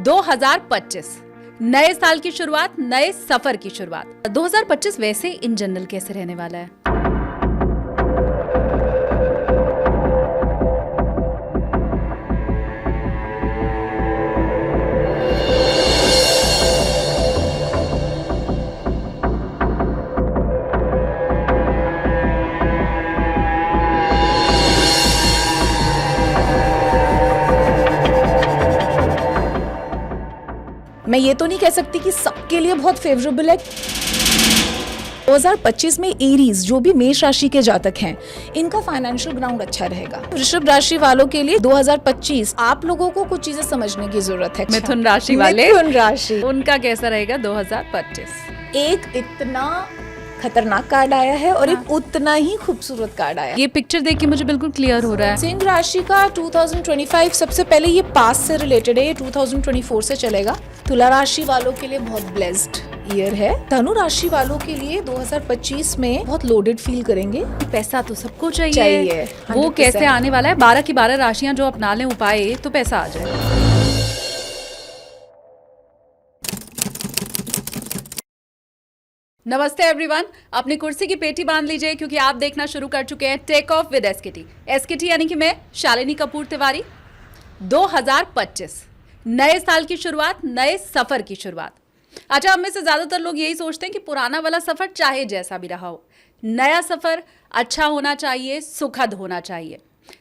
2025 नए साल की शुरुआत, नए सफर की शुरुआत। 2025 वैसे इन जनरल कैसे रहने वाला है? मैं ये तो नहीं कह सकती कि सबके लिए बहुत फेवरेबल है। 2025 में एरीज जो भी मेष राशि के जातक हैं, इनका फाइनेंशियल ग्राउंड अच्छा रहेगा। वृषभ राशि वालों के लिए 2025 आप लोगों को कुछ चीजें समझने की जरूरत है। मिथुन राशि वाले, मिथुन राशि, उनका कैसा रहेगा 2025? एक इतना खतरनाक कार्ड आया है और एक उतना ही खूबसूरत कार्ड आया है। ये पिक्चर देख के मुझे बिल्कुल क्लियर हो रहा है। सिंह राशि का 2025 सबसे पहले ये पास से रिलेटेड है, ये 2024 से चलेगा। तुला राशि वालों के लिए बहुत ब्लेस्ड ईयर है। धनु राशि वालों के लिए 2025 में बहुत लोडेड फील करेंगे। पैसा तो सबको चाहिए। वो 100%। कैसे आने वाला है? 12 की 12 राशियां जो अपना लें उपाय तो पैसा आ जाए। नमस्ते एवरीवन, अपनी कुर्सी की पेटी बांध लीजिए क्योंकि आप देखना शुरू कर चुके हैं take off with SKT. SKT यानी कि मैं शालिनी कपूर तिवारी। 2025 नए साल की शुरुआत, नए सफर की शुरुआत। अच्छा, हम में से ज्यादातर लोग यही सोचते हैं कि पुराना वाला सफर चाहे जैसा भी रहा हो, नया सफर अच्छा होना चाहिए, सुखद होना चाहिए।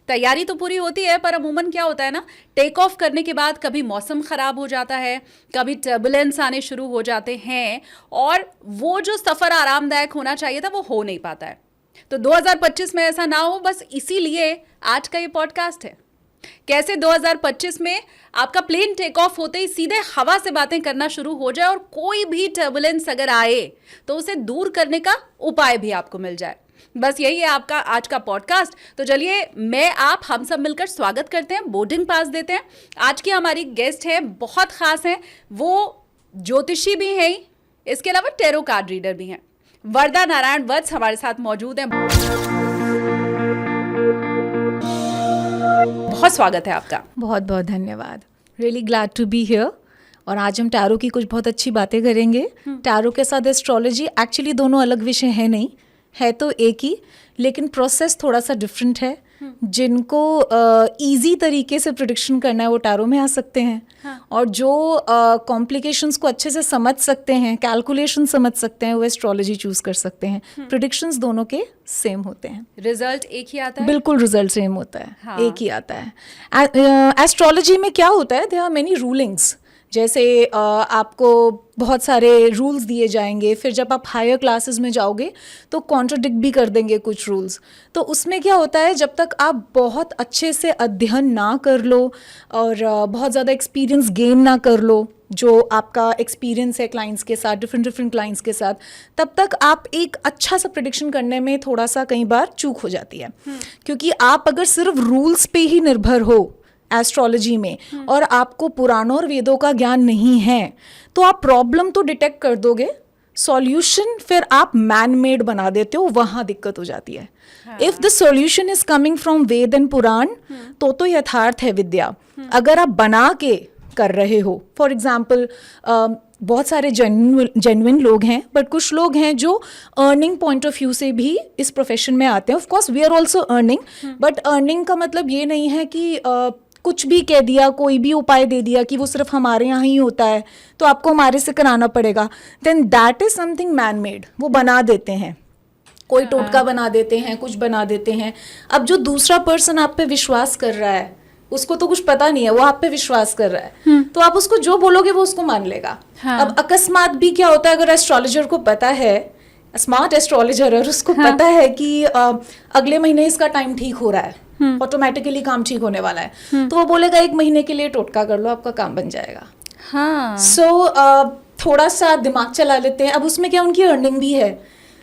तैयारी तो पूरी होती है, पर अमूमन क्या होता है ना, टेक ऑफ करने के बाद कभी मौसम खराब हो जाता है, कभी टर्बुलेंस आने शुरू हो जाते हैं और वो जो सफर आरामदायक होना चाहिए था वो हो नहीं पाता है। तो 2025 में ऐसा ना हो, बस इसीलिए आज का ये पॉडकास्ट है। कैसे 2025 में आपका प्लेन टेक ऑफ होते ही सीधे हवा से बातें करना शुरू हो जाए और कोई भी टर्बुलेंस अगर आए तो उसे दूर करने का उपाय भी आपको मिल जाए। बस यही है आपका आज का पॉडकास्ट। तो चलिए हम सब मिलकर स्वागत करते हैं, बोर्डिंग पास देते हैं। आज की हमारी गेस्ट है, बहुत खास है। वो ज्योतिषी भी हैं, इसके अलावा टैरो कार्ड रीडर भी हैं। वरदा नारायण वत्स हमारे साथ मौजूद हैं। बहुत स्वागत है आपका। बहुत बहुत धन्यवाद। Really glad to be here. और आज हम टैरो की कुछ बहुत अच्छी बातें करेंगे। टैरो के साथ एस्ट्रोलॉजी, एक्चुअली दोनों अलग विषय है नहीं, है तो एक ही, लेकिन प्रोसेस थोड़ा सा डिफरेंट है। जिनको इजी तरीके से प्रिडिक्शन करना है वो टैरो में आ सकते हैं। हाँ। और जो कॉम्प्लिकेशंस को अच्छे से समझ सकते हैं, कैलकुलेशन समझ सकते हैं, वो एस्ट्रोलॉजी चूज कर सकते हैं। प्रिडिक्शंस दोनों के सेम होते हैं, रिजल्ट एक ही आता है। बिल्कुल रिजल्ट सेम होता है। हाँ। एक ही आता है। एस्ट्रोलॉजी में क्या होता है, देयर आर मेनी रूलिंग्स। जैसे आपको बहुत सारे रूल्स दिए जाएंगे, फिर जब आप हायर क्लासेस में जाओगे तो कॉन्ट्रडिक्ट भी कर देंगे कुछ रूल्स। तो उसमें क्या होता है, जब तक आप बहुत अच्छे से अध्ययन ना कर लो और बहुत ज़्यादा एक्सपीरियंस गेन ना कर लो, जो आपका एक्सपीरियंस है क्लाइंट्स के साथ, डिफरेंट क्लाइंट्स के साथ, तब तक आप एक अच्छा सा प्रेडिक्शन करने में थोड़ा सा कई बार चूक हो जाती है। क्योंकि आप अगर सिर्फ रूल्स पे ही निर्भर हो एस्ट्रोलॉजी में और आपको पुराणों और वेदों का ज्ञान नहीं है, तो आप प्रॉब्लम तो डिटेक्ट कर दोगे, सॉल्यूशन फिर आप मैन मेड बना देते हो, वहां दिक्कत हो जाती है। If the solution is coming from Veda and Purana तो यथार्थ है विद्या। अगर आप बना के कर रहे हो, फॉर एग्जाम्पल बहुत सारे जेन्युइन लोग हैं, बट कुछ लोग हैं जो अर्निंग पॉइंट ऑफ व्यू से भी इस प्रोफेशन में आते हैं। Of course we are also earning, but earning का मतलब ये नहीं है कि कुछ भी कह दिया, कोई भी उपाय दे दिया कि वो सिर्फ हमारे यहाँ ही होता है तो आपको हमारे से कराना पड़ेगा, then that is something man made. वो बना देते हैं, कोई टोटका बना देते हैं, कुछ बना देते हैं। अब जो दूसरा पर्सन आप पे विश्वास कर रहा है, उसको तो कुछ पता नहीं है, वो आप पे विश्वास कर रहा है, तो आप उसको जो बोलोगे वो उसको मान लेगा। हाँ। अब अकस्मात भी क्या होता है, अगर एस्ट्रोलॉजर को पता है, स्मार्ट एस्ट्रोलॉजर, और उसको पता है कि अगले महीने इसका टाइम ठीक हो रहा है, ऑटोमेटिकली काम ठीक होने वाला है, तो वो बोलेगा 1 महीने के लिए टोटका कर लो, आपका काम बन जाएगा। हाँ। सो थोड़ा सा दिमाग चला लेते हैं। अब उसमें क्या, उनकी अर्निंग भी है।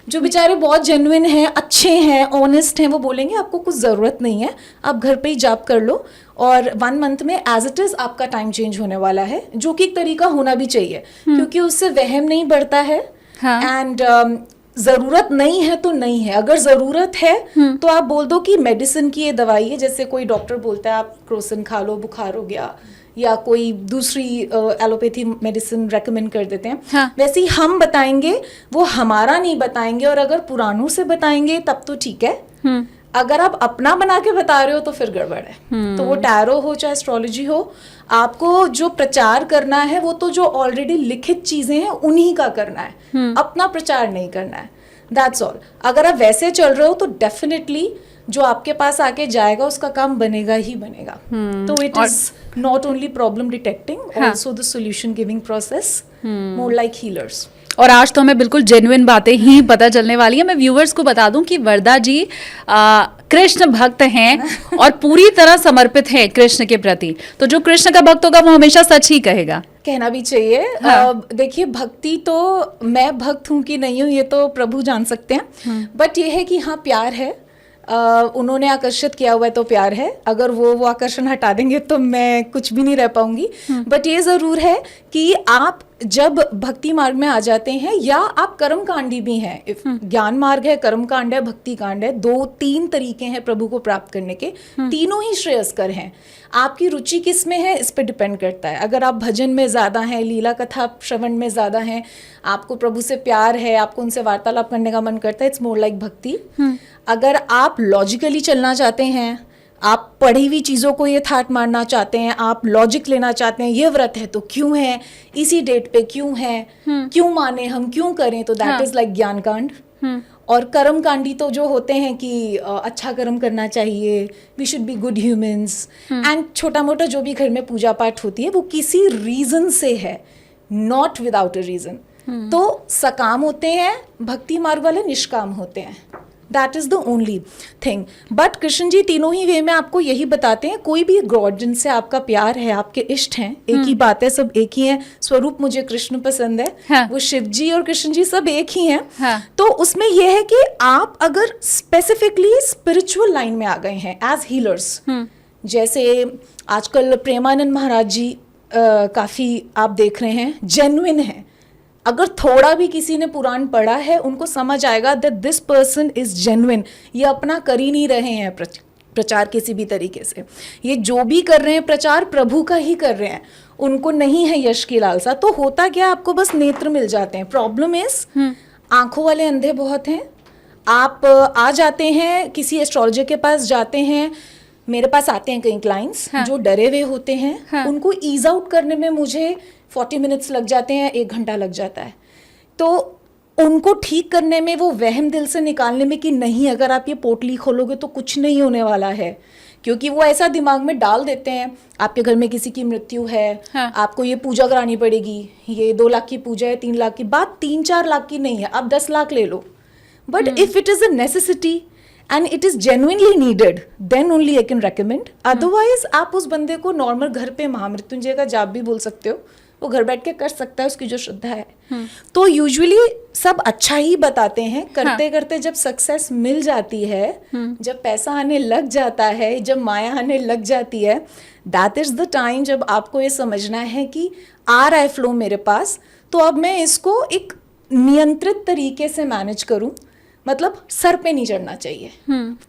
जो बेचारे बहुत जेन्युइन हैं, अच्छे हैं, ऑनेस्ट हैं, वो बोलेंगे आपको कुछ ज़रूरत नहीं है, आप घर पे ही जॉब कर लो और 1 मंथ में एज इट इज़ आपका टाइम चेंज होने वाला है, जो कि एक तरीका होना भी चाहिए, क्योंकि उससे वहम नहीं बढ़ता है। एंड ज़रूरत नहीं है तो नहीं है, अगर ज़रूरत है तो आप बोल दो कि मेडिसिन की ये दवाई है। जैसे कोई डॉक्टर बोलता है आप क्रोसिन खा लो, बुखार हो गया, या कोई दूसरी एलोपैथी मेडिसिन रेकमेंड कर देते हैं, हाँ. वैसे ही हम बताएंगे, वो हमारा नहीं बताएंगे। और अगर पुरानों से बताएंगे तब तो ठीक है, अगर आप अपना बना के बता रहे हो तो फिर गड़बड़ है। तो वो टैरो हो चाहे एस्ट्रोलॉजी हो, आपको जो प्रचार करना है वो तो जो ऑलरेडी लिखित चीजें हैं उन्हीं का करना है, अपना प्रचार नहीं करना है। That's all. अगर आप वैसे चल रहे हो तो डेफिनेटली जो आपके पास आके जाएगा उसका काम बनेगा ही बनेगा। तो it is not only problem detecting, also the solution giving process, more like healers. और आज तो हमें बिल्कुल जेन्युइन बातें ही पता चलने वाली है। मैं व्यूअर्स को बता दूं कि वरदा जी कृष्ण भक्त हैं और पूरी तरह समर्पित हैं कृष्ण के प्रति। तो जो कृष्ण का भक्त होगा वो हमेशा सच ही कहेगा, कहना भी चाहिए। देखिए, भक्ति तो मैं भक्त हूँ कि नहीं हूँ ये तो प्रभु जान सकते हैं, बट ये है कि हाँ, प्यार है। उन्होंने आकर्षित किया हुआ है तो प्यार है। अगर वो आकर्षण हटा देंगे तो मैं कुछ भी नहीं रह पाऊंगी। बट ये जरूर है कि आप जब भक्ति मार्ग में आ जाते हैं, या आप कर्म कांडी भी हैं, ज्ञान मार्ग है, कर्म कांड है, भक्ति कांड है, 2-3 तरीके हैं प्रभु को प्राप्त करने के, तीनों ही श्रेयस्कर हैं। आपकी रुचि किस में है इस पे डिपेंड करता है। अगर आप भजन में ज्यादा हैं, लीला कथा श्रवण में ज्यादा हैं, आपको प्रभु से प्यार है, आपको उनसे वार्तालाप करने का मन करता है, इट्स मोर लाइक भक्ति। अगर आप लॉजिकली चलना चाहते हैं, आप पढ़ी हुई चीज़ों को ये थाट मारना चाहते हैं, आप लॉजिक लेना चाहते हैं, ये व्रत है तो क्यों है, इसी डेट पे क्यों है, क्यों माने हम, क्यों करें, तो दैट इज लाइक ज्ञान कांड। और कर्म कांडी तो जो होते हैं कि अच्छा कर्म करना चाहिए, we should be good humans, and छोटा मोटा जो भी घर में पूजा पाठ होती है वो किसी रीजन से है, नॉट विदाउट अ रीजन। तो सकाम होते हैं, भक्ति मार्ग वाले निष्काम होते हैं। That is the only thing. But Krishna ji तीनों ही वे में आपको यही बताते हैं, कोई भी गॉड जिनसे आपका प्यार है, आपके इष्ट हैं, एक ही बात है, सब एक ही है। स्वरूप मुझे कृष्ण पसंद है, हाँ. वो शिव जी और कृष्ण जी सब एक ही हैं। हाँ. तो उसमें यह है कि आप अगर स्पेसिफिकली स्पिरिचुअल लाइन में आ गए हैं एज हीलर्स, जैसे आजकल प्रेमानंद महाराज जी काफी आप देख रहे हैं जेन्युइन है। अगर थोड़ा भी किसी ने पुराण पढ़ा है, उनको समझ आएगा that this person is genuine. ये अपना कर ही नहीं रहे हैं प्रचार किसी भी तरीके से, ये जो भी कर रहे हैं प्रचार प्रभु का ही कर रहे हैं, उनको नहीं है यश की लालसा। तो होता क्या, आपको बस नेत्र मिल जाते हैं। प्रॉब्लम इज आंखों वाले अंधे बहुत हैं। आप आ जाते हैं किसी एस्ट्रोलॉजर के पास जाते हैं, मेरे पास आते हैं कई क्लाइंट्स जो डरे हुए होते हैं, उनको ईज आउट करने में मुझे 40 मिनट्स लग जाते हैं, 1 घंटा लग जाता है। तो उनको ठीक करने में, वो वहम दिल से निकालने में कि नहीं अगर आप ये पोटली खोलोगे तो कुछ नहीं होने वाला है, क्योंकि वो ऐसा दिमाग में डाल देते हैं, आपके घर में किसी की मृत्यु है, आपको ये पूजा करानी पड़ेगी, ये 2 लाख की पूजा है, 3 लाख की, बात 3-4 लाख की नहीं है, आप 10 लाख ले लो। But if it is a necessity and it is genuinely needed, then only I can recommend. Otherwise आप उस बंदे को नॉर्मल घर पे महामृत्युंजय का जाप भी बोल सकते हो, वो घर बैठ के कर सकता है, उसकी जो श्रद्धा है। तो यूजुअली सब अच्छा ही बताते हैं, करते करते जब सक्सेस मिल जाती है, जब पैसा आने लग जाता है, जब माया आने लग जाती है, दैट इज द टाइम जब आपको ये समझना है कि आ रहा है फ्लो मेरे पास, तो अब मैं इसको एक नियंत्रित तरीके से मैनेज करूं, मतलब सर पे नहीं चढ़ना चाहिए।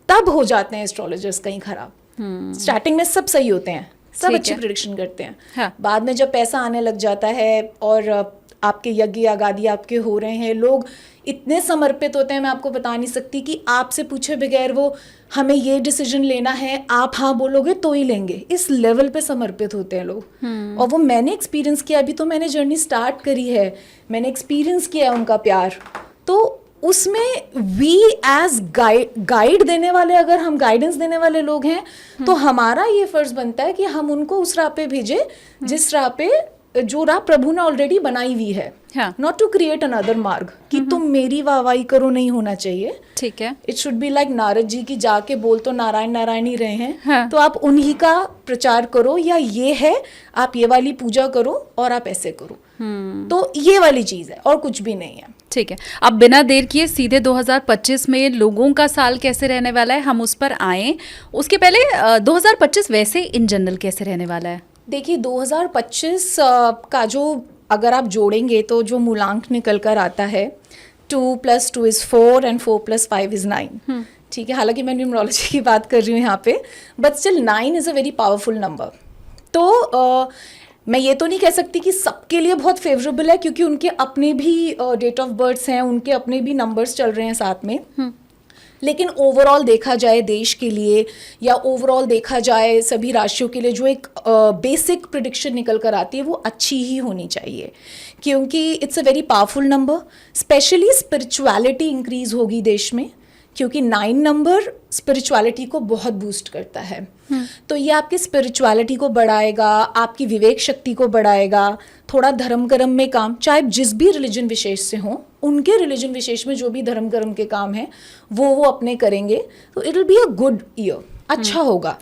तब हो जाते हैं एस्ट्रोलॉजर्स कहीं खराब। स्टार्टिंग में सब सही होते हैं, सब अच्छी प्रेडिक्शन करते हैं, हाँ. बाद में जब पैसा आने लग जाता है और आपके यज्ञ आगादी आपके हो रहे हैं, लोग इतने समर्पित होते हैं, मैं आपको बता नहीं सकती कि आपसे पूछे बगैर वो हमें ये डिसीजन लेना है, आप हाँ बोलोगे तो ही लेंगे, इस लेवल पे समर्पित होते हैं लोग। और वो मैंने एक्सपीरियंस किया, अभी तो मैंने जर्नी स्टार्ट करी है, मैंने एक्सपीरियंस किया है उनका प्यार। तो उसमें वी एज गाइड देने वाले, अगर हम गाइडेंस देने वाले लोग हैं, तो हमारा ये फर्ज बनता है कि हम उनको उस राह पे भेजे जिस राह पे, जो राह प्रभु ने ऑलरेडी बनाई हुई है, नॉट टू क्रिएट अनदर मार्ग कि तुम मेरी वाहवाही करो, नहीं होना चाहिए। ठीक है, it should be like Narad ji की जाके बोल तो नारायण नारायण ही रहे हैं, तो आप उन्हीं का प्रचार करो, या ये है आप ये वाली पूजा करो और आप ऐसे करो। तो ये वाली चीज है और कुछ भी नहीं है। ठीक है, अब बिना देर किए सीधे 2025 में लोगों का साल कैसे रहने वाला है हम उस पर आए। उसके पहले 2025 वैसे इन जनरल कैसे रहने वाला है? देखिए 2025 का जो अगर आप जोड़ेंगे तो जो मूलांक निकल कर आता है 2 + 2 = 4 and 4 + 5 = 9। ठीक है, हालांकि मैं न्यूमरोलॉजी की बात कर रही हूँ यहाँ पे, but still 9 is a very powerful number. तो मैं ये तो नहीं कह सकती कि सबके लिए बहुत फेवरेबल है, क्योंकि उनके अपने भी डेट ऑफ बर्थ हैं, उनके अपने भी नंबर्स चल रहे हैं साथ में। लेकिन ओवरऑल देखा जाए देश के लिए, या ओवरऑल देखा जाए सभी राशियों के लिए, जो एक बेसिक प्रिडिक्शन निकल कर आती है वो अच्छी ही होनी चाहिए, क्योंकि it's a very powerful number. Specially spirituality increase होगी देश में, क्योंकि 9 नंबर स्पिरिचुअलिटी को बहुत बूस्ट करता है। तो ये आपकी स्पिरिचुअलिटी को बढ़ाएगा, आपकी विवेक शक्ति को बढ़ाएगा। थोड़ा धर्म कर्म में काम, चाहे जिस भी रिलीजन विशेष से हों, उनके रिलीजन विशेष में जो भी धर्म कर्म के काम हैं वो अपने करेंगे, तो it will be a good year, अच्छा होगा।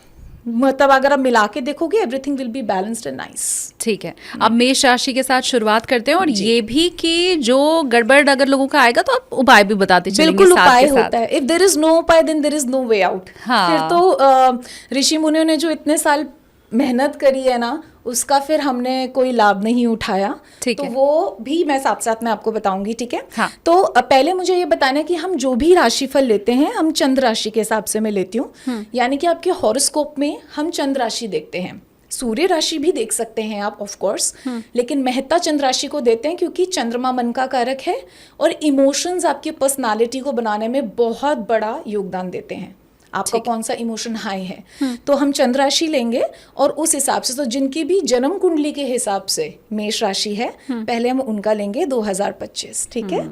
मतलब अगर आप मिला के देखोगे, everything will be balanced and nice. ठीक है, अब मेष राशि के साथ शुरुआत करते हैं, और ये भी कि जो गड़बड़ अगर लोगों का आएगा तो आप उपाय भी बताते चलेंगे। बिल्कुल उपाय होता है। इफ देयर इज नो उपाय then there is no way out. फिर तो ऋषि मुनियों ने जो इतने साल मेहनत करी है ना, उसका फिर हमने कोई लाभ नहीं उठाया, तो वो भी मैं साथ साथ में आपको बताऊंगी, ठीक है? हाँ। तो पहले मुझे ये बताना है कि हम जो भी राशिफल लेते हैं, हम चंद्र राशि के हिसाब से मैं लेती हूँ। यानी कि आपके हॉरोस्कोप में हम चंद्र राशि देखते हैं, सूर्य राशि भी देख सकते हैं आप ऑफ कोर्स, लेकिन महत्ता चंद्र राशि को देते हैं, क्योंकि चंद्रमा मन का कारक है और इमोशंस आपकी पर्सनालिटी को बनाने में बहुत बड़ा योगदान देते हैं। आपका कौन सा इमोशन हाई है, तो हम चंद्र राशि लेंगे और उस हिसाब से, तो जिनकी भी जन्म कुंडली के हिसाब से मेष राशि है, पहले हम उनका लेंगे 2025, ठीक है?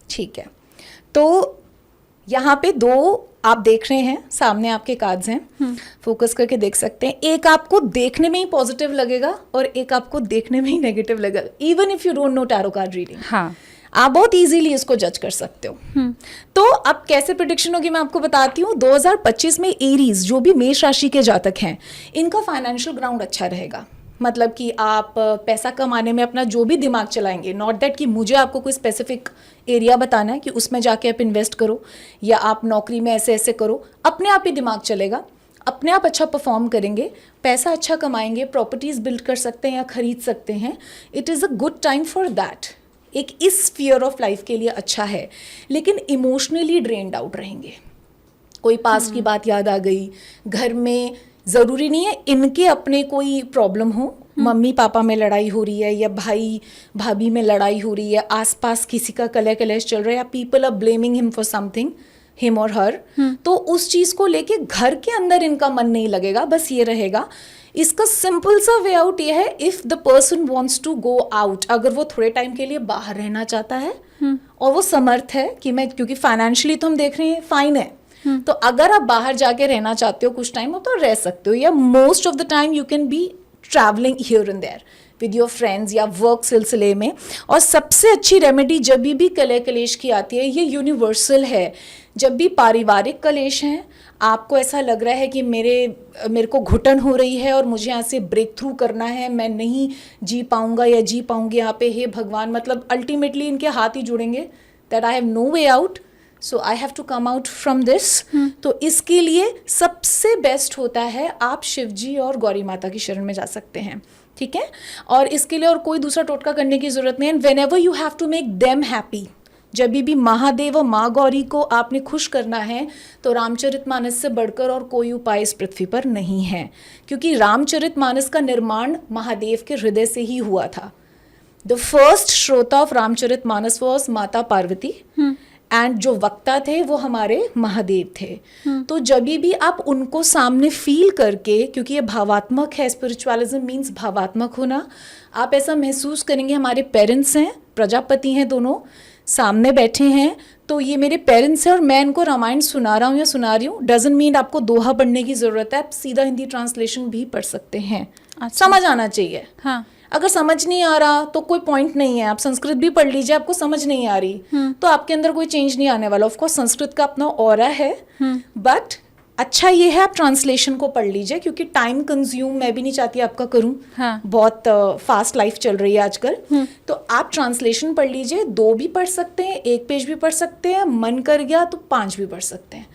ठीक है, तो यहाँ पे 2 आप देख रहे हैं, सामने आपके कार्ड्स हैं, फोकस करके देख सकते हैं। एक आपको देखने में ही पॉजिटिव लगेगा और एक आपको देखने में ही नेगेटिव लगेगा, even if you don't know tarot card reading. हाँ, आप बहुत इजीली इसको जज कर सकते हो। तो अब कैसे प्रेडिक्शन होगी मैं आपको बताती हूँ। 2025 में एरीज, जो भी मेष राशि के जातक हैं, इनका फाइनेंशियल ग्राउंड अच्छा रहेगा। मतलब कि आप पैसा कमाने में अपना जो भी दिमाग चलाएंगे, नॉट दैट कि मुझे आपको कोई स्पेसिफिक एरिया बताना है कि उसमें जाके आप इन्वेस्ट करो या आप नौकरी में ऐसे ऐसे करो, अपने आप ही दिमाग चलेगा, अपने आप अच्छा परफॉर्म करेंगे, पैसा अच्छा कमाएंगे, प्रॉपर्टीज़ बिल्ड कर सकते हैं या खरीद सकते हैं। It is a good time for that. एक इस स्फीयर ऑफ लाइफ के लिए अच्छा है, लेकिन इमोशनली ड्रेन्ड आउट रहेंगे। कोई पास्ट की बात याद आ गई, घर में ज़रूरी नहीं है इनके अपने कोई प्रॉब्लम हो, मम्मी पापा में लड़ाई हो रही है या भाई भाभी में लड़ाई हो रही है, आसपास किसी का कलह कलेश चल रहा है, या people are blaming him for something, him और हर, तो उस चीज़ को लेके घर के अंदर इनका मन नहीं लगेगा। बस ये रहेगा। इसका सिंपल सा वे आउट ये है, if the person wants to go out, अगर वो थोड़े टाइम के लिए बाहर रहना चाहता है और वो समर्थ है कि मैं, क्योंकि फाइनेंशियली तो हम देख रहे हैं फाइन है, तो अगर आप बाहर जाके रहना चाहते हो कुछ टाइम, तो रह सकते हो, या most of the time you can be travelling here and there with your friends या वर्क सिलसिले में। और सबसे अच्छी रेमेडी जब भी कलह कलेश की आती है, ये यूनिवर्सल है। जब भी पारिवारिक कलेश हैं, आपको ऐसा लग रहा है कि मेरे को घुटन हो रही है और मुझे यहाँ से ब्रेक थ्रू करना है, मैं नहीं जी पाऊँगा या जी पाऊँगी यहाँ पे, हे भगवान, मतलब अल्टीमेटली इनके हाथ ही जुड़ेंगे that I have no way out, so I have to come out from this. तो इसके लिए सबसे बेस्ट होता है आप शिव जी और गौरी माता की शरण में जा सकते हैं, ठीक है? और इसके लिए और कोई दूसरा टोटका करने की जरूरत नहीं है। Whenever you have to make them happy, जब भी महादेव और माँ गौरी को आपने खुश करना है, तो रामचरितमानस से बढ़कर और कोई उपाय इस पृथ्वी पर नहीं है, क्योंकि रामचरितमानस का निर्माण महादेव के हृदय से ही हुआ था। द फर्स्ट श्रोता ऑफ रामचरितमानस वॉज माता पार्वती, एंड जो वक्ता थे वो हमारे महादेव थे। तो जब भी आप उनको सामने फील करके, क्योंकि ये भावात्मक है, स्पिरिचुअलिज्म मीन्स भावात्मक होना, आप ऐसा महसूस करेंगे हमारे पेरेंट्स हैं, प्रजापति हैं, दोनों सामने बैठे हैं, तो ये मेरे पेरेंट्स हैं और मैं इनको रामायण सुना रहा हूँ या सुना रही हूँ, डजंट मीन आपको दोहा पढ़ने की ज़रूरत है, आप सीधा हिंदी ट्रांसलेशन भी पढ़ सकते हैं। समझ आना चाहिए। हाँ, अगर समझ नहीं आ रहा तो कोई पॉइंट नहीं है, आप संस्कृत भी पढ़ लीजिए, आपको समझ नहीं आ रही तो आपके अंदर कोई चेंज नहीं आने वाला। ऑफ कोर्स संस्कृत का अपना ऑरा है, बट अच्छा ये है आप ट्रांसलेशन को पढ़ लीजिए, क्योंकि टाइम कंज्यूम मैं भी नहीं चाहती आपका करूं। हाँ। बहुत फास्ट लाइफ चल रही है आजकल, तो आप ट्रांसलेशन पढ़ लीजिए। 2 भी पढ़ सकते हैं, 1 पेज भी पढ़ सकते हैं, मन कर गया तो 5 भी पढ़ सकते हैं,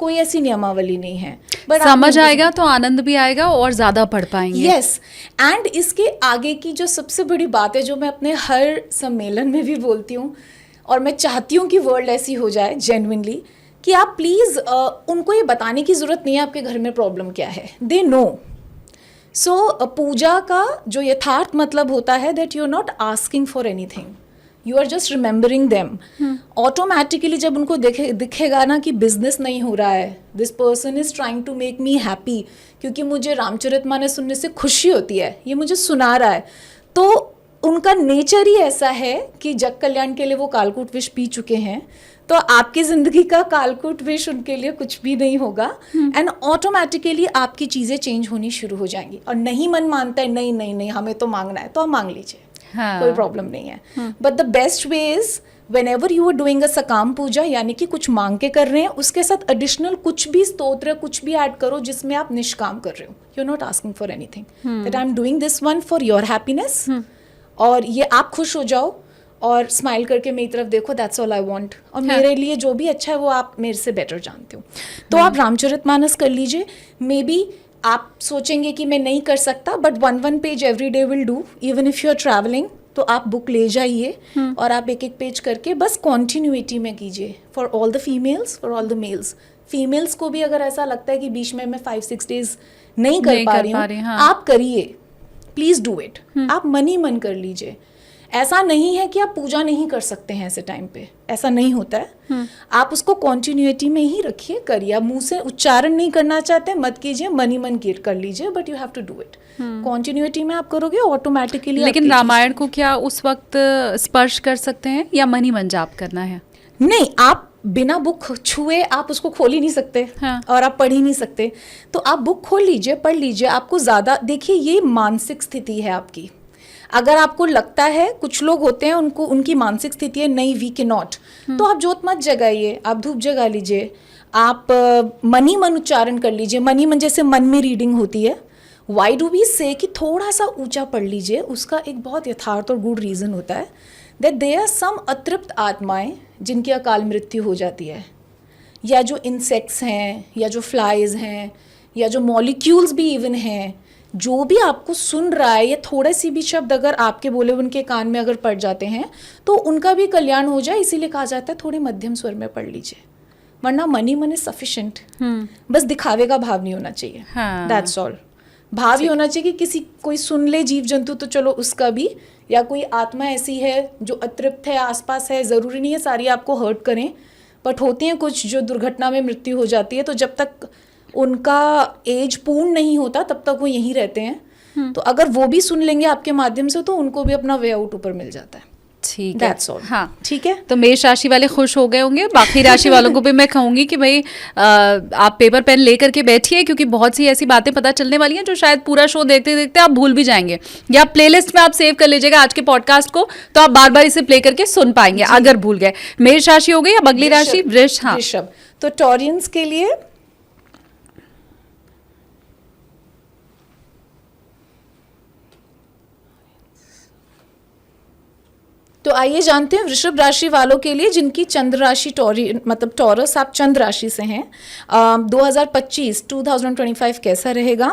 कोई ऐसी नियमावली नहीं है, बट समझ आएगा तो आनंद भी आएगा और ज्यादा पढ़ पाएंगे। यस, एंड इसके आगे की जो सबसे बड़ी बात है, जो मैं अपने हर सम्मेलन में भी बोलती हूँ, और मैं चाहती हूँ कि वर्ल्ड ऐसी हो जाए जेन्युइनली, कि आप प्लीज़ उनको ये बताने की ज़रूरत नहीं है आपके घर में प्रॉब्लम क्या है, दे नो। सो पूजा का जो यथार्थ मतलब होता है that you are not asking for anything, you are just remembering them. Automatically जब उनको दिखेगा ना कि बिजनेस नहीं हो रहा है, this person is trying to make me happy, क्योंकि मुझे रामचरितमानस सुनने से खुशी होती है, ये मुझे सुना रहा है, तो उनका नेचर ही ऐसा है कि जग कल्याण के लिए वो कालकूट विष पी चुके हैं, तो आपकी जिंदगी का कालकूट विष उनके लिए कुछ भी नहीं होगा, एंड ऑटोमेटिकली आपकी चीजें चेंज होनी शुरू हो जाएंगी। और नहीं मन मानता है, नहीं नहीं नहीं हमें तो मांगना है, तो आप मांग लीजिए, हाँ। कोई प्रॉब्लम नहीं है। But the best way is whenever you are doing a सकाम पूजा, यानी कि कुछ मांग के कर रहे हैं, उसके साथ एडिशनल कुछ भी स्तोत्र कुछ भी ऐड करो जिसमें आप निष्काम कर रहे हो, you are not asking for anything, that I am doing this one for your happiness, और ये आप खुश हो जाओ और स्माइल करके मेरी तरफ देखो, दैट्स ऑल आई वांट, और मेरे लिए जो भी अच्छा है वो आप मेरे से बेटर जानते हो। तो आप रामचरितमानस कर लीजिए। मे बी आप सोचेंगे कि मैं नहीं कर सकता, but 1 page every day will do, even if you are travelling, तो आप बुक ले जाइए और आप एक पेज करके बस कॉन्टिन्यूटी में कीजिए, for all the females, for all the mails. Females को भी अगर ऐसा लगता है कि बीच में मैं 5-6 डेज नहीं कर पा रही हूँ, हाँ। आप करिए, प्लीज डू इट। आप मन ही मन कर लीजिए। ऐसा नहीं है कि आप पूजा नहीं कर सकते हैं ऐसे टाइम पे, ऐसा नहीं होता है। आप उसको कॉन्टिन्यूटी में ही रखिए, करिए। आप मुंह से उच्चारण नहीं करना चाहते मत कीजिए, मन ही मन कर लीजिए, but you have to do it. Continuity में आप करोगे ऑटोमेटिकली। लेकिन रामायण को क्या उस वक्त स्पर्श कर सकते हैं या मन ही मन जाप करना है? नहीं, आप बिना बुक छुए आप उसको खोल ही नहीं सकते, हाँ। और आप पढ़ ही नहीं सकते, तो आप बुक खोल लीजिए, पढ़ लीजिए। आपको ज़्यादा देखिए, ये मानसिक स्थिति है आपकी। अगर आपको लगता है, कुछ लोग होते हैं उनको उनकी मानसिक स्थिति है नहीं, वी कैन नॉट, तो आप जोत मत जगाइए, आप धूप जगा लीजिए, आप मन ही मन उच्चारण कर लीजिए। मन ही मन जैसे मन में रीडिंग होती है, वाई डू वी से कि थोड़ा सा ऊंचा पढ़ लीजिए। उसका एक बहुत यथार्थ और गुड रीज़न होता है दैट देयर आर सम अतृप्त आत्माएं जिनकी अकाल मृत्यु हो जाती है, या जो इंसेक्ट्स हैं, या जो फ्लाइज हैं, या जो मॉलिक्यूल्स भी इवन हैं, जो भी आपको सुन रहा है, या थोड़े सी भी शब्द अगर आपके बोले उनके कान में अगर पड़ जाते हैं, तो उनका भी कल्याण हो जाए। इसीलिए कहा जाता है थोड़े मध्यम स्वर में पढ़ लीजिए, वरना मन ही मन इज सफिशिएंट। बस दिखावे का भाव नहीं होना चाहिए, दैट्स ऑल। भाव ही होना चाहिए कि किसी कोई सुन ले, जीव जंतु तो चलो उसका भी, या कोई आत्मा ऐसी है जो अतृप्त है, आसपास है, ज़रूरी नहीं है सारी आपको हर्ट करें, बट होती हैं कुछ जो दुर्घटना में मृत्यु हो जाती है, तो जब तक उनका एज पूर्ण नहीं होता तब तक वो यहीं रहते हैं। तो अगर वो भी सुन लेंगे आपके माध्यम से, तो उनको भी अपना वे आउट ऊपर मिल जाता है। ठीक है, That's all. हाँ ठीक है। तो मेष राशि वाले खुश हो गए होंगे। बाकी राशि वालों को भी मैं कहूंगी कि भाई आप पेपर पेन लेकर के बैठिए, क्योंकि बहुत सी ऐसी बातें पता चलने वाली हैं जो शायद पूरा शो देखते देखते आप भूल भी जाएंगे, या प्लेलिस्ट में आप सेव कर लीजिएगा आज के पॉडकास्ट को, तो आप बार बार इसे प्ले करके सुन पाएंगे अगर भूल गए। मेष राशि हो गई। अब अगली राशि वृष। हाँ, ऋषभ। तो टॉरियंस के लिए तो आइए जानते हैं वृषभ राशि वालों के लिए जिनकी चंद्र राशि मतलब टॉरस, आप चंद्र राशि से हैं, 2025 कैसा रहेगा।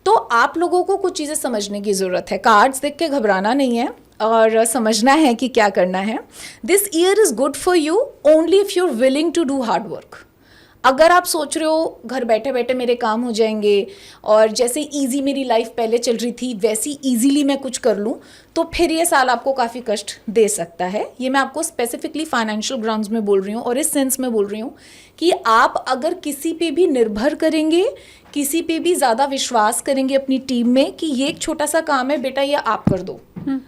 तो आप लोगों को कुछ चीज़ें समझने की ज़रूरत है। कार्ड्स देख के घबराना नहीं है और समझना है कि क्या करना है। This year is good for you only if you are willing to do hard work. अगर आप सोच रहे हो घर बैठे बैठे मेरे काम हो जाएंगे और जैसे इजी मेरी लाइफ पहले चल रही थी वैसी इजीली मैं कुछ कर लूँ, तो फिर ये साल आपको काफ़ी कष्ट दे सकता है। ये मैं आपको स्पेसिफिकली फाइनेंशियल ग्राउंड्स में बोल रही हूँ, और इस सेंस में बोल रही हूँ कि आप अगर किसी पे भी निर्भर करेंगे, किसी पे भी ज़्यादा विश्वास करेंगे अपनी टीम में कि ये एक छोटा सा काम है बेटा, ये आप कर दो,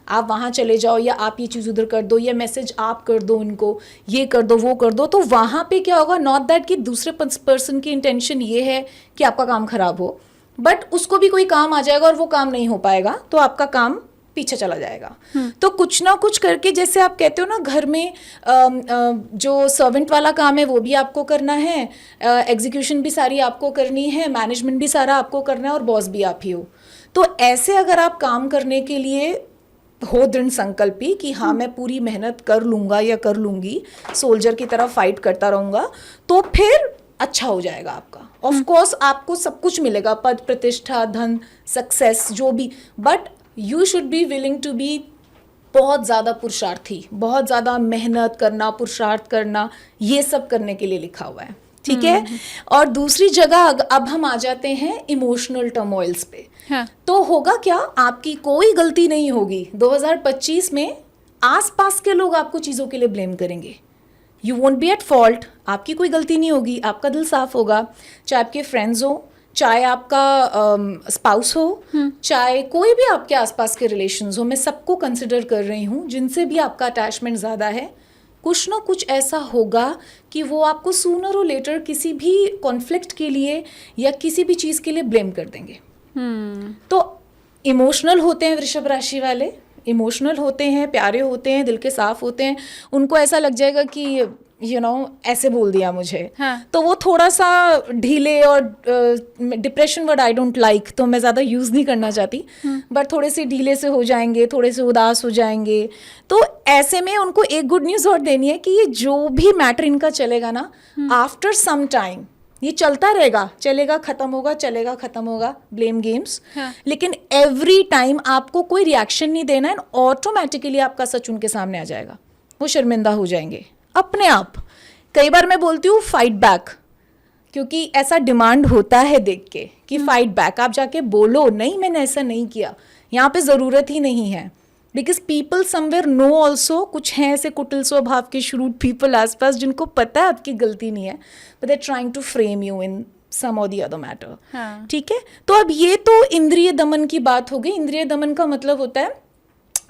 आप वहाँ चले जाओ, या आप ये चीज़ उधर कर दो, या मैसेज आप कर दो उनको, ये कर दो वो कर दो, तो वहाँ पे क्या होगा, नॉट दैट कि दूसरे पर्सन की इंटेंशन ये है कि आपका काम खराब हो, बट उसको भी कोई काम आ जाएगा और वो काम नहीं हो पाएगा, तो आपका काम पीछे चला जाएगा। तो कुछ ना कुछ करके, जैसे आप कहते हो ना घर में जो सर्वेंट वाला काम है वो भी आपको करना है, एग्जीक्यूशन भी सारी आपको करनी है, मैनेजमेंट भी सारा आपको करना है, और बॉस भी आप ही हो। तो ऐसे अगर आप काम करने के लिए हो दृढ़ संकल्पी कि हाँ मैं पूरी मेहनत कर लूँगा या कर लूँगी, सोल्जर की तरह फाइट करता रहूँगा, तो फिर अच्छा हो जाएगा आपका। ऑफ कोर्स आपको सब कुछ मिलेगा, पद प्रतिष्ठा धन सक्सेस जो भी, but you should be willing to be बहुत ज़्यादा पुरुषार्थी, बहुत ज़्यादा मेहनत करना, पुरुषार्थ करना, ये सब करने के लिए लिखा हुआ है, ठीक है। और दूसरी जगह अब हम आ जाते हैं इमोशनल टर्मोइल्स पे। हाँ. तो होगा क्या, आपकी कोई गलती नहीं होगी। 2025 में आसपास के लोग आपको चीज़ों के लिए ब्लेम करेंगे। You won't be at fault, आपकी कोई गलती नहीं होगी, आपका दिल साफ होगा। चाहे आपके फ्रेंड्स हो, चाहे आपका स्पाउस हो, चाहे कोई भी आपके आसपास के रिलेशंस हो, मैं सबको कंसिडर कर रही हूँ जिनसे भी आपका अटैचमेंट ज़्यादा है, कुछ ना कुछ ऐसा होगा कि वो आपको सूनर और लेटर किसी भी कॉन्फ्लिक्ट के लिए या किसी भी चीज़ के लिए ब्लेम कर देंगे। तो इमोशनल होते हैं वृषभ राशि वाले, इमोशनल होते हैं, प्यारे होते हैं, दिल के साफ होते हैं, उनको ऐसा लग जाएगा कि ऐसे बोल दिया मुझे। हाँ. तो वो थोड़ा सा ढीले, और depression word I don't like, तो मैं ज़्यादा यूज़ नहीं करना चाहती, बट थोड़े से ढीले से हो जाएंगे, थोड़े से उदास हो जाएंगे। तो ऐसे में उनको एक गुड न्यूज़ और देनी है कि ये जो भी मैटर इनका चलेगा ना, आफ्टर सम टाइम ये चलता रहेगा, चलेगा खत्म होगा, चलेगा खत्म होगा, ब्लेम गेम्स। हाँ. लेकिन एवरी टाइम आपको कोई रिएक्शन नहीं देना है, ऑटोमेटिकली आपका सच उनके सामने आ जाएगा, वो शर्मिंदा हो जाएंगे अपने आप। कई बार मैं बोलती हूँ फाइट बैक, क्योंकि ऐसा डिमांड होता है देख के कि फाइट बैक, आप जाके बोलो नहीं मैंने ऐसा नहीं किया, यहाँ पे ज़रूरत ही नहीं है। Because people somewhere know also, कुछ हैं ऐसे कुटिल स्वभाव के श्रूड पीपल आसपास जिनको पता है आपकी गलती नहीं है, but they trying to frame you in some or the other matter. ठीक है, तो अब ये तो इंद्रिय दमन की बात हो गई। इंद्रिय दमन का मतलब होता है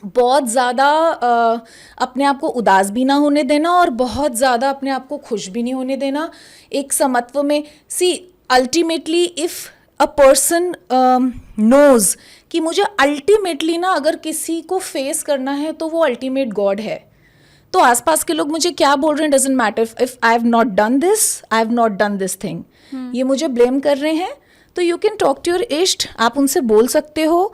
बहुत ज़्यादा अपने आप को उदास भी ना होने देना, और बहुत ज़्यादा अपने आप को खुश भी नहीं होने देना, एक समत्व में। See ultimately if a person knows कि मुझे अल्टीमेटली ना अगर किसी को फेस करना है तो वो अल्टीमेट गॉड है, तो आसपास के लोग मुझे क्या बोल रहे हैं doesn't matter. If I have not done this, I have not done this thing, ये मुझे ब्लेम कर रहे हैं, तो you can talk to your इष्ट, आप उनसे बोल सकते हो,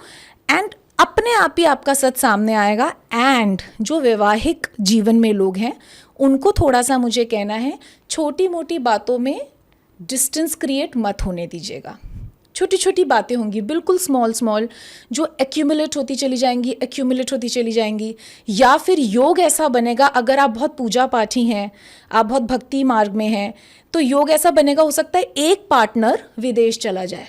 एंड अपने आप ही आपका सच सामने आएगा। एंड जो वैवाहिक जीवन में लोग हैं उनको थोड़ा सा मुझे कहना है, छोटी मोटी बातों में डिस्टेंस क्रिएट मत होने दीजिएगा। छोटी छोटी बातें होंगी, बिल्कुल स्मॉल स्मॉल, जो एक्यूमुलेट होती चली जाएंगी, या फिर योग ऐसा बनेगा, अगर आप बहुत पूजा पाठी हैं, आप बहुत भक्ति मार्ग में हैं, तो योग ऐसा बनेगा, हो सकता है एक पार्टनर विदेश चला जाए,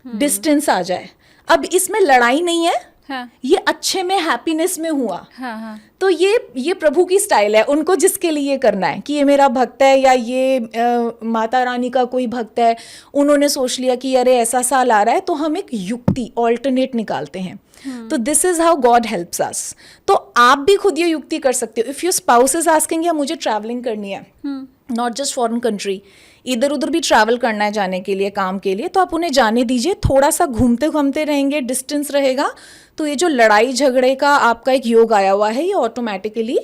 डिस्टेंस आ जाए। अब इसमें लड़ाई नहीं है, हाँ. ये अच्छे में हैप्पीनेस में हुआ। हाँ. तो ये प्रभु की स्टाइल है, उनको जिसके लिए ये करना है कि ये मेरा भक्त है या ये माता रानी का कोई भक्त है, उन्होंने सोच लिया कि अरे ऐसा साल आ रहा है तो हम एक युक्ति ऑल्टरनेट निकालते हैं। तो this is how God helps us. तो आप भी खुद ये युक्ति कर सकते हो। If your spouse is asking या मुझे ट्रैवलिंग करनी है, नॉट जस्ट फॉरेन कंट्री, इधर उधर भी ट्रैवल करना है जाने के लिए, काम के लिए, तो आप उन्हें जाने दीजिए। थोड़ा सा घूमते घूमते रहेंगे, डिस्टेंस रहेगा, तो ये जो लड़ाई झगड़े का आपका एक योग आया हुआ है ये ऑटोमेटिकली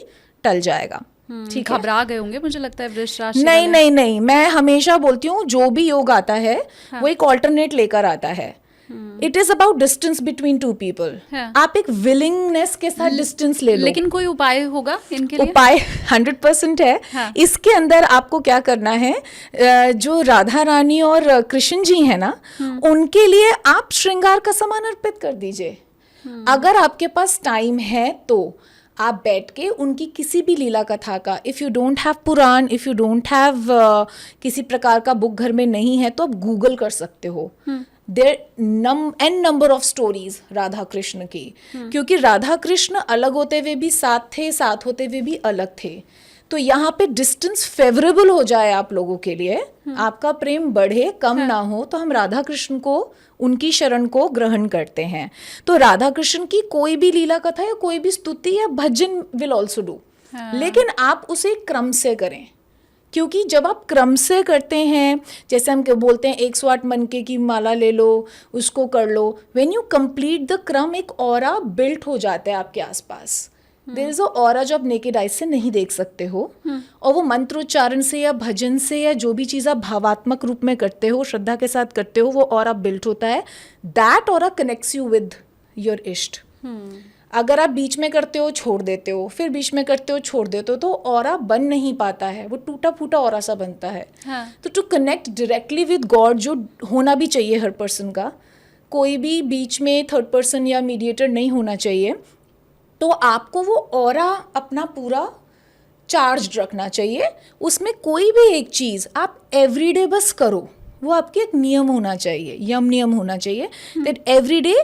टल जाएगा। ठीक है, घबरा गए होंगे मुझे लगता है वृष राशि नहीं नहीं नहीं, मैं हमेशा बोलती हूँ जो भी योग आता है वो एक ऑल्टरनेट लेकर आता है। It is about distance between two people. आप एक विलिंगनेस के साथ डिस्टेंस ले लो। लेकिन कोई उपाय होगा इनके लिए? उपाय 100% है। हाँ. इसके अंदर आपको क्या करना है, जो राधा रानी और कृष्ण जी हैं ना, उनके लिए आप श्रृंगार का सामान अर्पित कर दीजिए। अगर आपके पास टाइम है तो आप बैठ के उनकी किसी भी लीला कथा का, if you don't have Purana, if you don't have किसी प्रकार का बुक घर में नहीं है तो आप गूगल कर सकते हो। There an number of stories Radha Krishna की, क्योंकि राधा कृष्ण अलग होते हुए भी साथ थे, साथ होते हुए भी अलग थे। तो यहाँ पे डिस्टेंस फेवरेबल हो जाए आप लोगों के लिए, आपका प्रेम बढ़े, कम ना हो, तो हम राधा कृष्ण को, उनकी शरण को ग्रहण करते हैं। तो राधा कृष्ण की कोई भी लीला कथा या कोई भी स्तुति या भजन विल ऑल्सो डू, लेकिन आप उसे क्रम से करें। क्योंकि जब आप क्रम से करते हैं, जैसे हम बोलते हैं 108 मनके की माला ले लो, उसको कर लो, व्हेन यू कंप्लीट द क्रम, एक ऑरा बिल्ट हो जाता है आपके आसपास। देयर इज अ ऑरा जो आप नेकेड आई से नहीं देख सकते हो, और वो मंत्रोच्चारण से या भजन से या जो भी चीज़ आप भावात्मक रूप में करते हो, श्रद्धा के साथ करते हो, वो ऑरा बिल्ट होता है। That aura connects you with your इष्ट। अगर आप बीच में करते हो छोड़ देते हो, फिर बीच में करते हो छोड़ देते हो, तो ऑरा बन नहीं पाता है, वो टूटा फूटा ऑरा सा बनता है। हाँ. तो to connect directly with God, जो होना भी चाहिए हर पर्सन का, कोई भी बीच में थर्ड पर्सन या मीडिएटर नहीं होना चाहिए, तो आपको वो ऑरा अपना पूरा चार्ज रखना चाहिए। उसमें कोई भी एक चीज़ आप एवरीडे बस करो, वो आपके एक नियम होना चाहिए, नियम होना चाहिए that everyday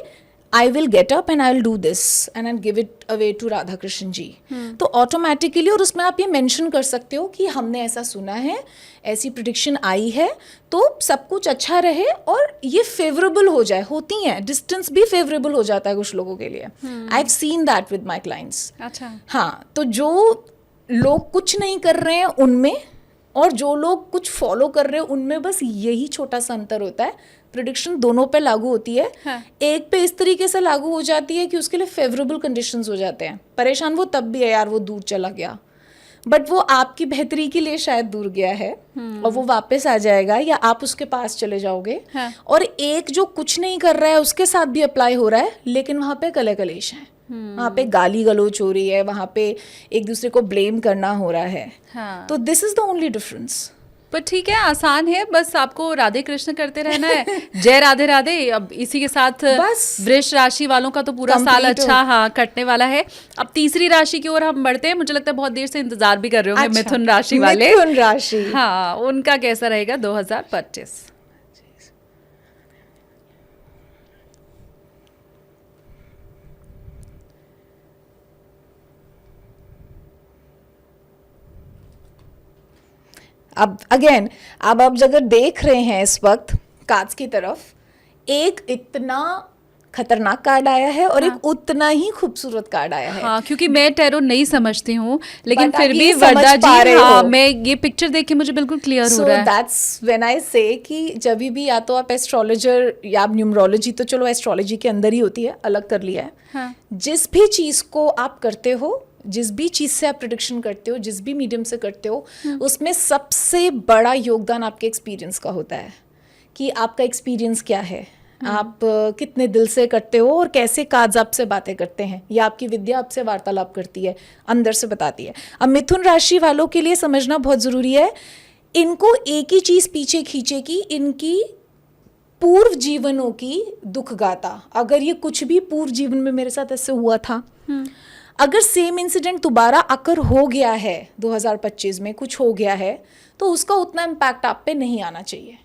I will get up and I will do this and I give it away to Radha Krishna ji. तो ऑटोमेटिकली, और उसमें आप ये मेंशन कर सकते हो कि हमने ऐसा सुना है, ऐसी प्रिडिक्शन आई है, तो सब कुछ अच्छा रहे और ये फेवरेबल हो जाए। होती हैं, डिस्टेंस भी फेवरेबल हो जाता है कुछ लोगों के लिए। I have seen that with my clients. अच्छा. हाँ, तो जो लोग कुछ नहीं कर रहे हैं उनमें और जो लोग कुछ फॉलो कर रहे हैं उनमें बस यही छोटा सा अंतर होता है। प्रिडिक्शन दोनों पे लागू होती है। हाँ. एक पे इस तरीके से लागू हो जाती है कि उसके लिए फेवरेबल कंडीशंस हो जाते हैं। परेशान वो तब भी है यार, वो दूर चला गया, बट वो आपकी बेहतरी के लिए शायद दूर गया है और वो वापस आ जाएगा या आप उसके पास चले जाओगे। हाँ. और एक जो कुछ नहीं कर रहा है उसके साथ भी अप्लाई हो रहा है, लेकिन वहाँ पे कले कलेश है, वहाँ पे गाली गलौच हो रही है, वहाँ पे एक दूसरे को ब्लेम करना हो रहा है। हाँ. तो this is the only difference. पर ठीक है, आसान है, बस आपको राधे कृष्ण करते रहना है। जय राधे राधे। अब इसी के साथ बस वृष राशि वालों का तो पूरा साल अच्छा कटने वाला है। अब तीसरी राशि की ओर हम बढ़ते हैं। मुझे लगता है बहुत देर से इंतजार भी कर रहे होंगे मिथुन राशि वाले। मिथुन राशि, हाँ, उनका कैसा रहेगा 2025? अब अगेन, अब आप अगर देख रहे हैं इस वक्त कार्ड्स की तरफ, एक इतना खतरनाक कार्ड आया है और एक उतना ही खूबसूरत कार्ड आया है। हाँ, क्योंकि मैं टैरो नहीं समझती हूँ, लेकिन But फिर आप भी ये समझ वरदा पा जी, रहे हाँ, हो। मैं ये पिक्चर देख के मुझे बिल्कुल क्लियर हो रहा है। दैट्स व्हेन आई से कि जब भी या तो आप एस्ट्रोलॉजर या आप न्यूमरोलॉजी, तो चलो एस्ट्रोलॉजी के अंदर ही होती है, अलग कर लिया है। हाँ. जिस भी चीज़ को आप करते हो, जिस भी चीज़ से आप प्रिडिक्शन करते हो, जिस भी मीडियम से करते हो, उसमें सबसे बड़ा योगदान आपके एक्सपीरियंस का होता है कि आपका एक्सपीरियंस क्या है, आप कितने दिल से करते हो और कैसे कार्ड्स आपसे बातें करते हैं, या आपकी विद्या आपसे वार्तालाप करती है, अंदर से बताती है। अब मिथुन राशि वालों के लिए समझना बहुत ज़रूरी है, इनको एक ही चीज़ पीछे खींचेगी, इनकी पूर्व जीवनों की दुख गाथा। अगर ये कुछ भी पूर्व जीवन में मेरे साथ ऐसे हुआ था, अगर सेम इंसिडेंट दोबारा अकर हो गया है 2025 में, कुछ हो गया है, तो उसका उतना इम्पैक्ट आप पे नहीं आना चाहिए।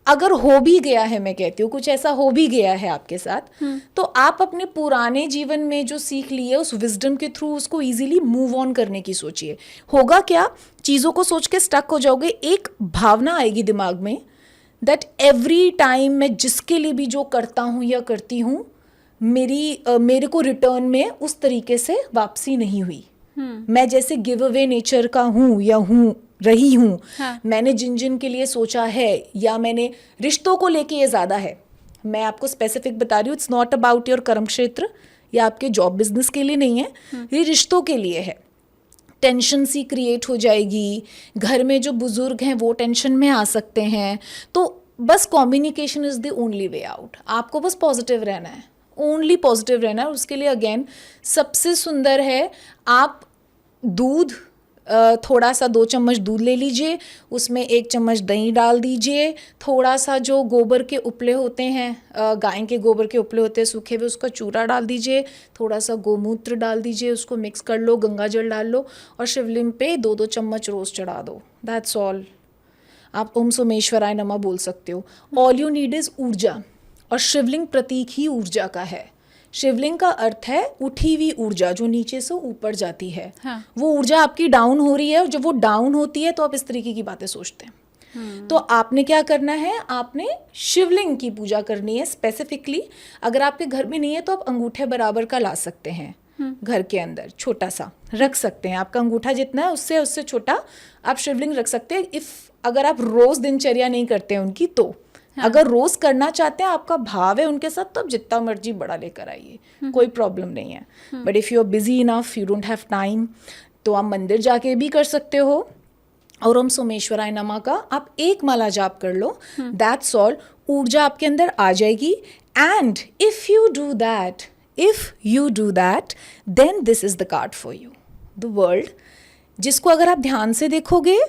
अगर हो भी गया है, मैं कहती हूँ कुछ ऐसा हो भी गया है आपके साथ, तो आप अपने पुराने जीवन में जो सीख लिए उस विजडम के थ्रू उसको इजीली मूव ऑन करने की सोचिए। होगा क्या, चीज़ों को सोच के स्टक हो जाओगे, एक भावना आएगी दिमाग में दैट एवरी टाइम मैं जिसके लिए भी जो करता हूँ या करती हूँ, मेरे को रिटर्न में उस तरीके से वापसी नहीं हुई। मैं जैसे गिव अवे नेचर का हूँ या रही हूँ। हाँ. मैंने जिन के लिए सोचा है, या मैंने रिश्तों को लेके ये ज़्यादा है, मैं आपको स्पेसिफिक बता रही हूँ, इट्स नॉट अबाउट योर कर्म क्षेत्र या आपके जॉब बिजनेस के लिए नहीं है, ये रिश्तों के लिए है। टेंशन सी क्रिएट हो जाएगी, घर में जो बुजुर्ग हैं वो टेंशन में आ सकते हैं। तो बस communication is the only way out. आपको बस पॉजिटिव रहना है, ओनली पॉजिटिव रहना है। उसके लिए अगेन सबसे सुंदर है, आप दूध, थोड़ा सा 2 चम्मच दूध ले लीजिए, उसमें 1 चम्मच दही डाल दीजिए, थोड़ा सा जो गोबर के उपले होते हैं, गाय के गोबर के उपले होते हैं सूखे हुए, उसका चूरा डाल दीजिए, थोड़ा सा गोमूत्र डाल दीजिए, उसको मिक्स कर लो, गंगा जल डाल लो और शिवलिंग पे 2-2 चम्मच रोज़ चढ़ा दो। That's all. आप ओम सोमेश्वराय नमः बोल सकते हो। ऑल यू नीड इज़ ऊर्जा, और शिवलिंग प्रतीक ही ऊर्जा का है। शिवलिंग का अर्थ है उठी हुई ऊर्जा जो नीचे से ऊपर जाती है। हाँ. वो ऊर्जा आपकी डाउन हो रही है, और जब वो डाउन होती है तो आप इस तरीके की बातें सोचते हैं। तो आपने क्या करना है, आपने शिवलिंग की पूजा करनी है स्पेसिफिकली। अगर आपके घर में नहीं है तो आप अंगूठे बराबर का ला सकते हैं, घर के अंदर छोटा सा रख सकते हैं। आपका अंगूठा जितना है उससे छोटा आप शिवलिंग रख सकते हैं। अगर आप रोज़ दिनचर्या नहीं करते हैं उनकी, तो अगर रोज करना चाहते हैं, आपका भाव है उनके साथ, तो आप जितना मर्जी बड़ा लेकर आइए, कोई प्रॉब्लम नहीं है। But if you are busy enough, you don't have time, तो आप मंदिर जाके भी कर सकते हो। और ओम सोमेश्वराय नमः का आप 1 माला जाप कर लो, दैट्स ऑल। ऊर्जा आपके अंदर आ जाएगी। And if you do that, if you do that then this is the card for you, the world, जिसको अगर आप ध्यान से देखोगे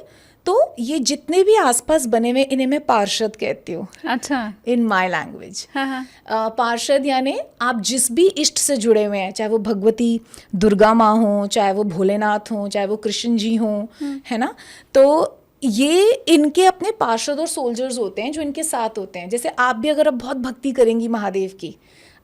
तो ये जितने भी आसपास बने हुए इन्हें मैं पार्षद कहती हूँ, अच्छा, इन माई लैंग्वेज। हाँ, पार्षद यानी आप जिस भी इष्ट से जुड़े हुए हैं, चाहे वो भगवती दुर्गा माँ हो, चाहे वो भोलेनाथ हो, चाहे वो कृष्ण जी हों, है ना, तो ये इनके अपने पार्षद और सोल्जर्स होते हैं जो इनके साथ होते हैं। जैसे आप भी अगर आप बहुत भक्ति करेंगी महादेव की,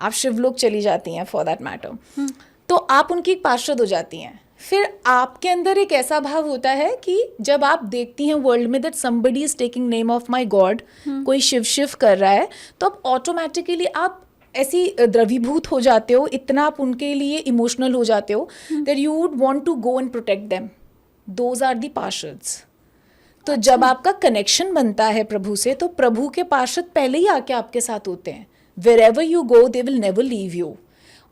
आप शिवलोक चली जाती हैं फॉर दैट मैटर, तो आप उनकी एक पार्षद हो जाती हैं। फिर आपके अंदर एक ऐसा भाव होता है कि जब आप देखती हैं वर्ल्ड में that somebody is taking name of my God, कोई शिव शिव कर रहा है, तो आप ऑटोमेटिकली आप ऐसी द्रवीभूत हो जाते हो, इतना आप उनके लिए इमोशनल हो जाते हो that you would want to go and protect them. Those are the parshads. तो जब आपका कनेक्शन बनता है प्रभु से, तो प्रभु के पार्षद पहले ही आके आपके साथ होते हैं। Wherever you go they will never leave you.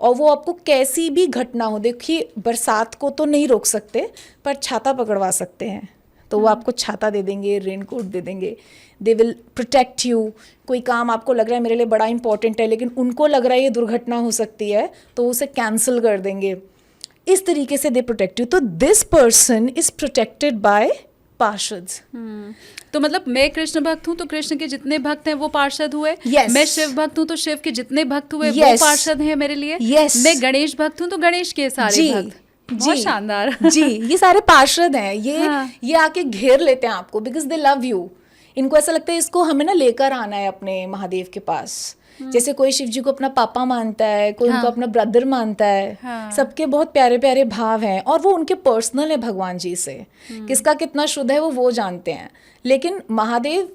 और वो आपको कैसी भी घटना हो, देखिए बरसात को तो नहीं रोक सकते पर छाता पकड़वा सकते हैं, तो वो आपको छाता दे देंगे, रेनकोट दे देंगे, दे विल प्रोटेक्ट यू। कोई काम आपको लग रहा है मेरे लिए बड़ा इंपॉर्टेंट है, लेकिन उनको लग रहा है ये दुर्घटना हो सकती है, तो उसे कैंसिल कर देंगे। इस तरीके से दे प्रोटेक्ट यू। तो this person is protected by parshads. तो मतलब मैं कृष्ण भक्त हूँ तो कृष्ण के जितने भक्त हैं वो पार्षद हुए। Yes. मैं शिव भक्त हूँ तो शिव के जितने भक्त हुए वो Yes. पार्षद हैं मेरे लिए। Yes. मैं गणेश भक्त हूँ तो गणेश के सारे जी, भक्त। बहुत शानदार। जी, ये सारे पार्षद हैं। हाँ. ये आके घेर लेते हैं आपको बिकॉज दे लव यू। इनको ऐसा लगता है इसको हमें ना लेकर आना है अपने महादेव के पास। जैसे कोई शिव जी को अपना पापा मानता है, कोई उनको अपना ब्रदर मानता है। हाँ. सबके बहुत प्यारे प्यारे भाव हैं और वो उनके पर्सनल है भगवान जी से। किसका कितना शुद्ध है वो जानते हैं। लेकिन महादेव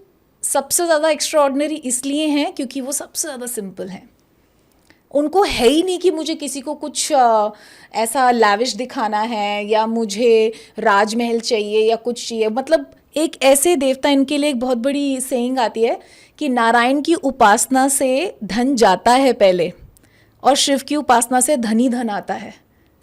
सबसे ज़्यादा एक्स्ट्राऑर्डिनरी इसलिए हैं क्योंकि वो सबसे ज़्यादा सिंपल हैं। उनको है ही नहीं कि मुझे किसी को कुछ ऐसा लाविश दिखाना है या मुझे राजमहल चाहिए या कुछ चाहिए। मतलब एक ऐसे देवता, इनके लिए एक बहुत बड़ी सेइंग आती है कि नारायण की उपासना से धन जाता है पहले और शिव की उपासना से धन ही धन आता है।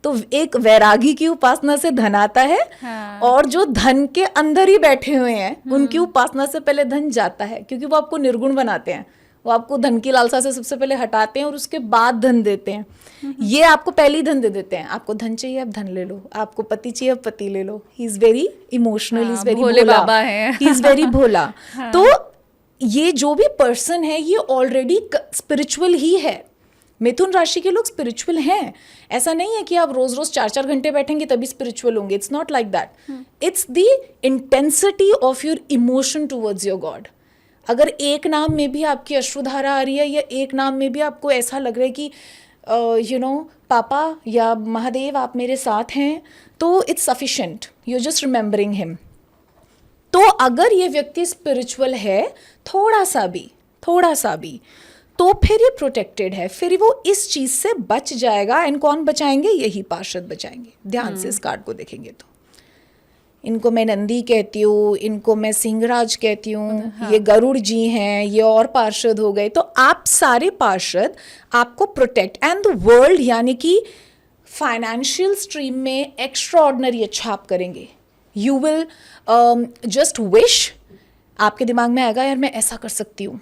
तो एक वैरागी की उपासना से धन आता है। हाँ. और जो धन के अंदर ही बैठे हुए हैं उनकी उपासना से पहले धन जाता है, क्योंकि वो आपको निर्गुण बनाते हैं। वो आपको धन की लालसा से सबसे पहले हटाते हैं और उसके बाद धन देते हैं। ये आपको पहले ही धन दे देते हैं। आपको धन चाहिए आप धन ले लो, आपको पति चाहिए आप पति ले लो। He is very emotional, he is very भोले भोला, बाबा है। ही इज वेरी भोला। तो ये जो भी पर्सन है ये ऑलरेडी स्पिरिचुअल ही है। मिथुन राशि के लोग स्पिरिचुअल हैं। ऐसा नहीं है कि आप रोज रोज 4-4 घंटे बैठेंगे तभी स्पिरिचुअल होंगे। It's not like that. It's the intensity of your emotion towards your God. अगर एक नाम में भी आपकी अश्रुधारा आ रही है या एक नाम में भी आपको ऐसा लग रहा है कि पापा या महादेव आप मेरे साथ हैं, तो it's sufficient, you just remembering him. तो अगर ये व्यक्ति स्पिरिचुअल है थोड़ा सा भी, तो फिर ये प्रोटेक्टेड है, फिर वो इस चीज से बच जाएगा। एंड कौन बचाएंगे? यही पार्षद बचाएंगे। ध्यान से इस कार्ड को देखेंगे तो इनको मैं नंदी कहती हूँ, इनको मैं सिंहराज कहती हूँ। हाँ. ये गरुड़ जी हैं, ये और पार्षद हो गए। तो आप सारे पार्षद आपको प्रोटेक्ट एंड द वर्ल्ड, यानी कि फाइनेंशियल स्ट्रीम में एक्स्ट्राऑर्डिनरी अच्छा आप करेंगे। यू विल जस्ट विश, आपके दिमाग में आएगा यार मैं ऐसा कर सकती हूँ,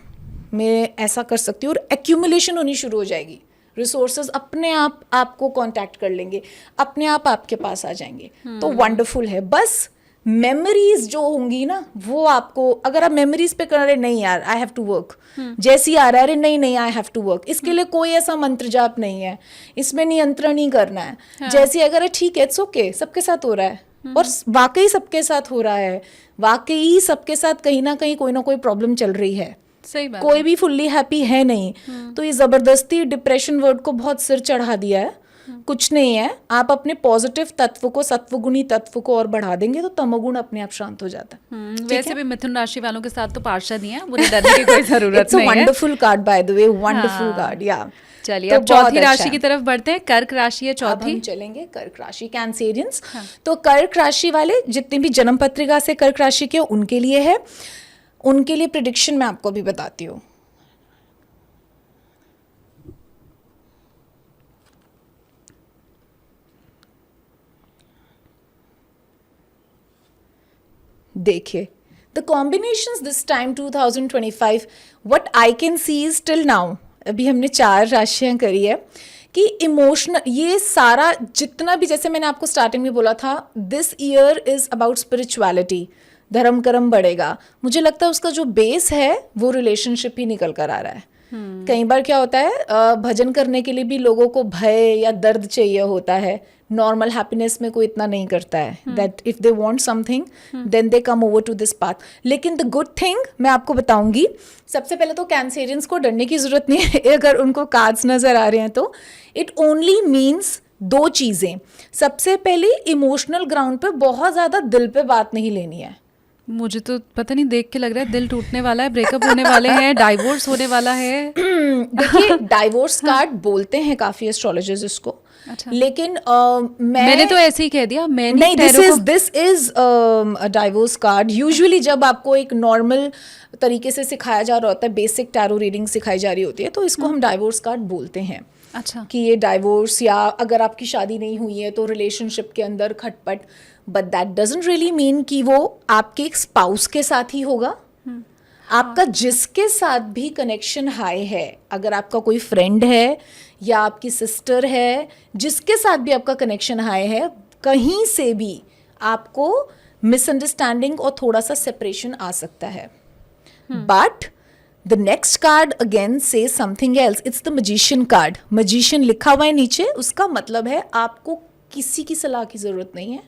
मैं ऐसा कर सकती हूँ, और एक्यूमुलेशन होनी शुरू हो जाएगी। रिसोर्सेज अपने आप आपको कांटेक्ट कर लेंगे, अपने आप आपके पास आ जाएंगे। तो वंडरफुल है। बस मेमोरीज जो होंगी ना वो आपको, अगर आप मेमोरीज पे कर रहे नहीं यार आई हैव टू वर्क, जैसी आ रहा है अरे नहीं आई हैव टू वर्क, इसके लिए कोई ऐसा मंत्र जाप नहीं है, इसमें नियंत्रण नहीं करना है। हाँ. जैसी अगर ठीक है इट्स ओके, सबके साथ हो रहा है और वाकई सबके साथ हो रहा है, वाकई सबके साथ कहीं ना कहीं कोई ना कोई प्रॉब्लम चल रही है। सही बात, कोई भी फुल्ली हैप्पी है नहीं। तो ये जबरदस्ती डिप्रेशन वर्ड को बहुत सिर चढ़ा दिया है। कुछ नहीं है, आप अपने पॉजिटिव तत्व को, सत्वगुणी तत्व को और बढ़ा देंगे तो तमोगुण अपने आप शांत हो जाता है। वैसे भी मिथुन राशि वालों के साथ तो पार्षद ही हैं, उन्हें डरने की कोई जरूरत नहीं है। Wonderful card by the way, wonderful card. या चलिए तो अब चौथी अच्छा राशि की तरफ बढ़ते हैं। कर्क राशि है चौथी। हम चलेंगे कर्क राशि, कैंसेरियंस। तो कर्क राशि वाले जितने भी जन्म पत्रिका से कर्क राशि के उनके लिए है, उनके लिए प्रेडिक्शन मैं आपको भी बताती हूँ। देखिए the combinations this time 2025 what I can see is till now, अभी हमने 4 राशियां करी है कि इमोशनल, ये सारा जितना भी, जैसे मैंने आपको स्टार्टिंग में बोला था, this year is about spirituality, धर्म कर्म बढ़ेगा। मुझे लगता है उसका जो बेस है वो रिलेशनशिप ही निकल कर आ रहा है। कई बार क्या होता है, भजन करने के लिए भी लोगों को भय या दर्द चाहिए होता है। नॉर्मल हैप्पीनेस में कोई इतना नहीं करता है, that if they want something then they come over to this path. लेकिन द गुड थिंग मैं आपको बताऊंगी, सबसे पहले तो कैंसेरियंस को डरने की जरूरत नहीं है अगर उनको कार्ड्स नजर आ रहे हैं तो। इट ओनली मीन्स दो चीजें। सबसे पहले इमोशनल ग्राउंड पे बहुत ज्यादा दिल पे बात नहीं लेनी है। मुझे तो पता नहीं, देख के लग रहा है दिल टूटने वाला है, ब्रेकअप होने वाले हैं, डाइवोर्स होने वाला है। देखिए डाइवोर्स कार्ड बोलते हैं काफी एस्ट्रोलॉजर्स इसको। अच्छा। लेकिन मैंने तो ऐसे ही कह दिया। नहीं, this is divorce card. Usually जब आपको एक नॉर्मल तरीके से सिखाया जा रहा होता है, बेसिक टैरो रीडिंग सिखाई जा रही होती है, तो इसको हम डाइवोर्स कार्ड बोलते हैं। अच्छा। कि ये डाइवोर्स, या अगर आपकी शादी नहीं हुई है तो रिलेशनशिप के अंदर खटपट, but that doesn't really mean कि वो आपके एक स्पाउस के साथ ही होगा। आपका जिसके साथ भी कनेक्शन हाई है, अगर आपका कोई फ्रेंड है या आपकी सिस्टर है, जिसके साथ भी आपका कनेक्शन हाई है, कहीं से भी आपको मिसअंडरस्टैंडिंग और थोड़ा सा सेपरेशन आ सकता है। But the next card again से something else. It's the magician card. Magician लिखा हुआ है नीचे, उसका मतलब है आपको किसी की सलाह की जरूरत नहीं है।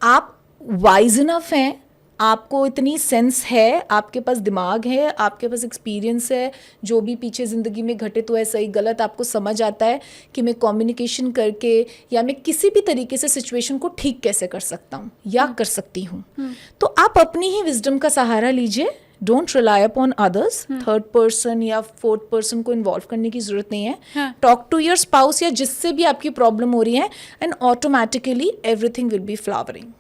आप वाइज इनफ हैं, आपको इतनी सेंस है, आपके पास दिमाग है, आपके पास एक्सपीरियंस है, जो भी पीछे ज़िंदगी में घटित हुआ है सही गलत आपको समझ आता है कि मैं कम्युनिकेशन करके या मैं किसी भी तरीके से सिचुएशन को ठीक कैसे कर सकता हूँ या कर सकती हूँ। तो आप अपनी ही विजडम का सहारा लीजिए। Don't rely upon others, third person या फोर्थ पर्सन को इन्वॉल्व करने की जरूरत नहीं है। टॉक टू योर स्पाउस या जिससे भी आपकी प्रॉब्लम हो रही है, and automatically everything will be flowering.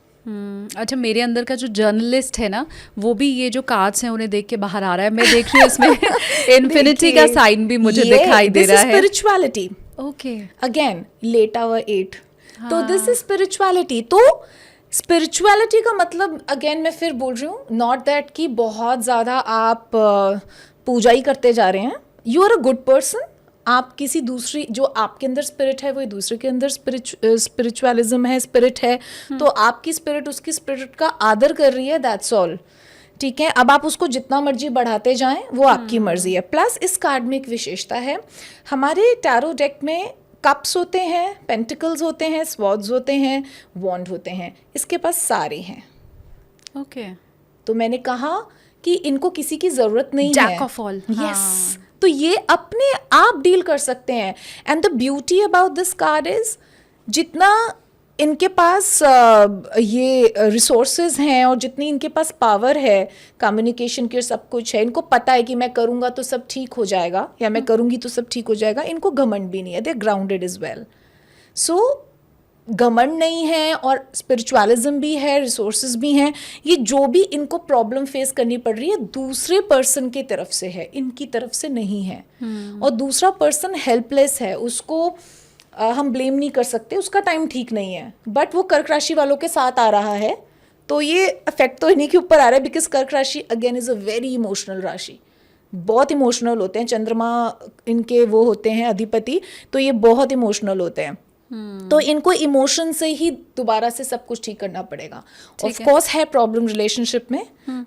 अच्छा, मेरे अंदर का जो जर्नलिस्ट है ना, वो भी ये जो कार्ड्स हैं उन्हें देख के बाहर आ रहा है। मैं देख रही हूँ इसमें इन्फिनिटी का साइन भी मुझे दिखाई दे रहा है। Spirituality. Okay. Again let our 8, तो दिस इज स्पिरिचुअलिटी। तो स्पिरिचुअलिटी का मतलब, अगेन मैं फिर बोल रही हूँ, नॉट दैट कि बहुत ज़्यादा आप पूजा ही करते जा रहे हैं। You are a good person. आप किसी दूसरी, जो आपके अंदर स्पिरिट है वो दूसरे के अंदर स्पिरिचुअलिज्म है, स्पिरिट है, तो आपकी स्पिरिट उसकी स्पिरिट का आदर कर रही है, दैट्स ऑल। ठीक है, अब आप उसको जितना मर्जी बढ़ाते जाएं वो आपकी मर्जी है। प्लस इस कार्ड में एक विशेषता है, हमारे टैरो डेक में कप्स होते हैं, पेंटिकल्स होते हैं, स्वॉर्ड्स होते हैं, वॉन्ड होते हैं, इसके पास सारे हैं। ओके। तो मैंने कहा कि इनको किसी की जरूरत नहीं है, जैक ऑफ ऑल। यस, तो ये अपने आप डील कर सकते हैं। And the beauty about this card is, जितना इनके पास ये रिसोर्सेज हैं और जितनी इनके पास पावर है कम्युनिकेशन की और सब कुछ है, इनको पता है कि मैं करूँगा तो सब ठीक हो जाएगा या मैं करूँगी तो सब ठीक हो जाएगा। इनको घमंड भी नहीं है, they are grounded as well. So घमंड नहीं है और स्पिरिचुअलिज्म भी है, रिसोर्सेज भी हैं। ये जो भी इनको प्रॉब्लम फेस करनी पड़ रही है दूसरे पर्सन की तरफ से है, इनकी तरफ से नहीं है। और दूसरा पर्सन हेल्पलेस है, उसको हम ब्लेम नहीं कर सकते, उसका टाइम ठीक नहीं है। बट वो कर्क राशि वालों के साथ आ रहा है, तो ये इफेक्ट तो इन्हीं के ऊपर आ रहा है, बिकॉज कर्क राशि again is a very emotional राशि। बहुत इमोशनल होते हैं, चंद्रमा इनके वो होते हैं अधिपति, तो ये बहुत इमोशनल होते हैं। तो इनको इमोशन से ही दोबारा से सब कुछ ठीक करना पड़ेगा। ऑफ कोर्स है प्रॉब्लम रिलेशनशिप में,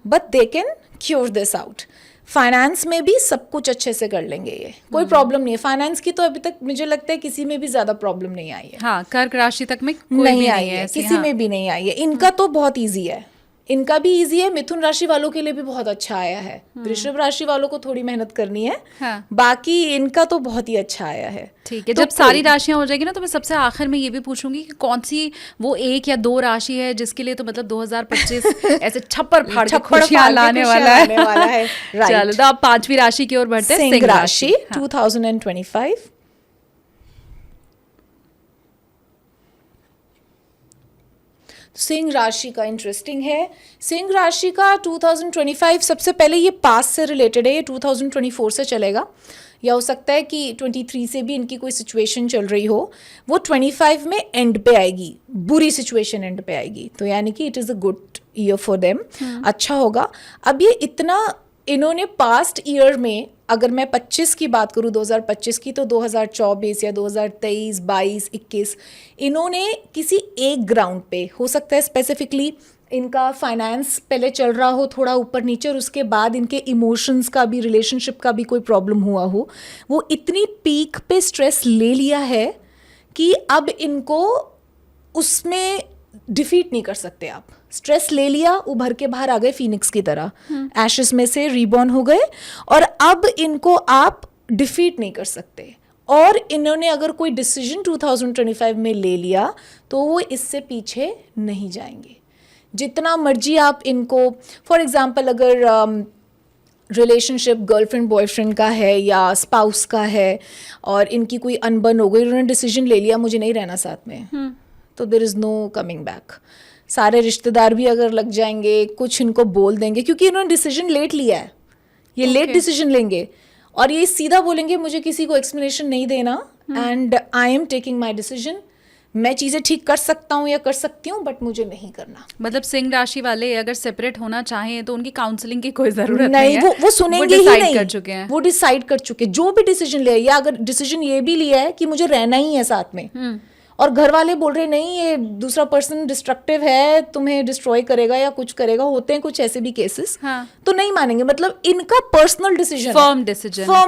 but they can cure this out. Finance में भी सब कुछ अच्छे से कर लेंगे, ये कोई प्रॉब्लम नहीं है। फाइनेंस की तो अभी तक मुझे लगता है किसी में भी ज्यादा प्रॉब्लम नहीं आई है। हाँ, कर्क राशि तक में कोई नहीं भी आई है, किसी में भी नहीं आई है। इनका तो बहुत ईजी है, इनका भी ईजी है। मिथुन राशि वालों के लिए भी बहुत अच्छा आया है, वृषभ राशि वालों को थोड़ी मेहनत करनी है। हाँ। बाकी इनका तो बहुत ही अच्छा आया है। ठीक है, तो जब सारी राशियां हो जाएगी ना, तो मैं सबसे आखिर में ये भी पूछूंगी कि कौन सी वो एक या दो राशि है जिसके लिए तो मतलब 2025 ऐसे छप्पर फाड़ के खुशियां लाने वाला है। चलो, तो आप पांचवी राशि की ओर बढ़ते हैं, सिंह राशि 2025। सिंह राशि का इंटरेस्टिंग है। सिंह राशि का 2025 सबसे पहले ये पास्ट से रिलेटेड है, ये 2024 से चलेगा, या हो सकता है कि 23 से भी इनकी कोई सिचुएशन चल रही हो, वो 25 में एंड पे आएगी, बुरी सिचुएशन एंड पे आएगी। तो यानी कि it is a good year for them, अच्छा होगा। अब ये इतना इन्होंने पास्ट ईयर में, अगर मैं 25 की बात करूं, 2025 की, तो 2024 या 2023, 22, 21, इन्होंने किसी एक ग्राउंड पे, हो सकता है स्पेसिफिकली इनका फाइनेंस पहले चल रहा हो थोड़ा ऊपर नीचे, और उसके बाद इनके इमोशंस का भी, रिलेशनशिप का भी कोई प्रॉब्लम हुआ हो, वो इतनी पीक पे स्ट्रेस ले लिया है कि अब इनको उसमें डिफीट नहीं कर सकते आप। स्ट्रेस ले लिया, उभर के बाहर आ गए फीनिक्स की तरह, एशेस में से रीबॉर्न हो गए, और अब इनको आप डिफीट नहीं कर सकते। और इन्होंने अगर कोई डिसीजन 2025 में ले लिया तो वो इससे पीछे नहीं जाएंगे। जितना मर्जी आप इनको, फॉर एग्जाम्पल अगर रिलेशनशिप गर्लफ्रेंड बॉयफ्रेंड का है या स्पाउस का है और इनकी कोई अनबन हो गई, उन्होंने डिसीजन ले लिया मुझे नहीं रहना साथ में, तो there is no coming back. सारे रिश्तेदार भी अगर लग जाएंगे, कुछ इनको बोल देंगे, क्योंकि इन्होंने डिसीजन लेट लिया है, ये लेट डिसीजन लेंगे और ये सीधा बोलेंगे मुझे किसी को एक्सप्लेनेशन नहीं देना, and I am taking my decision. मैं चीज़ें ठीक कर सकता हूँ या कर सकती हूँ, बट मुझे नहीं करना। मतलब सिंह राशि वाले अगर सेपरेट होना चाहें तो उनकी काउंसलिंग की कोई जरूरत नहीं है, वो सुनेंगे ही नहीं, कर चुके हैं, वो डिसाइड कर चुके। जो भी डिसीजन लिया, या अगर डिसीजन ये भी लिया है कि मुझे रहना ही है साथ में, और घर वाले बोल रहे नहीं ये दूसरा पर्सन डिस्ट्रक्टिव है, तुम्हें डिस्ट्रॉय करेगा या कुछ करेगा, होते हैं कुछ ऐसे भी केसेस, तो नहीं मानेंगे। मतलब इनका पर्सनल डिसीजन, फर्म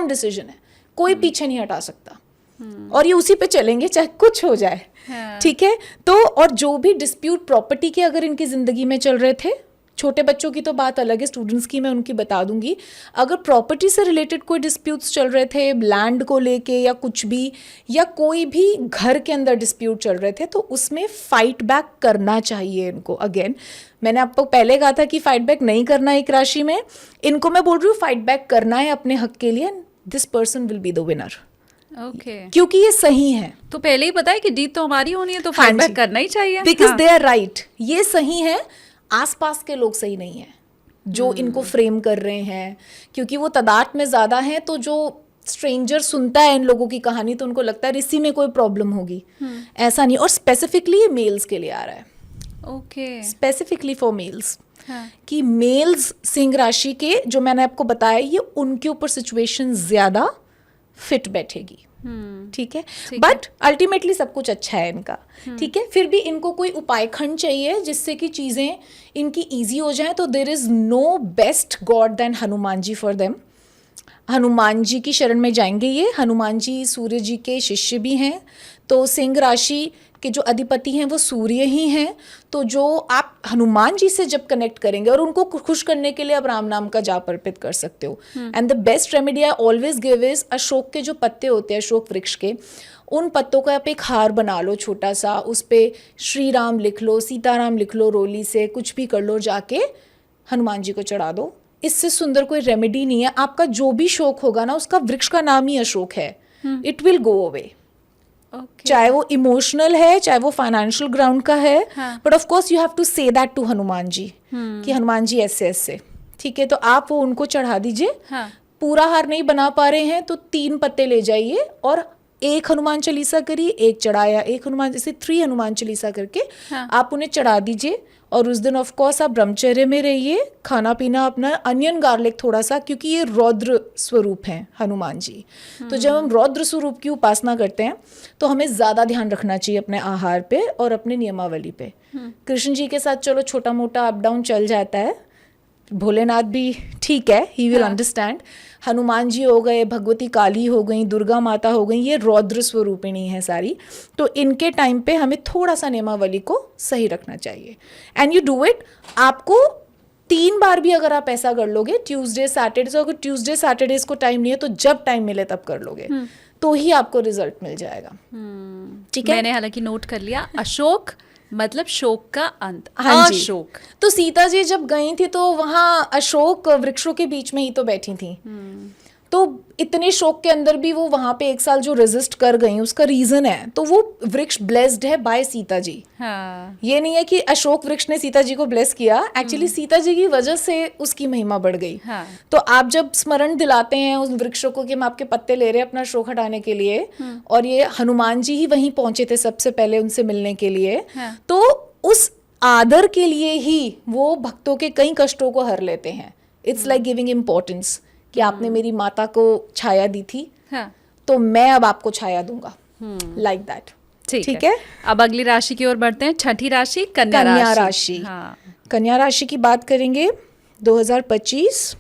डिसीजन है, कोई पीछे नहीं हटा सकता, और ये उसी पे चलेंगे चाहे कुछ हो जाए। ठीक है, तो और जो भी डिस्प्यूट प्रॉपर्टी के अगर इनकी जिंदगी में चल रहे थे, छोटे बच्चों की तो बात अलग है, स्टूडेंट्स की मैं उनकी बता दूंगी, अगर प्रॉपर्टी से रिलेटेड कोई डिस्प्यूट्स चल रहे थे, लैंड को लेके या कुछ भी, या कोई भी घर के अंदर डिस्प्यूट चल रहे थे, तो उसमें फाइट बैक करना चाहिए इनको। अगेन मैंने आपको पहले कहा था कि फाइट बैक नहीं करना एक राशि में, इनको मैं बोल रही हूँ फाइट बैक करना है अपने हक के लिए, this person will be the winner. क्योंकि ये सही है, तो पहले ही पता है कि जीत तो हमारी होनी है, तो फाइट बैक करना ही चाहिए, बिकॉज दे आर राइट। ये सही है, आसपास के लोग सही नहीं है जो इनको फ्रेम कर रहे हैं, क्योंकि वो तादाद में ज्यादा हैं, तो जो स्ट्रेंजर सुनता है इन लोगों की कहानी तो उनको लगता है इसी में कोई प्रॉब्लम होगी, ऐसा नहीं। और स्पेसिफिकली ये मेल्स के लिए आ रहा है, स्पेसिफिकली फॉर मेल्स, कि मेल्स सिंह राशि के, जो मैंने आपको बताया, ये उनके ऊपर सिचुएशन ज्यादा फिट बैठेगी। ठीक है, बट अल्टीमेटली सब कुछ अच्छा है इनका। ठीक है, फिर भी इनको कोई उपाय खंड चाहिए जिससे कि चीजें इनकी इजी हो जाए, तो there is no best god than Hanuman ji for them. Hanuman ji की शरण में जाएंगे ये। हनुमान जी सूर्य जी के शिष्य भी हैं, तो सिंह राशि के जो अधिपति हैं वो सूर्य ही हैं। तो जो आप हनुमान जी से जब कनेक्ट करेंगे, और उनको खुश करने के लिए आप राम नाम का जाप अर्पित कर सकते हो। And the best remedy I always give is, Ashok के जो पत्ते होते हैं, अशोक वृक्ष के, उन पत्तों का आप एक हार बना लो छोटा सा, उस पे श्री राम लिख लो, सीताराम लिख लो, रोली से कुछ भी कर लो, जाके हनुमान जी को चढ़ा दो। इससे सुंदर कोई रेमेडी नहीं है। आपका जो भी शोक होगा ना, उसका वृक्ष का नाम ही अशोक है, इट विल गो अवे। चाहे वो इमोशनल है, चाहे वो फाइनेंशियल ग्राउंड का है, but of course you have to say that to Hanuman ji, कि हनुमान जी ऐसे ऐसे। ठीक है, तो आप वो उनको चढ़ा दीजिए। पूरा हार नहीं बना पा रहे हैं तो 3 पत्ते ले जाइए और एक हनुमान चालीसा करिए, एक चढ़ाया, एक हनुमान, जैसे 3 हनुमान चालीसा करके आप उन्हें चढ़ा दीजिए। और उस दिन ऑफ कोर्स आप ब्रह्मचर्य में रहिए, खाना पीना अपना अनियन गार्लिक थोड़ा सा, क्योंकि ये रौद्र स्वरूप हैं हनुमान जी। तो जब हम रौद्र स्वरूप की उपासना करते हैं तो हमें ज़्यादा ध्यान रखना चाहिए अपने आहार पे और अपने नियमावली पे। कृष्ण जी के साथ चलो छोटा मोटा अप डाउन चल जाता है, भोलेनाथ भी ठीक है, he will understand. Hanuman ji हो गए, भगवती काली हो गई, दुर्गा माता हो गई, ये रौद्र स्वरूपिणी है सारी। तो इनके टाइम पे हमें थोड़ा सा नियमावली को सही रखना चाहिए। And you do it. आपको 3 बार भी अगर आप ऐसा कर लोगे, ट्यूसडे सैटरडे, तो अगर ट्यूसडे सैटरडेज को टाइम नहीं है तो जब टाइम मिले तब कर लोगे, तो ही आपको रिजल्ट मिल जाएगा। ठीक है, मैंने हालांकि नोट कर लिया। अशोक मतलब शोक का अंत। हाँ जी। अशोक, तो सीता जी जब गई थी तो वहाँ अशोक वृक्षों के बीच में ही तो बैठी थी। तो इतने शोक के अंदर भी वो वहाँ पे 1 साल जो रेजिस्ट कर गई, उसका रीजन है, तो वो वृक्ष ब्लेस्ड है बाय सीता जी। ये नहीं है कि अशोक वृक्ष ने सीता जी को ब्लेस किया, एक्चुअली सीता जी की वजह से उसकी महिमा बढ़ गई। तो आप जब स्मरण दिलाते हैं उस वृक्षों को कि हम आपके पत्ते ले रहे हैं अपना शोक हटाने के लिए, और ये हनुमान जी ही वहीं पहुंचे थे सबसे पहले उनसे मिलने के लिए, तो उस आदर के लिए ही वो भक्तों के कई कष्टों को हर लेते हैं। इट्स लाइक गिविंग इम्पोर्टेंस कि आपने मेरी माता को छाया दी थी, हाँ, तो मैं अब आपको छाया दूंगा, लाइक दैट। ठीक है। अब अगली राशि की ओर बढ़ते हैं, छठी राशि कन्या कन्या राशि। राशि। हाँ, कन्या राशि की बात करेंगे 2025।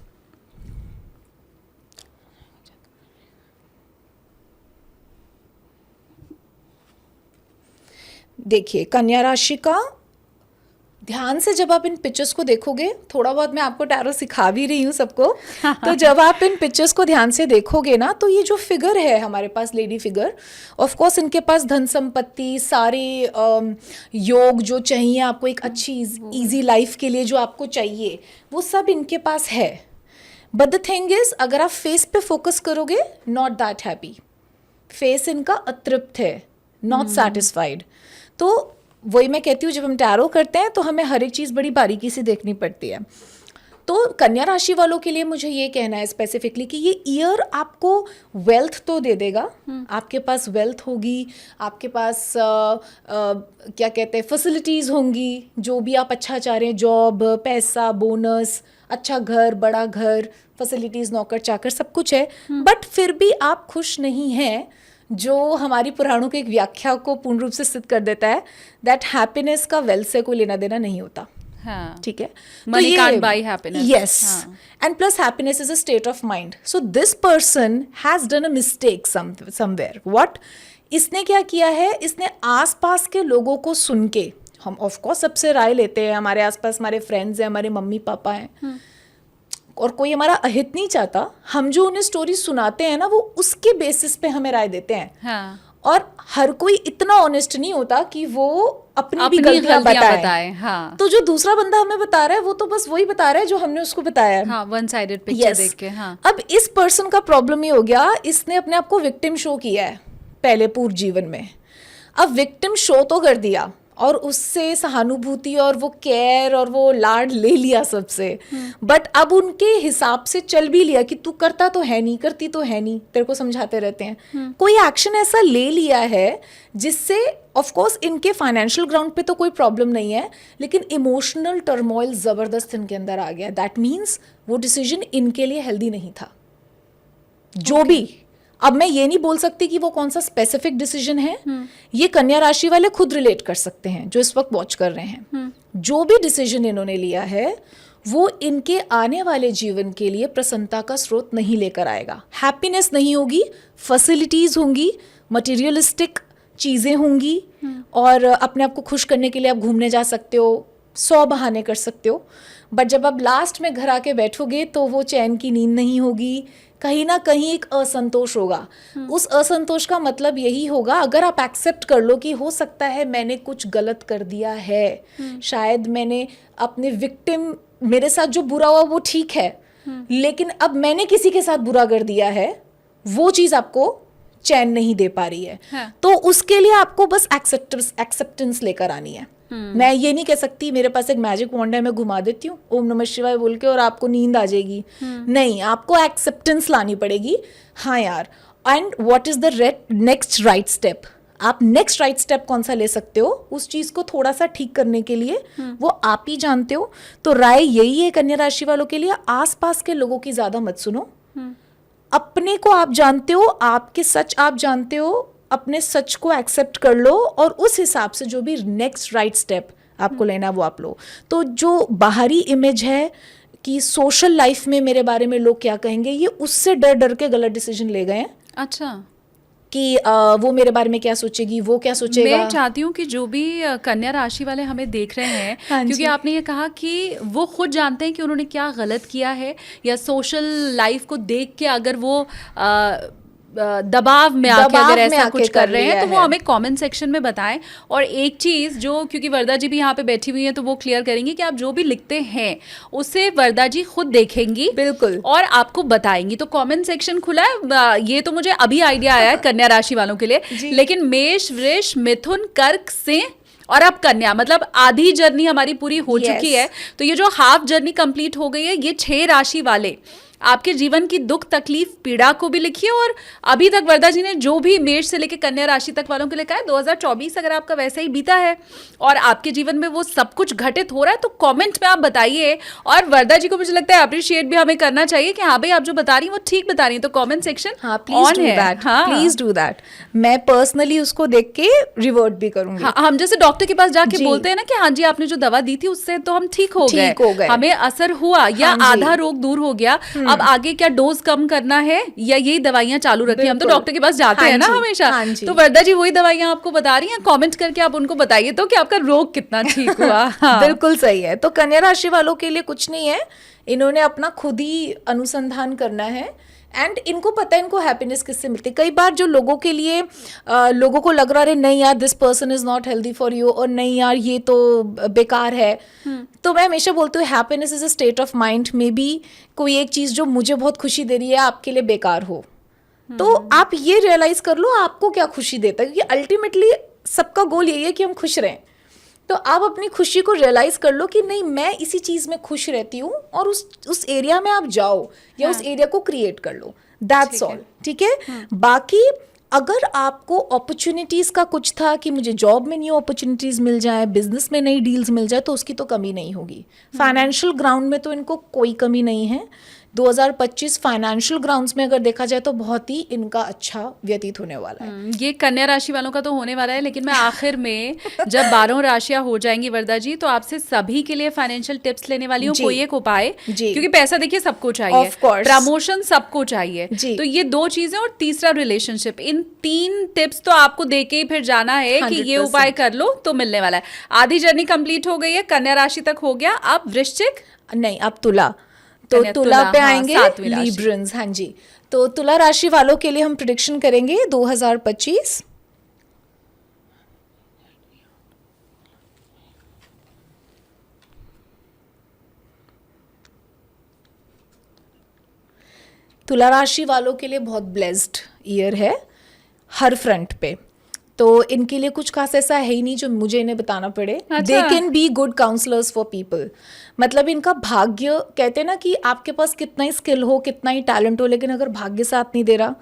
देखिए कन्या राशि का ध्यान से जब आप इन पिक्चर्स को देखोगे, थोड़ा बहुत मैं आपको टैरो सिखा भी रही हूँ सबको, तो जब आप इन पिक्चर्स को ध्यान से देखोगे ना, तो ये जो फिगर है हमारे पास, लेडी फिगर, ऑफ कोर्स इनके पास धन संपत्ति, सारे योग जो चाहिए आपको एक अच्छी इजी लाइफ के लिए जो आपको चाहिए, वो सब इनके पास है। बट द थिंग इज, अगर आप फेस पे फोकस करोगे, नॉट दैट हैप्पी। फेस इनका अतृप्त है, नॉट सेटिस्फाइड। तो वही मैं कहती हूँ, जब हम टैरो करते हैं तो हमें हर एक चीज़ बड़ी बारीकी से देखनी पड़ती है। तो कन्या राशि वालों के लिए मुझे ये कहना है स्पेसिफिकली कि ये ईयर आपको वेल्थ तो दे देगा, आपके पास वेल्थ होगी, आपके पास क्या कहते हैं, फैसिलिटीज़ होंगी, जो भी आप अच्छा चाह रहे हैं, जॉब, पैसा, बोनस, अच्छा घर, बड़ा घर, फैसिलिटीज़, नौकर चाकर, सब कुछ है। बट फिर भी आप खुश नहीं हैं, जो हमारी पुराणों की एक व्याख्या को पूर्ण रूप से सिद्ध कर देता है, दैट हैप्पीनेस का वेल्थ से कोई लेना देना नहीं होता। हाँ, ठीक है, Money can't buy happiness. Yes, हाँ. and plus happiness is a state of mind. So this person has done a mistake somewhere. What? इसने क्या किया है, इसने आसपास के लोगों को सुन के, हम ऑफ कोर्स सबसे राय लेते हैं, हमारे आसपास हमारे फ्रेंड्स हैं, हमारे मम्मी पापा हैं, और कोई हमारा अहित नहीं चाहता, हम जो उन्हें स्टोरी सुनाते हैं ना, वो उसके बेसिस पे हमें राय देते हैं। हाँ, और हर कोई इतना ऑनेस्ट नहीं होता कि वो अपनी भी गलतियां बताए। हाँ, तो जो दूसरा बंदा हमें बता रहा है, वो तो बस वही बता रहा है जो हमने उसको बताया है। हाँ, वन साइडेड पिक्चर देख के। हाँ, अब इस पर्सन का प्रॉब्लम ये हो गया, इसने अपने आप को विक्टिम शो किया है पहले पूर्व जीवन में। अब विक्टिम शो तो कर दिया, और उससे सहानुभूति और वो केयर और वो लाड ले लिया सबसे, बट अब उनके हिसाब से चल भी लिया कि तू करता तो है नहीं, करती तो है नहीं, तेरे को समझाते रहते हैं। कोई एक्शन ऐसा ले लिया है जिससे ऑफ कोर्स इनके फाइनेंशियल ग्राउंड पे तो कोई प्रॉब्लम नहीं है, लेकिन इमोशनल टर्मोइल जबरदस्त इनके अंदर आ गया। दैट मीन्स वो डिसीजन इनके लिए हेल्दी नहीं था, जो भी। अब मैं ये नहीं बोल सकती कि वो कौन सा स्पेसिफिक डिसीजन है, ये कन्या राशि वाले खुद रिलेट कर सकते हैं जो इस वक्त वॉच कर रहे हैं। जो भी डिसीजन इन्होंने लिया है, वो इनके आने वाले जीवन के लिए प्रसन्नता का स्रोत नहीं लेकर आएगा। हैप्पीनेस नहीं होगी, फैसिलिटीज होंगी, मटेरियलिस्टिक चीज़ें होंगी, और अपने आप को खुश करने के लिए आप घूमने जा सकते हो, 100 बहाने कर सकते हो, बट जब आप लास्ट में घर आके बैठोगे तो वो चैन की नींद नहीं होगी, कहीं ना कहीं एक असंतोष होगा। उस असंतोष का मतलब यही होगा, अगर आप एक्सेप्ट कर लो कि हो सकता है मैंने कुछ गलत कर दिया है, शायद मैंने अपने विक्टिम, मेरे साथ जो बुरा हुआ वो ठीक है, लेकिन अब मैंने किसी के साथ बुरा कर दिया है, वो चीज़ आपको चैन नहीं दे पा रही है। हाँ. तो उसके लिए आपको बस एक्सेप्टेंस लेकर आनी है। मैं ये नहीं कह सकती मेरे पास एक मैजिक वॉन्ड है, मैं घुमा देती हूँ ओम नमः शिवाय बोल के और आपको नींद आ जाएगी। नहीं, आपको एक्सेप्टेंस लानी पड़ेगी। हाँ यार, and what is the next right step? आप नेक्स्ट राइट स्टेप कौन सा ले सकते हो उस चीज को थोड़ा सा ठीक करने के लिए, वो आप ही जानते हो। तो राय यही है कन्या राशि वालों के लिए, आसपास के लोगों की ज्यादा मत सुनो, अपने को आप जानते हो, आपके सच आप जानते हो, अपने सच को एक्सेप्ट कर लो, और उस हिसाब से जो भी नेक्स्ट राइट स्टेप आपको लेना वो आप लो। तो जो बाहरी इमेज है कि सोशल लाइफ में मेरे बारे में लोग क्या कहेंगे, ये उससे डर डर के गलत डिसीजन ले गए हैं। अच्छा, कि वो मेरे बारे में क्या सोचेगी, वो क्या सोचेगा। मैं चाहती हूँ कि जो भी कन्या राशि वाले हमें देख रहे हैं, हाँ, क्योंकि आपने ये कहा कि वो खुद जानते हैं कि उन्होंने क्या गलत किया है, या सोशल लाइफ को देख के अगर वो दबाव में आके अगर ऐसा कुछ कर रहे हैं, तो वो हमें कमेंट सेक्शन में बताएं। और एक चीज़ जो, क्योंकि वरदा जी भी यहाँ पे बैठी हुई हैं, तो वो क्लियर करेंगी कि आप जो भी लिखते हैं उसे वरदा जी खुद देखेंगी, बिल्कुल, और आपको बताएंगी। तो कमेंट सेक्शन खुला है, ये तो मुझे अभी आइडिया आया है कन्या राशि वालों के लिए, लेकिन मेष, वृष, मिथुन, कर्क, सिंह और अब कन्या, मतलब आधी जर्नी हमारी पूरी हो चुकी है। तो ये जो हाफ जर्नी कंप्लीट हो गई है, ये 6 राशि वाले आपके जीवन की दुख तकलीफ पीड़ा को भी लिखिए। और अभी तक वरदा जी ने जो भी मेष से लेकर कन्या राशि तक वालों के लिए कहा है, 2024 अगर आपका वैसे ही बीता है और आपके जीवन में वो सब कुछ घटित हो रहा है तो कमेंट में आप बताइए। और वरदा जी को मुझे लगता है अप्रिशिएट भी हमें करना चाहिए कि हाँ भाई आप जो बता रही हैं वो ठीक बता रही हैं, तो कमेंट सेक्शन ऑन है। Please do that. मैं पर्सनली उसको देख के रिवर्ट भी करूंगी। हम जैसे डॉक्टर के पास जाके बोलते हैं ना कि हाँ जी आपने जो दवा दी थी उससे तो हम ठीक हो गए, हमें असर हुआ या आधा रोग दूर हो गया, अब आगे क्या डोज कम करना है या यही दवाइयां चालू रखी। हम तो डॉक्टर के पास जाते हैं ना हमेशा, तो वरदा जी वही दवाइयां आपको बता रही हैं। कमेंट करके आप उनको बताइए तो कि आपका रोग कितना ठीक हुआ। बिल्कुल सही है। तो कन्या राशि वालों के लिए कुछ नहीं है, इन्होंने अपना खुद ही अनुसंधान करना है एंड इनको पता है इनको हैप्पीनेस किससे मिलती है। कई बार जो लोगों के लिए लोगों को लग रहा है नहीं यार this person is not healthy for you, और नहीं यार ये तो बेकार है, तो मैं हमेशा बोलती हूँ happiness is a state of mind. May be कोई एक चीज़ जो मुझे बहुत खुशी दे रही है आपके लिए बेकार हो, तो आप ये रियलाइज कर लो आपको क्या खुशी देता है, क्योंकि अल्टीमेटली सबका गोल यही है कि हम खुश रहें। तो आप अपनी खुशी को रियलाइज कर लो कि नहीं मैं इसी चीज़ में खुश रहती हूँ, और उस एरिया में आप जाओ या उस एरिया को क्रिएट कर लो, दैट्स ऑल। ठीक है। बाकी अगर आपको अपॉर्चुनिटीज़ का कुछ था कि मुझे जॉब में न्यू अपॉर्चुनिटीज़ मिल जाए, बिजनेस में नई डील्स मिल जाए, तो उसकी तो कमी नहीं होगी। फाइनेंशियल ग्राउंड में तो इनको कोई कमी नहीं है। 2025 फाइनेंशियल ग्राउंड्स में अगर देखा जाए तो बहुत ही इनका अच्छा व्यतीत होने वाला है। ये कन्या राशि वालों का तो होने वाला है, लेकिन मैं आखिर में जब 12 राशियां हो जाएंगी वरदा जी, तो आपसे सभी के लिए फाइनेंशियल टिप्स लेने वाली हूँ, कोई एक उपाय, क्योंकि पैसा देखिए सबको चाहिए, प्रमोशन सबको चाहिए, तो ये 2 चीजें और तीसरा रिलेशनशिप, इन 3 टिप्स तो आपको दे के ही फिर जाना है कि ये उपाय कर लो तो मिलने वाला है। आधी जर्नी कंप्लीट हो गई है, कन्या राशि तक हो गया, अब वृश्चिक नहीं, अब तुला। तो तुला पे आएंगे लिब्रन्स। हाँ जी, तो तुला राशि वालों के लिए हम प्रेडिक्शन करेंगे 2025। तुला राशि वालों के लिए बहुत ब्लेस्ड ईयर है हर फ्रंट पे, तो इनके लिए कुछ खास ऐसा है ही नहीं जो मुझे इन्हें बताना पड़े। They can be good counsellors for people. मतलब इनका भाग्य, कहते हैं ना कि आपके पास कितना ही स्किल हो, कितना ही टैलेंट हो, लेकिन अगर भाग्य साथ नहीं दे रहा,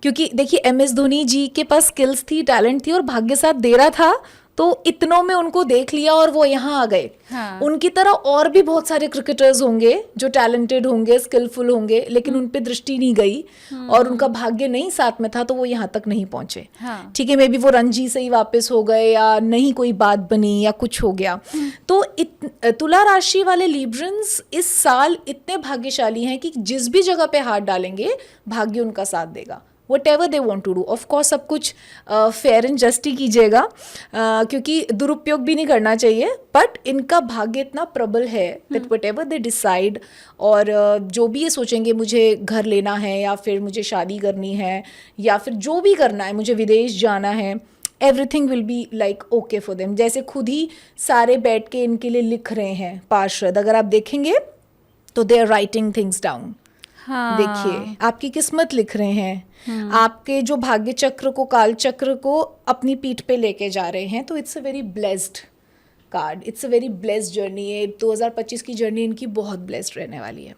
क्योंकि देखिए MS धोनी जी के पास स्किल्स थी, टैलेंट थी, और भाग्य साथ दे रहा था, तो इतनों में उनको देख लिया और वो यहाँ आ गए। उनकी तरह और भी बहुत सारे क्रिकेटर्स होंगे जो टैलेंटेड होंगे, स्किलफुल होंगे, लेकिन उन पे दृष्टि नहीं गई और उनका भाग्य नहीं साथ में था, तो वो यहाँ तक नहीं पहुंचे। ठीक है, मे बी वो रणजी से ही वापस हो गए या नहीं कोई बात बनी या कुछ हो गया। तो तुला राशि वाले लिब्रन्स इस साल इतने भाग्यशाली हैं कि जिस भी जगह पे हाथ डालेंगे भाग्य उनका साथ देगा। Whatever they want to do, of course सब कुछ फेयर एंड जस्ट ही कीजिएगा, क्योंकि दुरुपयोग भी नहीं करना चाहिए, बट इनका भाग्य इतना प्रबल है that whatever they decide, और जो भी ये सोचेंगे मुझे घर लेना है या फिर मुझे शादी करनी है या फिर जो भी करना है, मुझे विदेश जाना है, everything will be like okay for them. जैसे खुद ही सारे बैठ के इनके लिए लिख रहे हैं पार्षद, अगर आप देखेंगे तो they are writing things down. देखिए आपकी किस्मत लिख रहे हैं, आपके जो भाग्य चक्र को, काल चक्र को अपनी पीठ पे लेके जा रहे हैं, तो it's a very blessed card, it's a very blessed journey है। 2025 की जर्नी इनकी बहुत ब्लेस्ड रहने वाली है।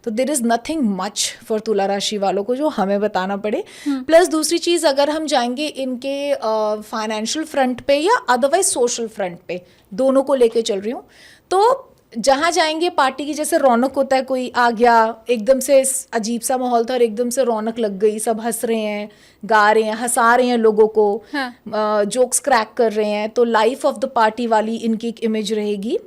तो there is nothing much for तुला राशि वालों को जो हमें बताना पड़े। प्लस दूसरी चीज़, अगर हम जाएंगे इनके फाइनेंशियल फ्रंट पे या अदरवाइज सोशल फ्रंट पे, दोनों को लेके चल रही हूँ, तो जहाँ जाएंगे पार्टी की जैसे रौनक होता है, कोई आ गया एकदम से अजीब सा माहौल था और एकदम से रौनक लग गई, सब हंस रहे हैं, गा रहे हैं, हंसा रहे हैं लोगों को, जोक्स क्रैक कर रहे हैं, तो लाइफ ऑफ द पार्टी वाली इनकी एक इमेज रहेगी।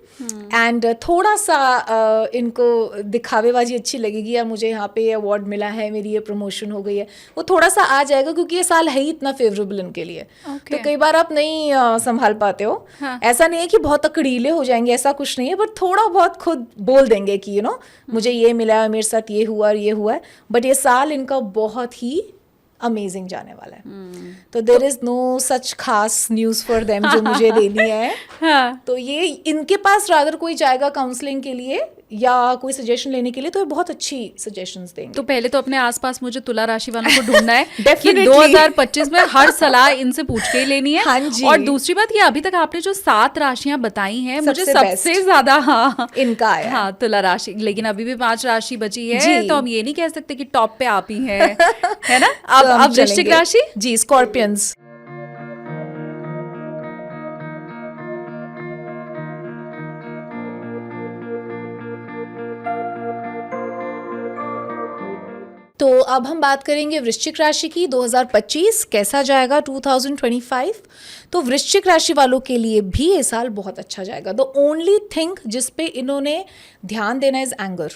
एंड थोड़ा सा इनको दिखावेबाजी अच्छी लगेगी, या मुझे यहाँ पे अवार्ड मिला है, मेरी ये प्रमोशन हो गई है, वो थोड़ा सा आ जाएगा, क्योंकि ये साल है ही इतना फेवरेबल इनके लिए। तो कई बार आप नहीं संभाल पाते हो। ऐसा नहीं है कि बहुत अकड़ीले हो जाएंगे, ऐसा कुछ नहीं है, बट थोड़ा बहुत खुद बोल देंगे कि मुझे ये मिला है, मेरे साथ ये हुआ और ये हुआ है। बट ये साल इनका बहुत ही अमेजिंग जाने वाला है। तो देयर इज नो सच खास न्यूज़ फॉर देम जो मुझे देनी है। तो ये इनके पास रादर कोई जाएगा काउंसलिंग के लिए या कोई सजेशन लेने के लिए तो ये बहुत अच्छी सजेशंस देंगे। तो पहले तो अपने आसपास मुझे तुला राशि वालों को ढूंढना है कि Definitely. 2025 में हर सलाह इनसे पूछ के ही लेनी है। हाँ जी। और दूसरी बात ये अभी तक आपने जो 7 राशियां बताई हैं मुझे सबसे सबसे best ज्यादा हाँ इनका आया है। हाँ तुला राशि, लेकिन अभी भी 5 राशि बची है जी। तो हम ये नहीं कह सकते कि टॉप पे आप ही हैं, है ना। तो हम अब वृश्चिक चलेंगे। राशि जी, स्कॉर्पियंस। तो अब हम बात करेंगे वृश्चिक राशि की। 2025 कैसा जाएगा 2025। तो वृश्चिक राशि वालों के लिए भी ये साल बहुत अच्छा जाएगा। द ओनली थिंग जिस पे इन्होंने ध्यान देना इज एंगर,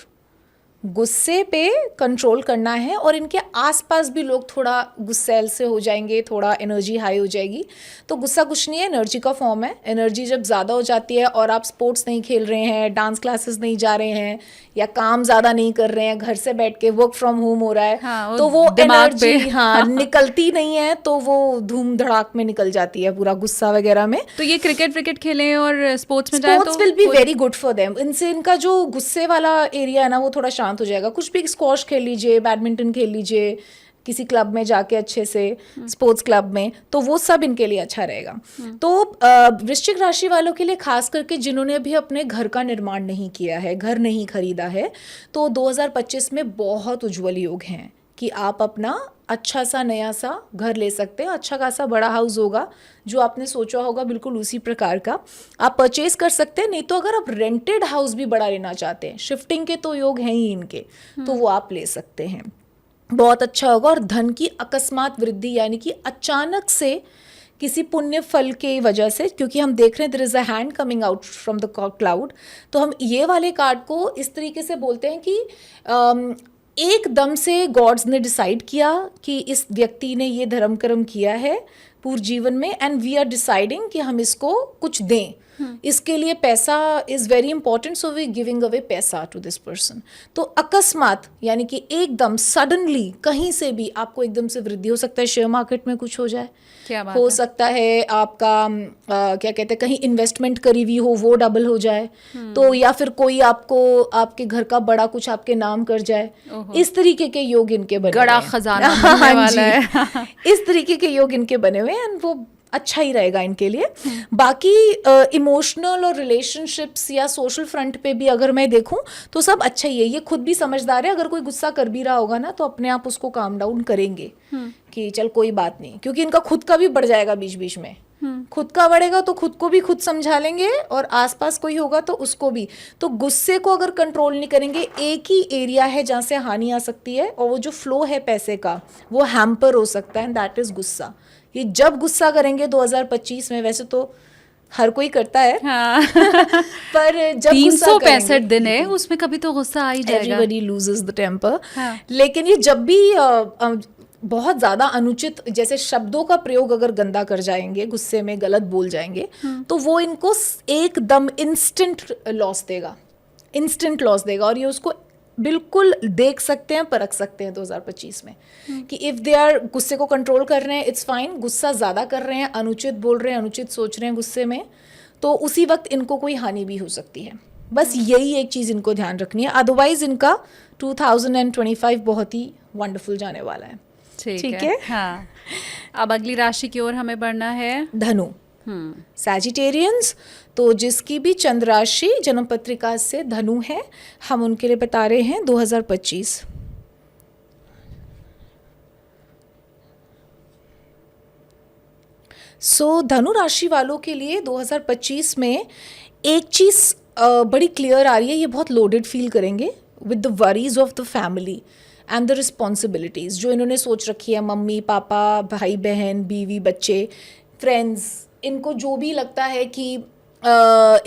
गुस्से पे कंट्रोल करना है। और इनके आसपास भी लोग थोड़ा गुस्सैल से हो जाएंगे, थोड़ा एनर्जी हाई हो जाएगी। तो गुस्सा कुछ नहीं है, एनर्जी का फॉर्म है। एनर्जी जब ज़्यादा हो जाती है और आप स्पोर्ट्स नहीं खेल रहे हैं, डांस क्लासेस नहीं जा रहे हैं, या काम ज़्यादा नहीं कर रहे हैं, घर से बैठ के वर्क फ्रॉम होम हो रहा है, हाँ, तो वो दिमाग पे एनर्जी हाँ निकलती नहीं है, तो वो धूम धड़ाक में निकल जाती है पूरा गुस्सा वगैरह में। तो ये क्रिकेट खेलें और स्पोर्ट्स में जाएं स्पोर्ट्स तो will be very good for them. इनसे इनका जो गुस्से वाला एरिया है ना वो थोड़ा शांत हो जाएगा। कुछ भी स्क्वॉश खेल लीजिए, बैडमिंटन खेल लीजिए, किसी क्लब में जाके अच्छे से स्पोर्ट्स क्लब में, तो वो सब इनके लिए अच्छा रहेगा। तो वृश्चिक राशि वालों के लिए खास करके जिन्होंने अभी अपने घर का निर्माण नहीं किया है, घर नहीं खरीदा है, तो 2025 में बहुत उज्जवल योग हैं कि आप अपना अच्छा सा नया सा घर ले सकते हैं। अच्छा खासा बड़ा हाउस होगा, जो आपने सोचा होगा बिल्कुल उसी प्रकार का आप परचेज कर सकते हैं। नहीं तो अगर आप रेंटेड हाउस भी बड़ा लेना चाहते हैं, शिफ्टिंग के तो योग हैं ही इनके, तो वो आप ले सकते हैं, बहुत अच्छा होगा। और धन की अकस्मात वृद्धि, यानी कि अचानक से किसी पुण्य फल के वजह से, क्योंकि हम देख रहे हैं there is a hand coming out from the cloud, तो हम ये वाले कार्ड को इस तरीके से बोलते हैं कि एकदम से गॉड्स ने डिसाइड किया कि इस व्यक्ति ने ये धर्म कर्म किया है पूरे जीवन में, एंड वी आर डिसाइडिंग कि हम इसको कुछ दें। इसके लिए paisa is very important, so we giving away paisa to this person. तो अकस्मात यानी कि एकदम सडनली कहीं से भी आपको एकदम से वृद्धि हो सकता है। शेयर मार्केट में कुछ हो जाए, क्या बात हो है। सकता है आपका क्या कहते हैं, कहीं इन्वेस्टमेंट करी हुई हो वो डबल हो जाए, तो या फिर कोई आपको आपके घर का बड़ा कुछ आपके नाम कर जाए। इस तरीके के योग इनके बने गड़ा हुए हैं। खजाना हाँ मिलने वाला जी, है। इस तरीके के योग इनके बने हुए हैं, एंड वो अच्छा ही रहेगा इनके लिए। बाकी इमोशनल और रिलेशनशिप्स या सोशल फ्रंट पे भी अगर मैं देखूं तो सब अच्छा ही है। ये खुद भी समझदार है, अगर कोई गुस्सा कर भी रहा होगा ना तो अपने आप उसको काम डाउन करेंगे कि चल कोई बात नहीं, क्योंकि इनका खुद का भी बढ़ जाएगा बीच बीच में। खुद का बढ़ेगा तो खुद को भी खुद समझा लेंगे, और आसपास कोई होगा तो उसको भी। तो गुस्से को अगर कंट्रोल नहीं करेंगे, एक ही एरिया है जहाँ से हानि आ सकती है, और वो जो फ्लो है पैसे का वो हैम्पर हो सकता है, एंड दैट इज गुस्सा। ये जब गुस्सा करेंगे 2025 में, वैसे तो हर कोई करता है, हाँ। पर जब 365 दिन है, उसमें कभी तो गुस्सा आ ही जाएगा। Everybody loses the temper. हाँ। लेकिन ये जब भी बहुत ज़्यादा अनुचित जैसे शब्दों का प्रयोग अगर गंदा कर जाएंगे, गुस्से में गलत बोल जाएंगे, तो वो इनको एकदम इंस्टेंट लॉस देगा, इंस्टेंट लॉस देगा। और ये उसको बिल्कुल देख सकते हैं, परख सकते हैं 2025 में कि इफ़ दे आर गुस्से को कंट्रोल कर रहे हैं, इट्स फाइन। गुस्सा ज़्यादा कर रहे हैं, अनुचित बोल रहे हैं, अनुचित सोच रहे हैं गुस्से में, तो उसी वक्त इनको कोई हानि भी हो सकती है। बस यही एक चीज़ इनको ध्यान रखनी है। अदरवाइज इनका 2025 बहुत ही वंडरफुल जाने वाला है। ठीक है। हाँ। अब अगली राशि की ओर हमें बढ़ना है। धनु, सैजिटेरियंस, तो जिसकी भी चंद्र राशि जन्म पत्रिका से धनु है, हम उनके लिए बता रहे हैं 2025। सो धनु राशि वालों के लिए 2025 में एक चीज़ बड़ी क्लियर आ रही है, ये बहुत लोडेड फील करेंगे with the worries of the family and the responsibilities जो इन्होंने सोच रखी है। मम्मी पापा, भाई बहन, बीवी, बच्चे, फ्रेंड्स, इनको जो भी लगता है कि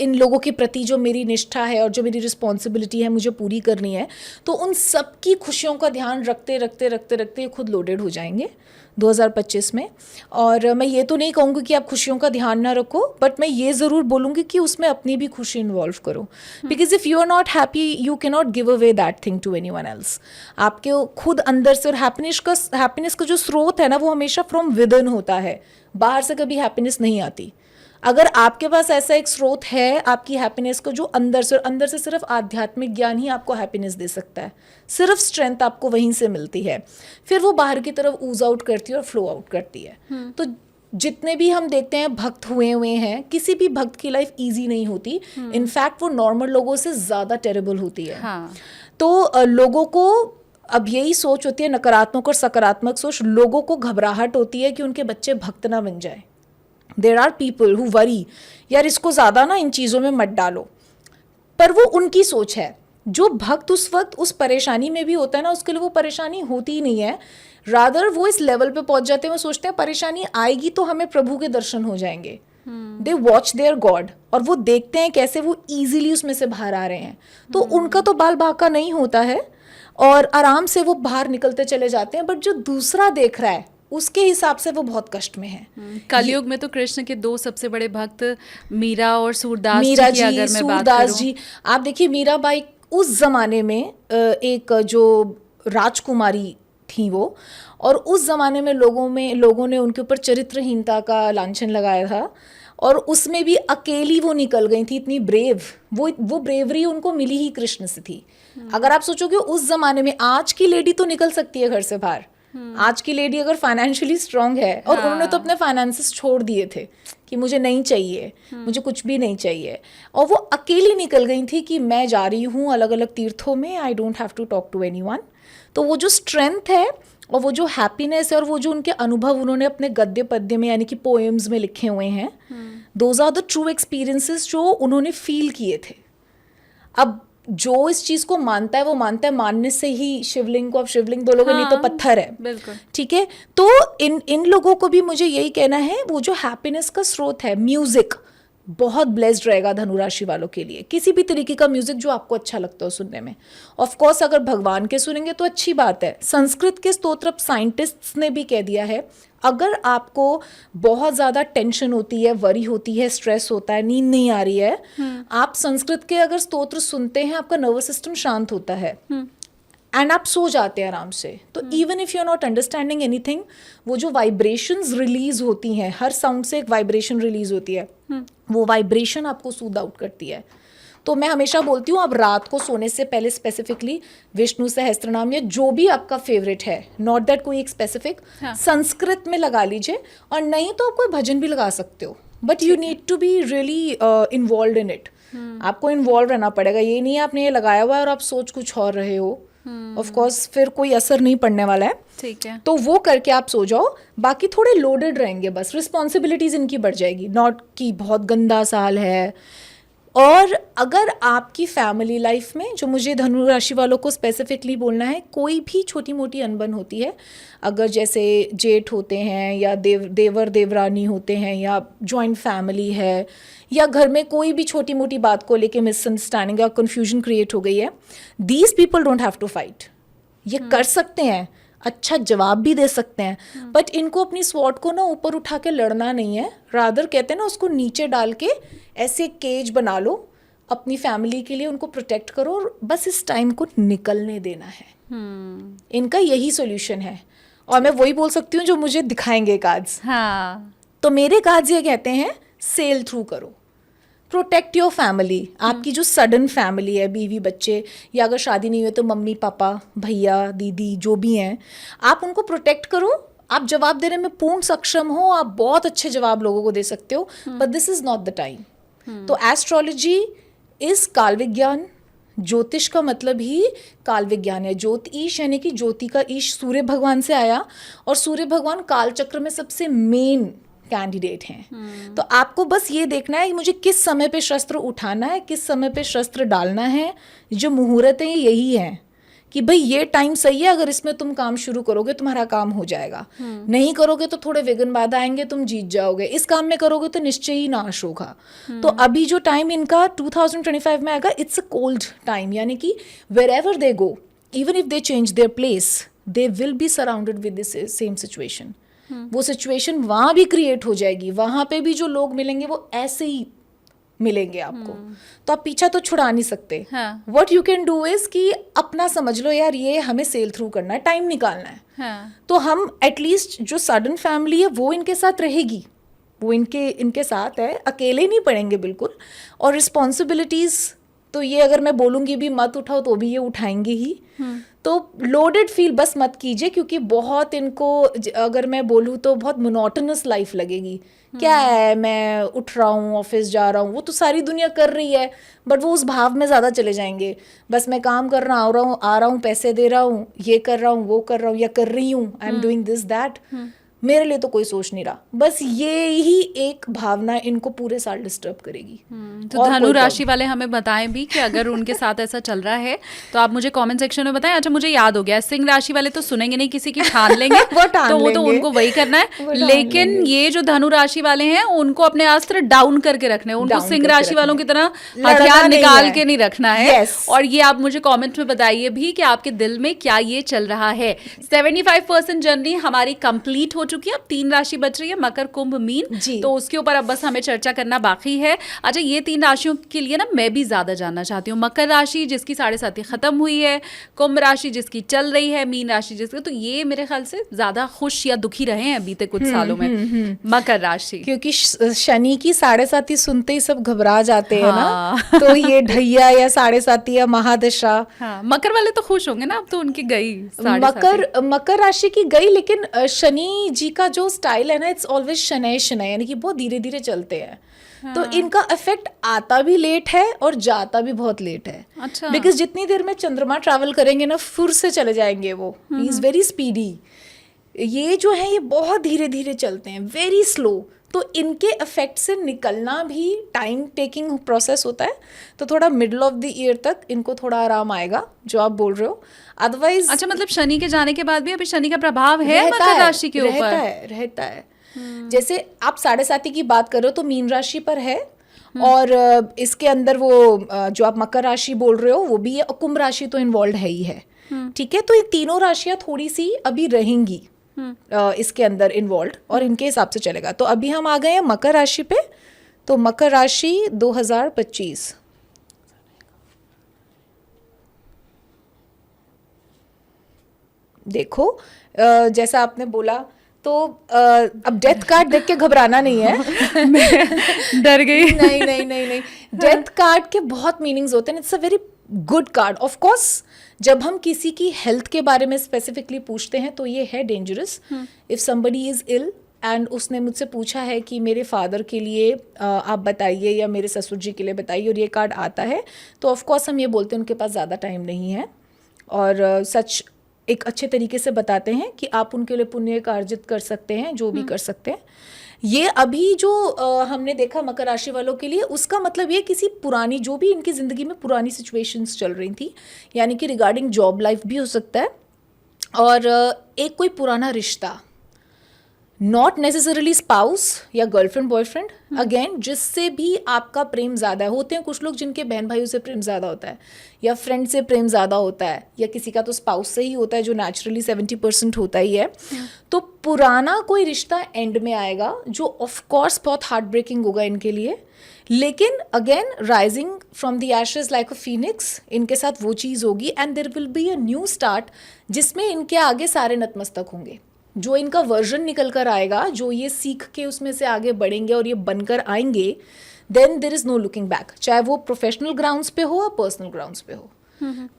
इन लोगों के प्रति जो मेरी निष्ठा है और जो मेरी रिस्पॉन्सिबिलिटी है मुझे पूरी करनी है, तो उन सब की खुशियों का ध्यान रखते रखते रखते रखते ये खुद लोडेड हो जाएंगे 2025 में। और मैं ये तो नहीं कहूँगी कि आप खुशियों का ध्यान ना रखो, बट मैं ये ज़रूर बोलूँगी कि उसमें अपनी भी खुशी इन्वॉल्व करो, because if you are not happy you can not give away that thing to anyone else. आपके खुद अंदर से, और हैप्पीनेस का जो स्रोत है ना वो हमेशा फ्रॉम विद इन होता है, बाहर से कभी हैप्पीनेस नहीं आती। अगर आपके पास ऐसा एक स्रोत है आपकी हैप्पीनेस को, जो अंदर से सिर्फ आध्यात्मिक ज्ञान ही आपको हैप्पीनेस दे सकता है, सिर्फ स्ट्रेंथ आपको वहीं से मिलती है, फिर वो बाहर की तरफ ऊज आउट करती है और फ्लो आउट करती है। तो जितने भी हम देखते हैं भक्त हुए हैं, किसी भी भक्त की लाइफ इजी नहीं होती, इनफैक्ट वो नॉर्मल लोगों से ज़्यादा टेरेबल होती है। तो लोगों को अब यही सोच होती है, नकारात्मक और सकारात्मक सोच, लोगों को घबराहट होती है कि उनके बच्चे भक्त ना बन जाए। There are people who worry, यार इसको ज़्यादा ना इन चीज़ों में मत डालो, पर वो उनकी सोच है। जो भक्त उस वक्त उस परेशानी में भी होता है ना, उसके लिए वो परेशानी होती ही नहीं है, रादर वो इस लेवल पे पहुंच जाते हैं, वो सोचते हैं परेशानी आएगी तो हमें प्रभु के दर्शन हो जाएंगे। दे वॉच देयर गॉड, और वो देखते हैं कैसे वो इजीली उसमें से बाहर आ रहे हैं। तो उनका तो बाल बाका नहीं होता है और आराम से वो बाहर निकलते चले जाते हैं, बट जो दूसरा देख रहा है उसके हिसाब से वो बहुत कष्ट में है। कलयुग में तो कृष्ण के दो सबसे बड़े भक्त मीरा और सूरदास मीरा जी, अगर मैं बात सूरदास करूं, जी, आप देखिए मीराबाई उस जमाने में एक जो राजकुमारी थी वो, और उस जमाने में लोगों ने उनके ऊपर चरित्रहीनता का लांछन लगाया था, और उसमें भी अकेली वो निकल गई थी, इतनी ब्रेव। वो ब्रेवरी उनको मिली ही कृष्ण से थी। अगर आप सोचोगे उस जमाने में, आज की लेडी तो निकल सकती है घर से बाहर, आज की लेडी अगर फाइनेंशियली स्ट्रांग है, और उन्होंने तो अपने फाइनेंसेस छोड़ दिए थे कि मुझे नहीं चाहिए, मुझे कुछ भी नहीं चाहिए, और वो अकेली निकल गई थी कि मैं जा रही हूँ अलग अलग तीर्थों में, I don't have to talk to anyone. तो वो जो स्ट्रेंथ है और वो जो हैप्पीनेस है और वो जो उनके अनुभव उन्होंने अपने गद्य पद्य में यानी कि पोएम्स में लिखे हुए हैं, those are the true experiences जो उन्होंने फील किए थे। अब जो इस चीज को मानता है वो मानता है, मानने से ही शिवलिंग को आप शिवलिंग बोलोगे, नहीं तो पत्थर है, बिल्कुल ठीक है। तो इन लोगों को भी मुझे यही कहना है, वो जो हैप्पीनेस का स्रोत है म्यूजिक, बहुत ब्लेस्ड रहेगा धनु राशि वालों के लिए। किसी भी तरीके का म्यूजिक जो आपको अच्छा लगता हो सुनने में, ऑफ कोर्स अगर भगवान के सुनेंगे तो अच्छी बात है। संस्कृत के स्तोत्र साइंटिस्ट्स ने भी कह दिया है, अगर आपको बहुत ज़्यादा टेंशन होती है, वरी होती है, स्ट्रेस होता है, नींद नहीं आ रही है, आप संस्कृत के अगर स्तोत्र सुनते हैं, आपका नर्वस सिस्टम शांत होता है एंड आप सो जाते हैं आराम से। तो even if you are not understanding anything, वो जो वाइब्रेशंस रिलीज होती हैं, हर साउंड से एक वाइब्रेशन रिलीज होती है, वो वाइब्रेशन आपको सूद आउट करती है। तो मैं हमेशा बोलती हूँ, आप रात को सोने से पहले स्पेसिफिकली विष्णु सहस्त्रनाम या जो भी आपका फेवरेट है, नॉट दैट कोई एक स्पेसिफिक, संस्कृत में लगा लीजिए, और नहीं तो आप कोई भजन भी लगा सकते हो, but you need to be really involve in it. आपको इन्वॉल्व रहना पड़ेगा, ये नहीं है आपने ये लगाया हुआ है और आप सोच कुछ और रहे हो, ऑफ कोर्स फिर कोई असर नहीं पड़ने वाला है, ठीक है। तो वो करके आप सो जाओ। बाकी थोड़े लोडेड रहेंगे, बस रिस्पॉन्सिबिलिटीज इनकी बढ़ जाएगी, नॉट कि बहुत गंदा साल है। और अगर आपकी फैमिली लाइफ में, जो मुझे धनु राशि वालों को स्पेसिफिकली बोलना है, कोई भी छोटी मोटी अनबन होती है, अगर जैसे जेठ होते हैं या देवर देवरानी होते हैं या जॉइंट फैमिली है, या घर में कोई भी छोटी मोटी बात को लेके मिसअंडरस्टैंडिंग या कन्फ्यूजन क्रिएट हो गई है, these people don't have to fight. ये कर सकते हैं, अच्छा जवाब भी दे सकते हैं, बट इनको अपनी स्वॉर्ड को ना ऊपर उठा के लड़ना नहीं है, रादर कहते हैं ना, उसको नीचे डाल के ऐसे केज बना लो अपनी फैमिली के लिए, उनको प्रोटेक्ट करो और बस इस टाइम को निकलने देना है। इनका यही सोल्यूशन है। और मैं वही बोल सकती हूँ जो मुझे दिखाएंगे कार्ड्स। तो मेरे कार्ड्स ये कहते हैं, सेल थ्रू करो, प्रोटेक्ट योर फैमिली। आपकी जो सडन फैमिली है, बीवी बच्चे, या अगर शादी नहीं हुई तो मम्मी पापा भैया दीदी जो भी हैं, आप उनको प्रोटेक्ट करो। आप जवाब देने में पूर्ण सक्षम हो, आप बहुत अच्छे जवाब लोगों को दे सकते हो, but this is not the time. तो एस्ट्रोलॉजी इज काल विज्ञान, ज्योतिष का मतलब ही काल विज्ञान है। ज्योतिष यानी कि ज्योति का ईश सूर्य भगवान से आया, और सूर्य भगवान काल चक्र में सबसे मेन कैंडिडेट हैं। तो आपको बस ये देखना है कि मुझे किस समय पे शस्त्र उठाना है, किस समय पे शस्त्र डालना है। जो मुहूर्त है यही है कि भाई ये टाइम सही है, अगर इसमें तुम काम शुरू करोगे तुम्हारा काम हो जाएगा, नहीं करोगे तो थोड़े विघ्न बाधा आएंगे, तुम जीत जाओगे, इस काम में करोगे तो निश्चय ही नाश होगा। तो अभी जो टाइम इनका 2025 में आएगा, इट्स अ कोल्ड टाइम, यानी कि wherever they go, even if they change their place, they will be surrounded with this same situation. वो सिचुएशन वहां भी क्रिएट हो जाएगी, वहां पे भी जो लोग मिलेंगे वो ऐसे ही मिलेंगे आपको। तो आप पीछा तो छुड़ा नहीं सकते। What you can do is कि अपना समझ लो, यार ये हमें सेल थ्रू करना है, टाइम निकालना है। तो हम एटलीस्ट जो सडन फैमिली है वो इनके साथ रहेगी, वो इनके साथ है, अकेले नहीं पड़ेंगे बिल्कुल। और रिस्पॉन्सिबिलिटीज़ तो ये अगर मैं बोलूँगी भी मत उठाओ तो भी ये उठाएंगे ही। तो लोडेड फील बस मत कीजिए, क्योंकि बहुत इनको अगर मैं बोलूँ तो बहुत मोनोटोनस लाइफ लगेगी। क्या है, मैं उठ रहा हूँ, ऑफिस जा रहा हूँ, वो तो सारी दुनिया कर रही है, बट वो उस भाव में ज़्यादा चले जाएंगे। बस मैं काम कर रहा आ रहा हूँ, पैसे दे रहा हूँ, ये कर रहा हूँ, वो कर रहा हूँ, या कर रही हूँ, आई एम डूइंग दिस दैट, मेरे लिए तो कोई सोच नहीं रहा। बस ये ही एक भावना इनको पूरे साल डिस्टर्ब करेगी। तो धनु राशि वाले हमें बताएं भी कि अगर उनके साथ ऐसा चल रहा है तो आप मुझे कमेंट सेक्शन में बताएं। अच्छा, मुझे याद हो गया, सिंह राशि वाले तो सुनेंगे नहीं, किसी की ठान लेंगे तो वो तो उनको वही करना है। लेकिन ये जो धनु राशि वाले हैं उनको अपने अस्त्र डाउन करके रखने हैं, उनको सिंह राशि वालों की तरह हथियार निकाल के नहीं रखना है। और ये आप मुझे कॉमेंट में बताइए भी कि आपके दिल में क्या ये चल रहा है। 75% जर्नी हमारी कंप्लीट हो चुकी है, अब 3 राशि बच रही है, मकर, कुंभ, मीन। तो उसके ऊपर अब बस हमें चर्चा करना बाकी है। अच्छा, ये 3 राशियों के लिए ना मैं भी ज्यादा जानना चाहती हूँ। मकर राशि जिसकी 7.5 खत्म हुई है, कुंभ राशि जिसकी चल रही है, मीन राशि जिसकी, तो ये मेरे ख्याल से ज्यादा खुश या दुखी रहे हैं बीते कुछ सालों में। मकर राशि, क्योंकि शनि की 7.5 सुनते ही सब घबरा जाते हैं ना। तो ये ढैया या 7.5 या महादशा। मकर वाले तो खुश होंगे ना, अब तो उनकी गई। मकर राशि की गई, लेकिन शनि जी का जो स्टाइल है ना, इट्स ऑलवेज शनै शनै, यानी कि बहुत धीरे धीरे चलते हैं। तो इनका इफेक्ट आता भी लेट है और जाता भी बहुत लेट है। अच्छा। बिकॉज जितनी देर में चंद्रमा ट्रैवल करेंगे ना, फुर से चले जाएंगे वो। ही इज वेरी स्पीडी। ये जो है ये बहुत धीरे धीरे चलते हैं, वेरी स्लो। तो इनके इफेक्ट से निकलना भी टाइम टेकिंग प्रोसेस होता है। तो थोड़ा मिडल ऑफ द ईयर तक इनको थोड़ा आराम आएगा, जो आप बोल रहे हो। अदरवाइज अच्छा, मतलब शनि के जाने के बाद भी अभी शनि का प्रभाव है मकर राशि के ऊपर? रहता है। जैसे आप 7.5 की बात कर रहे हो तो मीन राशि पर है, और इसके अंदर वो जो आप मकर राशि बोल रहे हो वो भी है, और कुंभ राशि तो इन्वॉल्व है ही है। ठीक है, तो ये तीनों राशियां थोड़ी सी अभी रहेंगी इसके अंदर इन्वॉल्व, और इनके हिसाब से चलेगा। तो अभी हम आ गए हैं मकर राशि पे। तो मकर राशि 2025, देखो जैसा आपने बोला, तो अब डेथ कार्ड देख के घबराना नहीं है। मैं डर गई। नहीं। डेथ कार्ड के बहुत मीनिंग्स होते हैं। It's a very good card. Of course जब हम किसी की हेल्थ के बारे में स्पेसिफिकली पूछते हैं तो ये है dangerous. If somebody is ill and उसने मुझसे पूछा है कि मेरे फादर के लिए आप बताइए या मेरे ससुर जी के लिए बताइए, और ये कार्ड आता है, तो ऑफ कोर्स हम ये बोलते हैं उनके पास ज़्यादा टाइम नहीं है, और सच एक अच्छे तरीके से बताते हैं कि आप उनके लिए पुण्य अर्जित कर सकते हैं, जो भी कर सकते हैं। ये अभी जो हमने देखा मकर राशि वालों के लिए, उसका मतलब ये किसी पुरानी, जो भी इनकी ज़िंदगी में पुरानी सिचुएशंस चल रही थी, यानी कि रिगार्डिंग जॉब लाइफ भी हो सकता है, और एक कोई पुराना रिश्ता, नॉट नेसेसरली स्पाउस या गर्लफ्रेंड बॉयफ्रेंड, अगेन जिससे भी आपका प्रेम ज़्यादा है। होते हैं कुछ लोग जिनके बहन भाइयों से प्रेम ज़्यादा होता है, या फ्रेंड से प्रेम ज़्यादा होता है, या किसी का तो स्पाउस से ही होता है, जो नेचुरली 70% होता ही है। तो पुराना कोई रिश्ता एंड में आएगा, जो ऑफ कोर्स बहुत हार्ट ब्रेकिंग होगा इनके लिए, लेकिन again rising from the ashes like a phoenix, इनके साथ वो चीज़ होगी, and there will be a new start, जिसमें इनके आगे सारे नतमस्तक होंगे। जो इनका वर्जन निकल कर आएगा, जो ये सीख के उसमें से आगे बढ़ेंगे और ये बनकर आएंगे, then there is no looking back, चाहे वो प्रोफेशनल ग्राउंड्स पे हो या पर्सनल ग्राउंड्स पे हो।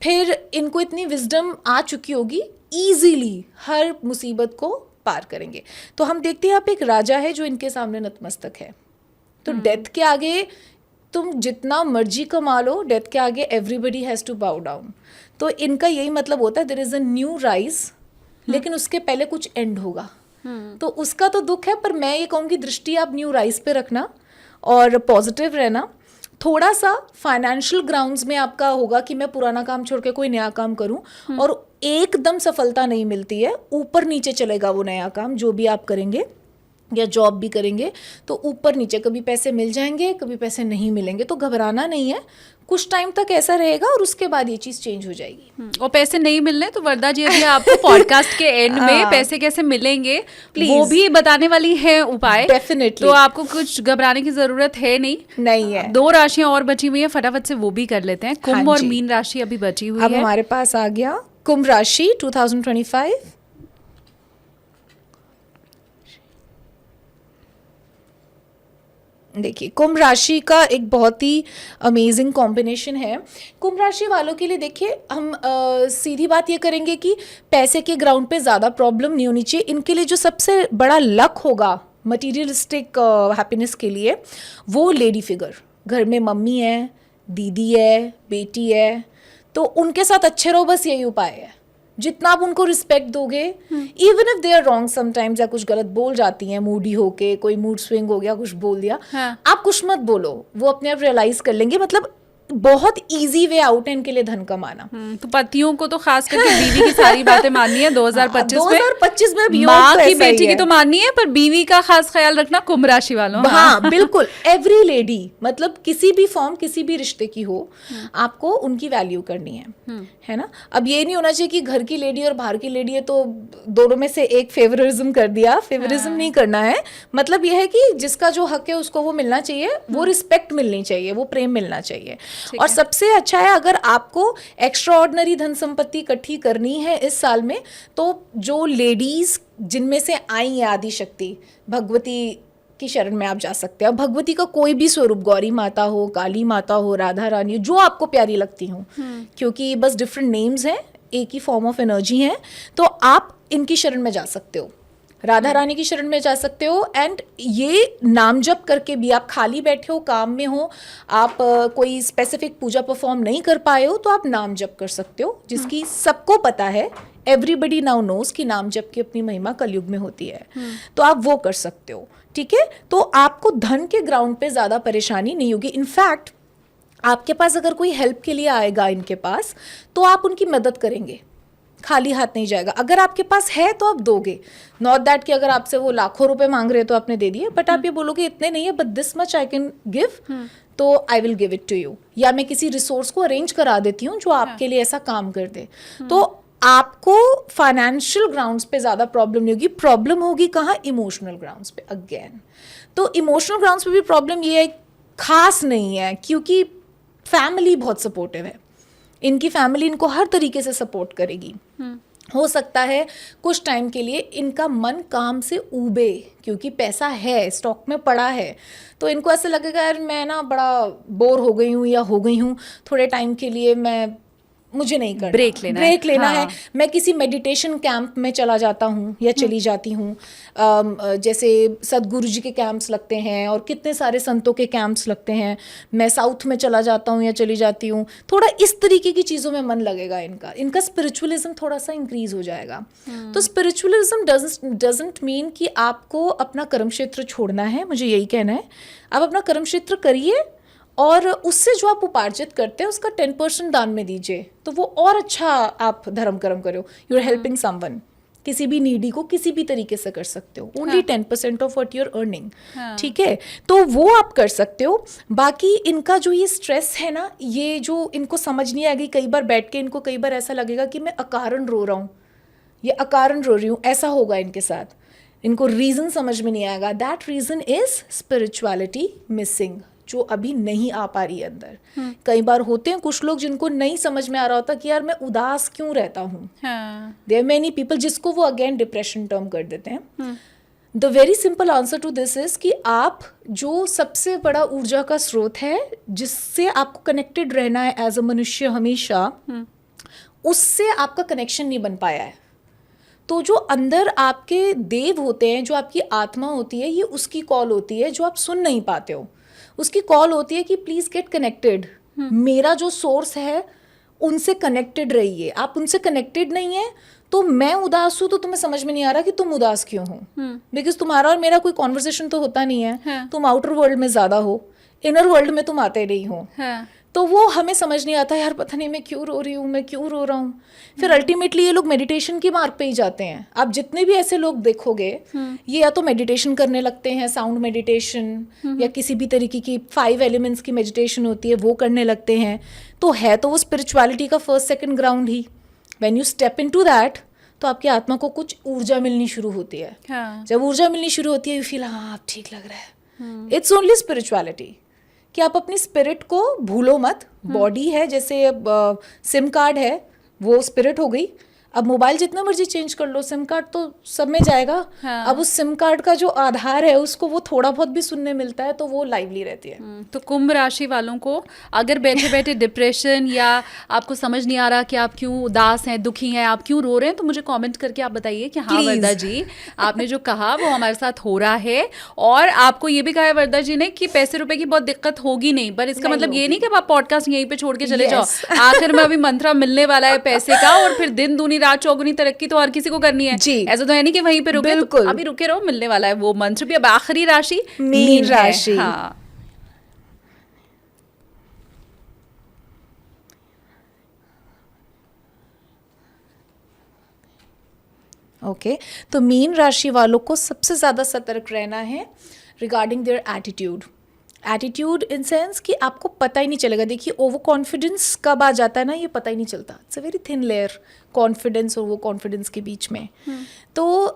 फिर इनको इतनी विजडम आ चुकी होगी, ईजीली हर मुसीबत को पार करेंगे। तो हम देखते हैं, आप एक राजा है जो इनके सामने नतमस्तक है। तो डेथ के आगे तुम जितना मर्जी कमा लो, डेथ के आगे everybody has to bow down. तो इनका यही मतलब होता है, there is a new rise, लेकिन उसके पहले कुछ एंड होगा। तो उसका तो दुख है, पर मैं ये कहूँगी दृष्टि आप न्यू राइज पे रखना और पॉजिटिव रहना। थोड़ा सा फाइनेंशियल ग्राउंड्स में आपका होगा कि मैं पुराना काम छोड़ के कोई नया काम करूं, और एकदम सफलता नहीं मिलती है, ऊपर नीचे चलेगा वो नया काम जो भी आप करेंगे या जॉब भी करेंगे, तो ऊपर नीचे, कभी पैसे मिल जाएंगे, कभी पैसे नहीं मिलेंगे। तो घबराना नहीं है, कुछ टाइम तक ऐसा रहेगा और उसके बाद ये चीज़ चेंज हो जाएगी। और पैसे नहीं मिलने तो वरदा जी अभी आपको पॉडकास्ट के एंड में पैसे कैसे मिलेंगे वो भी बताने वाली है उपाय। डेफिनेटली, तो आपको कुछ घबराने की जरूरत है नहीं है। 2 राशियां और बची हुई है, फटाफट से वो भी कर लेते हैं। कुंभ और मीन राशि अभी बची हुई है। अब हमारे पास आ गया कुंभ राशि 2025। देखिए, कुंभ राशि का एक बहुत ही अमेजिंग कॉम्बिनेशन है। कुंभ राशि वालों के लिए देखिए, हम सीधी बात ये करेंगे कि पैसे के ग्राउंड पे ज़्यादा प्रॉब्लम नहीं होनी चाहिए। इनके लिए जो सबसे बड़ा लक होगा मटीरियलिस्टिक हैप्पीनेस के लिए, वो लेडी फिगर। घर में मम्मी है, दीदी है, बेटी है, तो उनके साथ अच्छे रहो, बस यही उपाय है। जितना आप उनको रिस्पेक्ट दोगे, even if they are wrong sometimes, या कुछ गलत बोल जाती हैं मूडी होके, कोई मूड स्विंग हो गया, कुछ बोल दिया, आप कुछ मत बोलो, वो अपने आप रियलाइज कर लेंगे। मतलब बहुत इजी वे आउट है इनके लिए धन कमाना। तो पतियों को तो खास करके बीवी की सारी बातें माननी है 2025 में। अब माँ की बेटी की तो माननी है, पर बीवी का खास ख्याल रखना कुंभ राशि वालों। हाँ बिल्कुल, एवरी लेडी, मतलब किसी भी फॉर्म, किसी भी रिश्ते की हो, आपको उनकी वैल्यू करनी है ना। अब ये नहीं होना चाहिए कि घर की लेडी और बाहर की लेडी है तो दोनों में से एक फेवरिज्म कर दिया। फेवरिज्म नहीं करना है, मतलब यह है कि जिसका जो हक है उसको वो मिलना चाहिए, वो रिस्पेक्ट मिलनी चाहिए, वो प्रेम मिलना चाहिए। और सबसे अच्छा है, अगर आपको एक्स्ट्रा ऑर्डिनरी धन संपत्ति इकट्ठी करनी है इस साल में, तो जो लेडीज जिनमें से आई है आदि शक्ति, भगवती की शरण में आप जा सकते हैं। भगवती का कोई भी स्वरूप, गौरी माता हो, काली माता हो, राधा रानी, जो आपको प्यारी लगती हो, क्योंकि बस डिफरेंट नेम्स हैं, एक ही फॉर्म ऑफ एनर्जी है, तो आप इनकी शरण में जा सकते हो, राधा रानी की शरण में जा सकते हो। एंड ये नाम जप करके भी, आप खाली बैठे हो, काम में हो, आप कोई स्पेसिफिक पूजा परफॉर्म नहीं कर पाए हो, तो आप नाम जप कर सकते हो, जिसकी सबको पता है, एवरीबडी नाउ नोज कि नाम जप की अपनी महिमा कलयुग में होती है। तो आप वो कर सकते हो, ठीक है। तो आपको धन के ग्राउंड पे ज़्यादा परेशानी नहीं होगी। इनफैक्ट आपके पास अगर कोई हेल्प के लिए आएगा इनके पास, तो आप उनकी मदद करेंगे, खाली हाथ नहीं जाएगा। अगर आपके पास है तो आप दोगे, नॉट दैट कि अगर आपसे वो लाखों रुपए मांग रहे हैं तो आपने दे दिए, बट आप ये बोलोगे इतने नहीं है, but this much I can give, तो I will give it to you, या मैं किसी रिसोर्स को अरेंज करा देती हूँ जो आपके लिए ऐसा काम कर दे। तो आपको फाइनेंशियल ग्राउंड्स पे ज़्यादा प्रॉब्लम नहीं होगी। प्रॉब्लम होगी कहाँ? इमोशनल ग्राउंड्स पे अगेन। तो इमोशनल ग्राउंड्स पे भी प्रॉब्लम ये है, खास नहीं है, क्योंकि फैमिली बहुत सपोर्टिव है। इनकी फैमिली इनको हर तरीके से सपोर्ट करेगी। हो सकता है कुछ टाइम के लिए इनका मन काम से ऊबे, क्योंकि पैसा है, स्टॉक में पड़ा है, तो इनको ऐसा लगेगा यार मैं ना बड़ा बोर हो गई हूँ या हो गई हूँ, थोड़े टाइम के लिए मुझे नहीं करना, ब्रेक लेना है। मैं किसी मेडिटेशन कैंप में चला जाता हूँ या चली जाती हूँ। जैसे सदगुरु जी के कैंप्स लगते हैं और कितने सारे संतों के कैंप्स लगते हैं, मैं साउथ में चला जाता हूँ या चली जाती हूँ। थोड़ा इस तरीके की चीज़ों में मन लगेगा इनका स्पिरिचुअलिज्म थोड़ा सा इंक्रीज हो जाएगा। तो स्पिरिचुअलिज्म डजंट मीन कि आपको अपना कर्म क्षेत्र छोड़ना है, मुझे यही कहना है। आप अपना कर्म क्षेत्र करिए और उससे जो आप उपार्जित करते हैं उसका 10% दान में दीजिए, तो वो और अच्छा आप धर्म कर्म करो। यू आर हेल्पिंग समवन, किसी भी नीडी को किसी भी तरीके से कर सकते हो। Only 10% of what you are earning, ठीक है, तो वो आप कर सकते हो। बाकी इनका जो ये स्ट्रेस है ना, ये जो इनको समझ नहीं आएगी, कई बार बैठ के इनको कई बार ऐसा लगेगा कि मैं अकारण रो रहा हूँ, ये अकारण रो रही हूँ, ऐसा होगा इनके साथ। इनको रीज़न समझ में नहीं आएगा। That reason is spirituality missing, जो अभी नहीं आ पा रही है अंदर। कई बार होते हैं कुछ लोग जिनको नहीं समझ में आ रहा होता कि यार मैं उदास क्यों रहता हूँ। देयर आर मेनी पीपल जिसको वो अगेन डिप्रेशन टर्म कर देते हैं। The very simple answer to this is कि आप जो सबसे बड़ा ऊर्जा का स्रोत है, जिससे आपको कनेक्टेड रहना है एज अ मनुष्य हमेशा, उससे आपका कनेक्शन नहीं बन पाया है। तो जो अंदर आपके देव होते हैं, जो आपकी आत्मा होती है, ये उसकी कॉल होती है जो आप सुन नहीं पाते हो। उसकी कॉल होती है कि प्लीज़ गेट कनेक्टेड, मेरा जो सोर्स है उनसे कनेक्टेड रहिए। आप उनसे कनेक्टेड नहीं है तो मैं उदास हूँ तो तुम्हें समझ में नहीं आ रहा कि तुम उदास क्यों हो, बिकॉज तुम्हारा और मेरा कोई कॉन्वर्सेशन तो होता नहीं है। तुम आउटर वर्ल्ड में ज़्यादा हो, इनर वर्ल्ड में तुम आते नहीं हो। तो वो हमें समझ नहीं आता, यार पता नहीं मैं क्यों रो रही हूँ, मैं क्यों रो रहा हूँ। फिर अल्टीमेटली ये लोग मेडिटेशन की मार्ग पे ही जाते हैं। आप जितने भी ऐसे लोग देखोगे, ये या तो मेडिटेशन करने लगते हैं, साउंड मेडिटेशन, या किसी भी तरीके की 5 एलिमेंट्स की मेडिटेशन होती है वो करने लगते हैं। तो है तो वो स्पिरिचुअलिटी का first second ground he. When you step into that, तो आपकी आत्मा को कुछ ऊर्जा मिलनी शुरू होती है। जब ऊर्जा मिलनी शुरू होती है, यू फील हाँ अब ठीक लग रहा है। इट्स ओनली स्पिरिचुअलिटी कि आप अपनी स्पिरिट को भूलो मत। बॉडी है जैसे सिम कार्ड है, वो स्पिरिट हो गई। अब मोबाइल जितना मर्जी चेंज कर लो, सिम कार्ड तो सब में जाएगा। हाँ। अब उस सिम कार्ड का जो आधार है उसको वो थोड़ा बहुत भी सुनने मिलता है तो वो लाइवली रहती है। तो कुंभ राशि वालों को अगर बैठे बैठे डिप्रेशन या आपको समझ नहीं आ रहा कि आप क्यों उदास हैं, दुखी हैं, आप क्यों रो रहे हैं, तो मुझे कमेंट करके आप बताइए कि हाँ Please. वरदा जी, आपने जो कहा वो हमारे साथ हो रहा है। और आपको ये भी कहा है वरदा जी ने कि पैसे रुपए की बहुत दिक्कत होगी नहीं, पर इसका नहीं मतलब ये होगी। नहीं कि आप पॉडकास्ट यहीं पे छोड़ के चले Yes. जाओ। आखिर में अभी मंत्रा मिलने वाला है पैसे का, और फिर दिन दूनी रात चौगुनी तरक्की तो हर किसी को करनी है। जी। ऐसा तो है नहीं कि वहीं पे रुके, तो बिल्कुल। अभी रुके रहो, मिलने वाला है वो मंत्र भी। अब आखिरी राशि मीन है। राशि। हाँ, ओके तो मीन राशि वालों को सबसे ज़्यादा सतर्क रहना है regarding their attitude in sense कि आपको पता ही नहीं चलेगा। देखिए ओवर कॉन्फिडेंस कब आ जाता है ना, ये पता ही नहीं चलता। It's a very thin layer confidence और वो कॉन्फिडेंस के बीच में। तो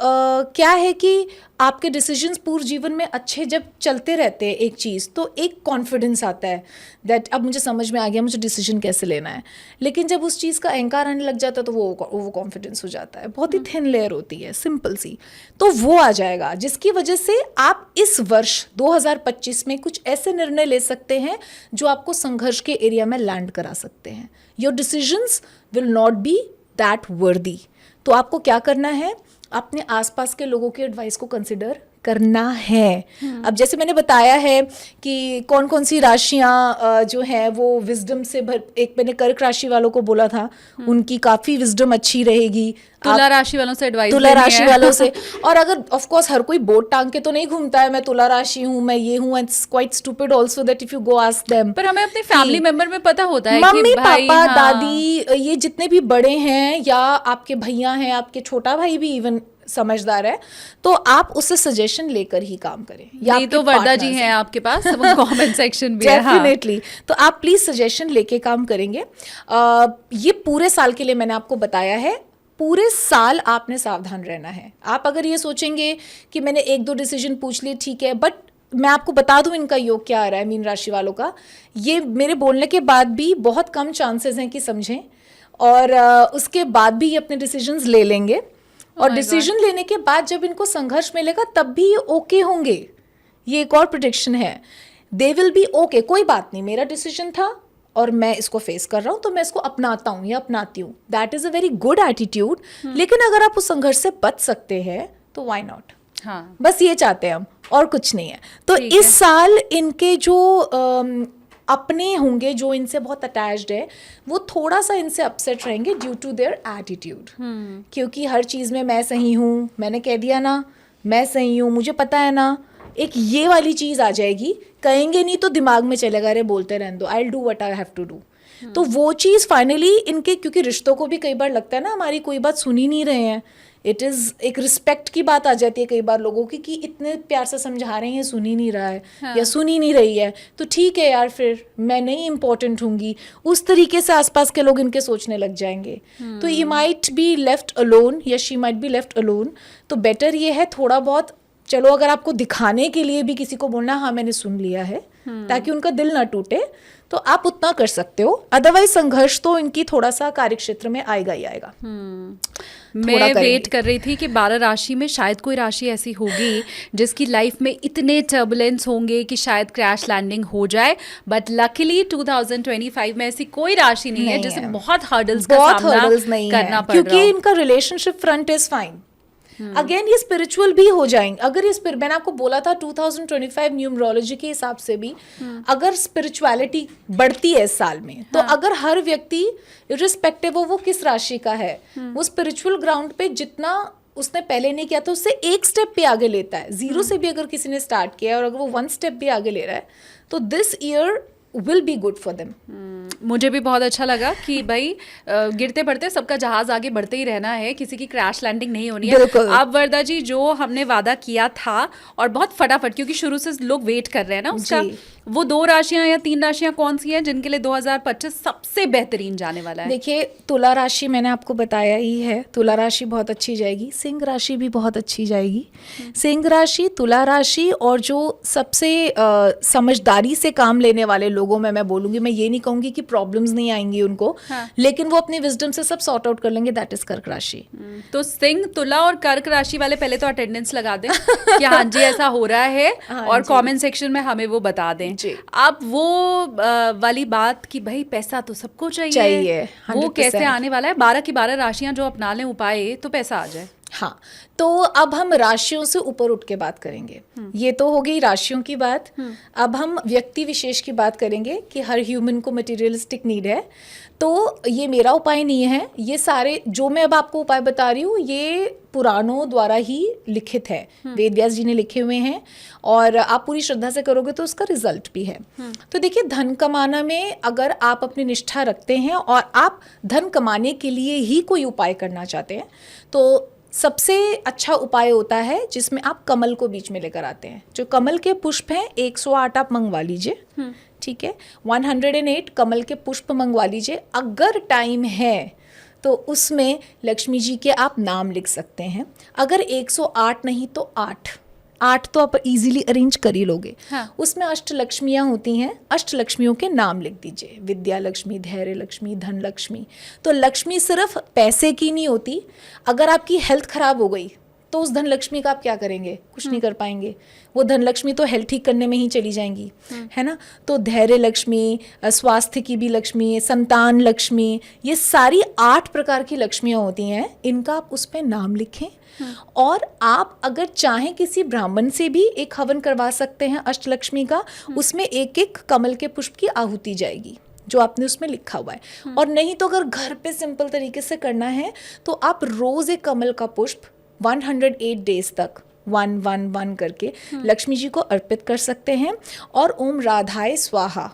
क्या है कि आपके डिसीजंस पूरे जीवन में अच्छे जब चलते रहते हैं एक चीज़, तो एक कॉन्फिडेंस आता है दैट अब मुझे समझ में आ गया मुझे डिसीजन कैसे लेना है। लेकिन जब उस चीज़ का अहंकार आने लग जाता है तो वो कॉन्फिडेंस हो जाता है। बहुत ही थिन लेयर होती है, सिंपल सी। तो वो आ जाएगा जिसकी वजह से आप इस वर्ष 2025 में कुछ ऐसे निर्णय ले सकते हैं जो आपको संघर्ष के एरिया में लैंड करा सकते हैं। Your decisions will not be that वर्दी। तो आपको क्या करना है, अपने आसपास के लोगों के एडवाइस को कंसिडर करना है। अब जैसे मैंने बताया है कि कौन कौन सी राशियां जो है वो विजडम से एक मैंने कर्क राशि वालों को बोला था, उनकी काफ़ी विजडम अच्छी रहेगी। तुला राशि वालों से एडवाइस तुला राशि वालों से। और अगर ऑफ कोर्स हर कोई बोट टांग के तो नहीं घूमता है मैं तुला राशि हूँ, मैं ये हूँ। It's quite stupid also that if you go ask them. पर हमें अपने फैमिली मेंबर में पता होता है मम्मी कि भाई, पापा हाँ, दादी ये जितने भी बड़े हैं या आपके भैया हैं, आपके छोटा भाई भी इवन समझदार है, तो आप उससे सजेशन लेकर ही काम करें। या नहीं तो वरदा जी हैं आपके पास, कमेंट सेक्शन भी है। हाँ। डेफिनेटली। तो आप प्लीज सजेशन लेके काम करेंगे। ये पूरे साल के लिए मैंने आपको बताया है, पूरे साल आपने सावधान रहना है। आप अगर ये सोचेंगे कि मैंने एक दो डिसीजन पूछ लिए ठीक है, बट मैं आपको बता दूं इनका योग क्या आ रहा है मीन राशि वालों का। ये मेरे बोलने के बाद भी बहुत कम चांसेस हैं कि समझें, और उसके बाद भी ये अपने डिसीजंस ले लेंगे। और डिसीजन लेने के बाद जब इनको संघर्ष मिलेगा तब भी ये ओके होंगे। ये एक और प्रेडिक्शन है, दे विल बी ओके। कोई बात नहीं, मेरा डिसीजन था और मैं इसको फेस कर रहा हूँ तो मैं इसको अपनाता हूँ या अपनाती हूँ। That is a very good attitude. लेकिन अगर आप उस संघर्ष से बच सकते हैं तो व्हाई नॉट। हाँ, बस ये चाहते हैं हम, और कुछ नहीं है। तो ठीक इस है। साल इनके जो अपने होंगे जो इनसे बहुत अटैच्ड है, वो थोड़ा सा इनसे अपसेट रहेंगे ड्यू टू देयर एटीट्यूड। क्योंकि हर चीज़ में मैं सही हूँ, मैंने कह दिया ना मैं सही हूँ, मुझे पता है ना, एक ये वाली चीज़ आ जाएगी। कहेंगे नहीं तो दिमाग में चलेगा अरे बोलते रहने दो, I will do what I have to do. तो वो चीज़ फाइनली इनके, क्योंकि रिश्तों को भी कई बार लगता है ना हमारी कोई बात सुन ही नहीं रहे हैं, इट इज़ एक रिस्पेक्ट की बात आ जाती है कई बार लोगों की कि इतने प्यार से समझा रहे हैं, सुन ही नहीं रहा है। हाँ। या सुन ही नहीं रही है, तो ठीक है यार फिर मैं नहीं इम्पोर्टेंट होंगी। उस तरीके से आसपास के लोग इनके सोचने लग जाएंगे। तो ये माइट बी लेफ्ट अलोन या she might be left alone. तो बेटर ये है थोड़ा बहुत, चलो अगर आपको दिखाने के लिए भी किसी को बोलना हाँ मैंने सुन लिया है ताकि उनका दिल ना टूटे, तो आप उतना कर सकते हो। अदरवाइज संघर्ष तो इनकी थोड़ा सा कार्यक्षेत्र में आएगा ही आएगा। मैं वेट कर रही थी कि 12 राशि में शायद कोई राशि ऐसी होगी जिसकी लाइफ में इतने टर्बुलेंस होंगे कि शायद क्रैश लैंडिंग हो जाए, बट लकीली 2025 में ऐसी कोई राशि नहीं है जिसे बहुत हर्डल्स का सामना करना पड़ रहा हो। क्योंकि इनका relationship front is fine. Again ये स्पिरिचुअल भी हो जाएंगे। अगर ये मैंने आपको बोला था 2025 न्यूमरोलॉजी के हिसाब से भी अगर स्पिरिचुअलिटी बढ़ती है इस साल में, तो अगर हर व्यक्ति इर्रिस्पेक्टिव हो वो किस राशि का है, वो स्पिरिचुअल ग्राउंड पे जितना उसने पहले नहीं किया था उससे एक स्टेप भी आगे लेता है। जीरो से भी अगर किसी ने स्टार्ट किया है और अगर वो वन स्टेप भी आगे ले रहा है, तो this year will be good for them. मुझे भी बहुत अच्छा लगा कि भाई गिरते पड़ते सबका जहाज आगे बढ़ते ही रहना है, किसी की क्रैश लैंडिंग नहीं होनी है। अब वरदा जी जो हमने वादा किया था और बहुत फटाफट, क्योंकि शुरू से लोग वेट कर रहे हैं ना उसका, वो 2 राशियां या 3 राशियां कौन सी हैं जिनके लिए 2025 सबसे बेहतरीन जाने वाला है? देखिए तुला राशि मैंने आपको बताया ही है, तुला राशि बहुत अच्छी जाएगी। सिंह राशि भी बहुत अच्छी जाएगी। सिंह राशि, तुला राशि और जो सबसे समझदारी से काम लेने वाले लोगों में मैं बोलूंगी, मैं ये नहीं कहूंगी कि प्रॉब्लम्स नहीं आएंगी उनको, लेकिन वो अपनी विजडम से सब सॉर्ट आउट कर लेंगे। दैट इज कर्क राशि। तो सिंह, तुला और कर्क राशि वाले पहले तो अटेंडेंस लगा दें कि हाँ जी ऐसा हो रहा है, और कमेंट सेक्शन में हमें वो बता दें। अब वो वाली बात कि भाई पैसा तो सबको चाहिए, वो कैसे आने वाला है? 12 की 12 राशियां जो अपना लें उपाय तो पैसा आ जाए। हाँ, तो अब हम राशियों से ऊपर उठ के बात करेंगे। ये तो हो गई राशियों की बात। अब हम व्यक्ति विशेष की बात करेंगे कि हर ह्यूमन को मटेरियलिस्टिक नीड है। तो ये मेरा उपाय नहीं है, ये सारे जो मैं अब आपको उपाय बता रही हूँ ये पुराणों द्वारा ही लिखित है, वेद व्यास जी ने लिखे हुए हैं, और आप पूरी श्रद्धा से करोगे तो उसका रिजल्ट भी है। तो देखिए, धन कमाना में अगर आप अपनी निष्ठा रखते हैं और आप धन कमाने के लिए ही कोई उपाय करना चाहते हैं, तो सबसे अच्छा उपाय होता है जिसमें आप कमल को बीच में लेकर आते हैं। जो कमल के पुष्प हैं 108 आप मंगवा लीजिए, ठीक है, 108 कमल के पुष्प मंगवा लीजिए। अगर टाइम है तो उसमें लक्ष्मी जी के आप नाम लिख सकते हैं। अगर 108 नहीं तो 8 तो आप इजीली अरेंज कर ही लोगे। उसमें अष्टलक्ष्मियाँ होती हैं, अष्टलक्ष्मियों के नाम लिख दीजिए, विद्या लक्ष्मी, धैर्य लक्ष्मी, धन लक्ष्मी। तो लक्ष्मी सिर्फ पैसे की नहीं होती। अगर आपकी हेल्थ खराब हो गई तो उस धन लक्ष्मी का आप क्या करेंगे? कुछ नहीं कर पाएंगे। वो धन लक्ष्मी तो हेल्थ ठीक करने में ही चली जाएंगी, है ना। तो धैर्य लक्ष्मी, स्वास्थ्य की भी लक्ष्मी, संतान लक्ष्मी, ये सारी 8 प्रकार की लक्ष्मियाँ होती हैं। इनका आप उस पर नाम लिखें, और आप अगर चाहें किसी ब्राह्मण से भी एक हवन करवा सकते हैं अष्टलक्ष्मी का। उसमें एक एक कमल के पुष्प की आहुति जाएगी जो आपने उसमें लिखा हुआ है। और नहीं तो अगर घर पे सिंपल तरीके से करना है तो आप रोज एक कमल का पुष्प 108 डेज तक 111 करके लक्ष्मी जी को अर्पित कर सकते हैं। और ओम राधाय स्वाहा,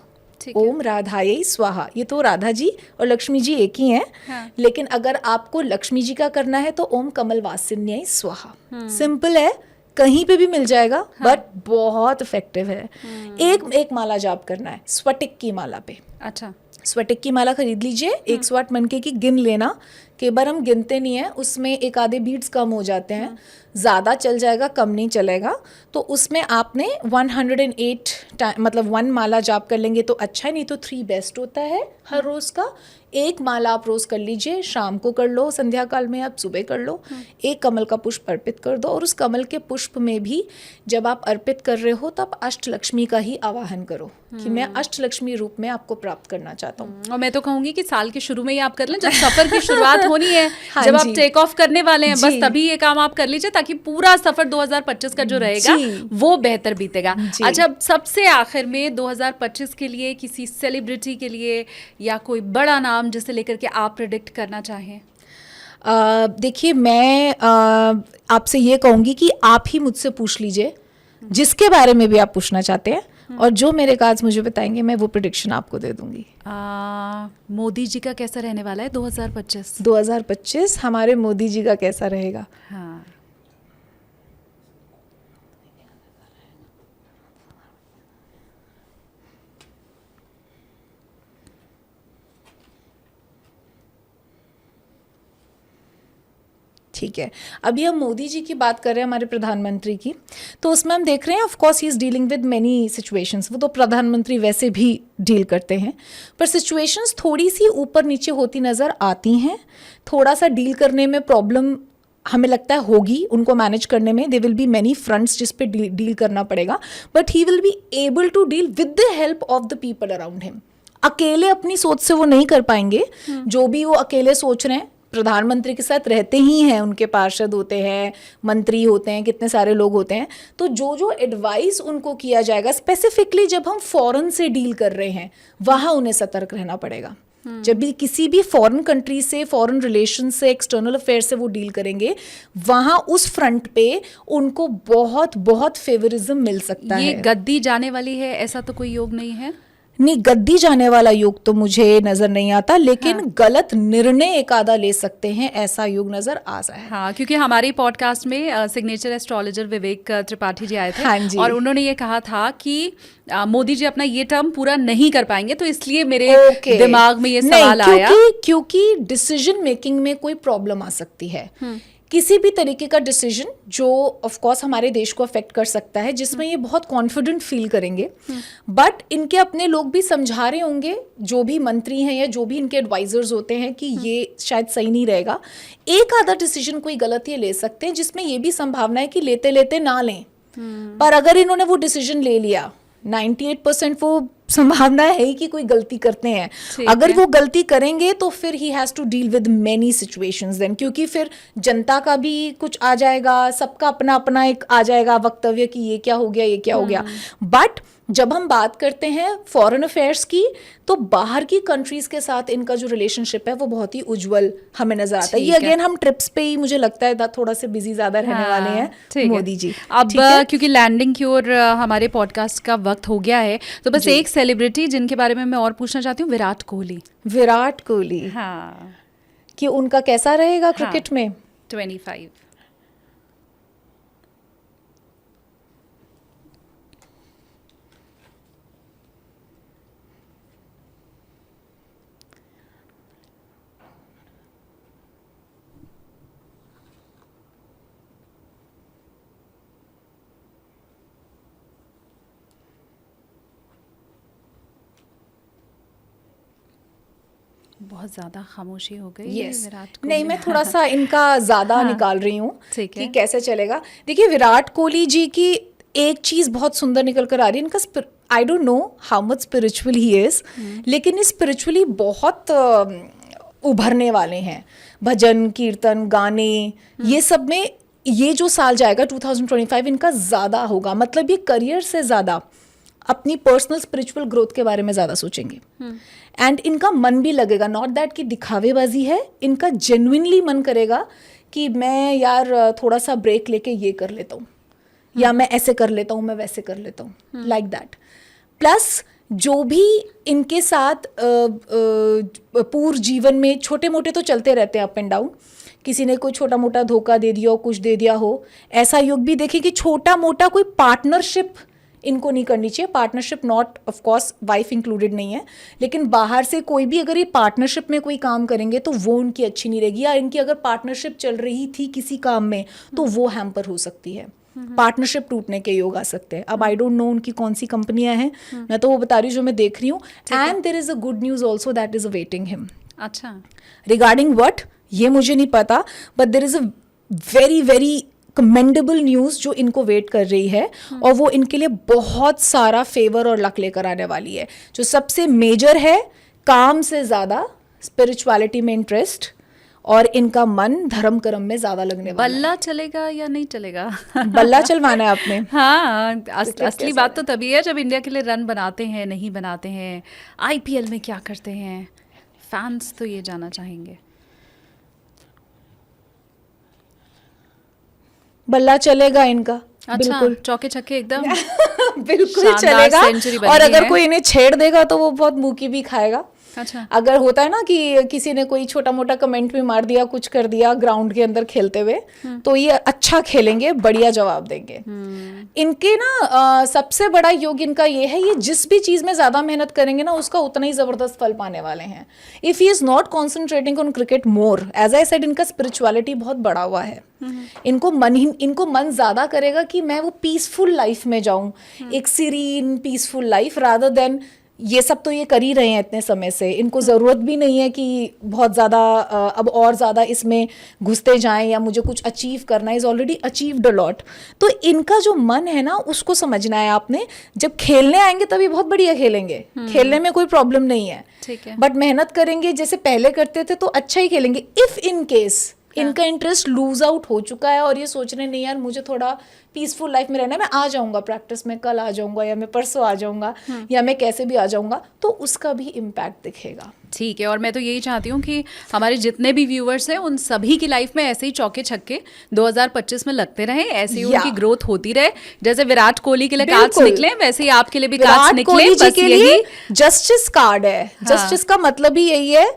ओम राधाय स्वाहा, ये तो राधा जी और लक्ष्मी जी एक ही हैं। लेकिन अगर आपको लक्ष्मी जी का करना है तो ओम कमल वासिन्याय स्वाहा। सिंपल है, कहीं पे भी मिल जाएगा, बट बहुत इफेक्टिव है। एक माला जाप करना है स्फटिक की माला पे। अच्छा, स्फटिक की माला खरीद लीजिए, 108 मनके की गिन लेना। कई बार हम गिनते नहीं है, उसमें एक आधे बीट्स कम हो जाते हैं, ज़्यादा चल जाएगा कम नहीं चलेगा। तो उसमें आपने 108 मतलब 1 माला जाप कर लेंगे तो अच्छा है, नहीं तो 3 बेस्ट होता है हर रोज़ का। 1 माला आप रोज़ कर लीजिए, शाम को कर लो, संध्या काल में आप सुबह कर लो। 1 कमल का पुष्प अर्पित कर दो, और उस कमल के पुष्प में भी जब आप अर्पित कर रहे हो तब अष्टलक्ष्मी का ही आवाहन करो कि मैं अष्टलक्ष्मी रूप में आपको प्राप्त करना चाहता हूँ। और मैं तो कहूँगी कि साल के शुरू में ही आप कर लें, जब सफर की शुरुआत होनी है, जब आप टेक ऑफ करने वाले हैं, बस तभी ये काम आप कर लीजिए, ताकि पूरा सफर 2025 का जो रहेगा वो बेहतर बीतेगा। अच्छा, सबसे आखिर में 2025 के लिए किसी सेलिब्रिटी के लिए या कोई बड़ा नाम जिसे लेकर के आप प्रेडिक्ट करना चाहें? देखिए, मैं आपसे ये कहूँगी कि आप ही मुझसे पूछ लीजिए जिसके बारे में भी आप पूछना चाहते हैं, और जो मेरे कार्ड्स मुझे बताएंगे मैं वो प्रेडिक्शन आपको दे दूंगी। मोदी जी का कैसा रहने वाला है 2025? 2025 हमारे मोदी जी का कैसा रहेगा? हाँ, ठीक है, अभी हम मोदी जी की बात कर रहे हैं, हमारे प्रधानमंत्री की। तो उसमें हम देख रहे हैं, of course he is dealing with many situations. वो तो प्रधानमंत्री वैसे भी डील करते हैं, पर सिचुएशंस थोड़ी सी ऊपर नीचे होती नज़र आती हैं। थोड़ा सा डील करने में प्रॉब्लम हमें लगता है होगी, उनको मैनेज करने में। They will be many fronts जिस पे डील करना पड़ेगा, but he will be able to deal with the help of the people around him. अकेले अपनी सोच से वो नहीं कर पाएंगे। जो भी वो अकेले सोच रहे हैं, प्रधानमंत्री के साथ रहते ही हैं, उनके पार्षद होते हैं, मंत्री होते हैं, कितने सारे लोग होते हैं। तो जो जो एडवाइस उनको किया जाएगा, स्पेसिफिकली जब हम फॉरेन से डील कर रहे हैं, वहाँ उन्हें सतर्क रहना पड़ेगा। जब भी किसी भी फॉरेन कंट्री से, फॉरेन रिलेशन से, एक्सटर्नल अफेयर से वो डील करेंगे, वहाँ उस फ्रंट पे उनको बहुत बहुत फेवरिज्म मिल सकता है। ये गद्दी जाने वाली है, ऐसा तो कोई योग नहीं है? नहीं, गद्दी जाने वाला योग तो मुझे नजर नहीं आता, लेकिन गलत निर्णय एक आधा ले सकते हैं, ऐसा योग नजर आ रहा है। हाँ, क्योंकि हमारी पॉडकास्ट में सिग्नेचर एस्ट्रोलॉजर विवेक त्रिपाठी जी आए थे। हाँ जी। और उन्होंने ये कहा था कि मोदी जी अपना ये टर्म पूरा नहीं कर पाएंगे, तो इसलिए मेरे दिमाग में ये सवाल आया। क्योंकि डिसीजन मेकिंग में कोई प्रॉब्लम आ सकती है। किसी भी तरीके का डिसीजन जो ऑफ कोर्स हमारे देश को अफेक्ट कर सकता है, जिसमें ये बहुत कॉन्फिडेंट फील करेंगे, बट इनके अपने लोग भी समझा रहे होंगे, जो भी मंत्री हैं या जो भी इनके एडवाइजर्स होते हैं, कि ये शायद सही नहीं रहेगा। एक आधा डिसीजन कोई गलत ये ले सकते हैं, जिसमें ये भी संभावना है कि लेते लेते ना लें, पर अगर इन्होंने वो डिसीजन ले लिया, 98% वो संभावना है ही कि कोई गलती करते हैं। अगर वो गलती करेंगे तो फिर he has to deal with many situations then, क्योंकि फिर जनता का भी कुछ आ जाएगा, सबका अपना अपना एक आ जाएगा वक्तव्य कि ये क्या हो गया, ये क्या हो गया। बट जब हम बात करते हैं फॉरेन अफेयर्स की, तो बाहर की कंट्रीज के साथ इनका जो रिलेशनशिप है वो बहुत ही उज्जवल हमें नजर आता है। ये अगेन हम ट्रिप्स पे ही मुझे लगता है थोड़ा से बिजी ज्यादा रहने वाले हैं मोदी जी। अब क्योंकि लैंडिंग की ओर हमारे पॉडकास्ट का वक्त हो गया है, तो बस एक सेलिब्रिटी जिनके बारे में मैं और पूछना चाहती हूँ, विराट कोहली। विराट कोहली, हाँ, कि उनका कैसा रहेगा क्रिकेट में? 25। बहुत ज्यादा खामोशी हो गई। विराट कोहली, नहीं, मैं थोड़ा सा इनका ज्यादा निकाल रही हूँ कि कैसे चलेगा। देखिए, विराट कोहली जी की एक चीज बहुत सुंदर निकल कर आ रही है, इनका I don't know how much spiritual he is, लेकिन स्पिरिचुअली बहुत उभरने वाले हैं। भजन कीर्तन गाने ये सब में ये जो साल जाएगा 2025 इनका ज्यादा होगा। मतलब ये करियर से ज्यादा अपनी पर्सनल स्पिरिचुअल ग्रोथ के बारे में ज़्यादा सोचेंगे। एंड इनका मन भी लगेगा, नॉट दैट कि दिखावेबाजी है, इनका जेन्युइनली मन करेगा कि मैं यार थोड़ा सा ब्रेक लेके ये कर लेता हूँ, या मैं ऐसे कर लेता हूँ, मैं वैसे कर लेता हूँ, लाइक दैट। प्लस जो भी इनके साथ पूर्व जीवन में छोटे मोटे तो चलते रहते हैं अप एंड डाउन, किसी ने कोई छोटा मोटा धोखा दे दिया हो, कुछ दे दिया हो, ऐसा युग भी देखिए कि छोटा मोटा कोई पार्टनरशिप इनको नहीं करनी चाहिए। Partnership not of course wife included नहीं है, लेकिन बाहर से कोई भी अगर ये पार्टनरशिप में कोई काम करेंगे तो वो उनकी अच्छी नहीं रहेगी, या इनकी अगर पार्टनरशिप चल रही थी किसी काम में तो वो हैम्पर हो सकती है, पार्टनरशिप टूटने के योग आ सकते हैं। अब आई डोंट नो उनकी कौन सी कंपनियां हैं, मैं तो वो बता रही हूँ जो मैं देख रही हूँ। And there is a good news also that is awaiting him. अच्छा, रिगार्डिंग व्हाट ये मुझे नहीं पता, but there is a very very commendable news जो इनको वेट कर रही है, और वो इनके लिए बहुत सारा फेवर और लक लेकर आने वाली है। जो सबसे मेजर है, काम से ज़्यादा स्पिरिचुअलिटी में इंटरेस्ट, और इनका मन धर्म कर्म में ज़्यादा लगने वाला है। बल्ला चलेगा या नहीं चलेगा? बल्ला चलवाना है आपने? हाँ, असली बात तो तभी है जब इंडिया के लिए रन बनाते हैं, नहीं बनाते हैं, IPL में क्या करते हैं, फैंस तो ये जानना चाहेंगे। बल्ला चलेगा इनका। अच्छा, बिल्कुल चौके छक्के एकदम बिल्कुल चलेगा। और अगर कोई इन्हें छेड़ देगा तो वो बहुत मुंह की भी खाएगा। अच्छा, अगर होता है ना कि किसी ने कोई छोटा मोटा कमेंट भी मार दिया, कुछ कर दिया ग्राउंड के अंदर खेलते हुए, तो ये अच्छा खेलेंगे, बढ़िया जवाब देंगे। इनके ना सबसे बड़ा योग इनका ये है, ये जिस भी चीज में ज्यादा मेहनत करेंगे ना उसका उतना ही जबरदस्त फल पाने वाले हैं। If he is not concentrating on cricket more, as I said, इनका स्पिरिचुअलिटी बहुत बढ़ा हुआ है। इनको मन ज्यादा करेगा कि मैं वो पीसफुल लाइफ में जाऊं, एक serene peaceful life, rather than ये सब तो ये कर ही रहे हैं इतने समय से, इनको ज़रूरत भी नहीं है कि बहुत ज़्यादा अब और ज़्यादा इसमें घुसते जाएं या मुझे कुछ अचीव करना, is already achieved a lot. तो इनका जो मन है ना उसको समझना है आपने। जब खेलने आएंगे तभी बहुत बढ़िया खेलेंगे, खेलने में कोई प्रॉब्लम नहीं है, ठीक है, बट मेहनत करेंगे जैसे पहले करते थे तो अच्छा ही खेलेंगे। इफ़ इन केस इनका इंटरेस्ट लूज आउट हो चुका है और ये सोच रहे नहीं यार मुझे थोड़ा पीसफुल लाइफ में रहना है, मैं आ जाऊंगा प्रैक्टिस में, कल आ जाऊंगा या मैं परसों आ जाऊंगा या मैं कैसे भी आ जाऊंगा, तो उसका भी इम्पैक्ट दिखेगा। ठीक है, और मैं तो यही चाहती हूँ कि हमारे जितने भी व्यूअर्स हैं उन सभी की लाइफ में ऐसे ही चौके छक्के 2025 में लगते रहे, ऐसे ही उनकी ग्रोथ होती रहे। जैसे विराट कोहली के लिए कार्ड्स निकले वैसे ही आपके लिए भी कार्ड्स निकले। बस यही जस्टिस कार्ड है। जस्टिस का मतलब ही यही है,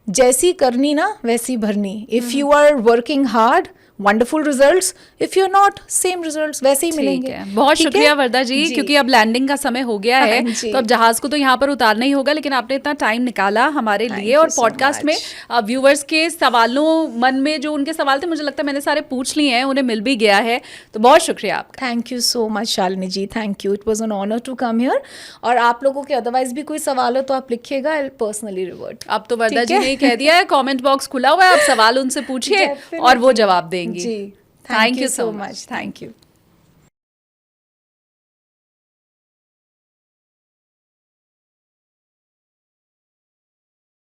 जैसी करनी ना वैसी भरनी। If you are working hard, wonderful results, if you are not, same results वैसे ही ठीक मिलेंगे। है, बहुत ठीक शुक्रिया है? वरदा जी, क्योंकि अब लैंडिंग का समय हो गया है, हाँ जी। तो अब जहाज को तो यहाँ पर उतारना ही होगा, लेकिन आपने इतना टाइम निकाला हमारे Thank लिए, और you so पॉडकास्ट में much. व्यूवर्स के सवालों, मन में जो उनके सवाल थे, मुझे लगता है मैंने सारे पूछ लिए हैं, उन्हें मिल भी गया है, तो बहुत शुक्रिया आपका। Thank you so much Shalini ji, thank you, it was an honour to come here. और आप लोगों के अदरवाइज भी कोई सवाल हो तो आप लिखिएगा, आई विल पर्सनली रिवर्ट। अब तो वरदा ठीक जी है? ने ही कह दिया है, कमेंट बॉक्स खुला हुआ है, आप सवाल उनसे पूछिए और वो जवाब देंगी। जी, thank you so much, thank you.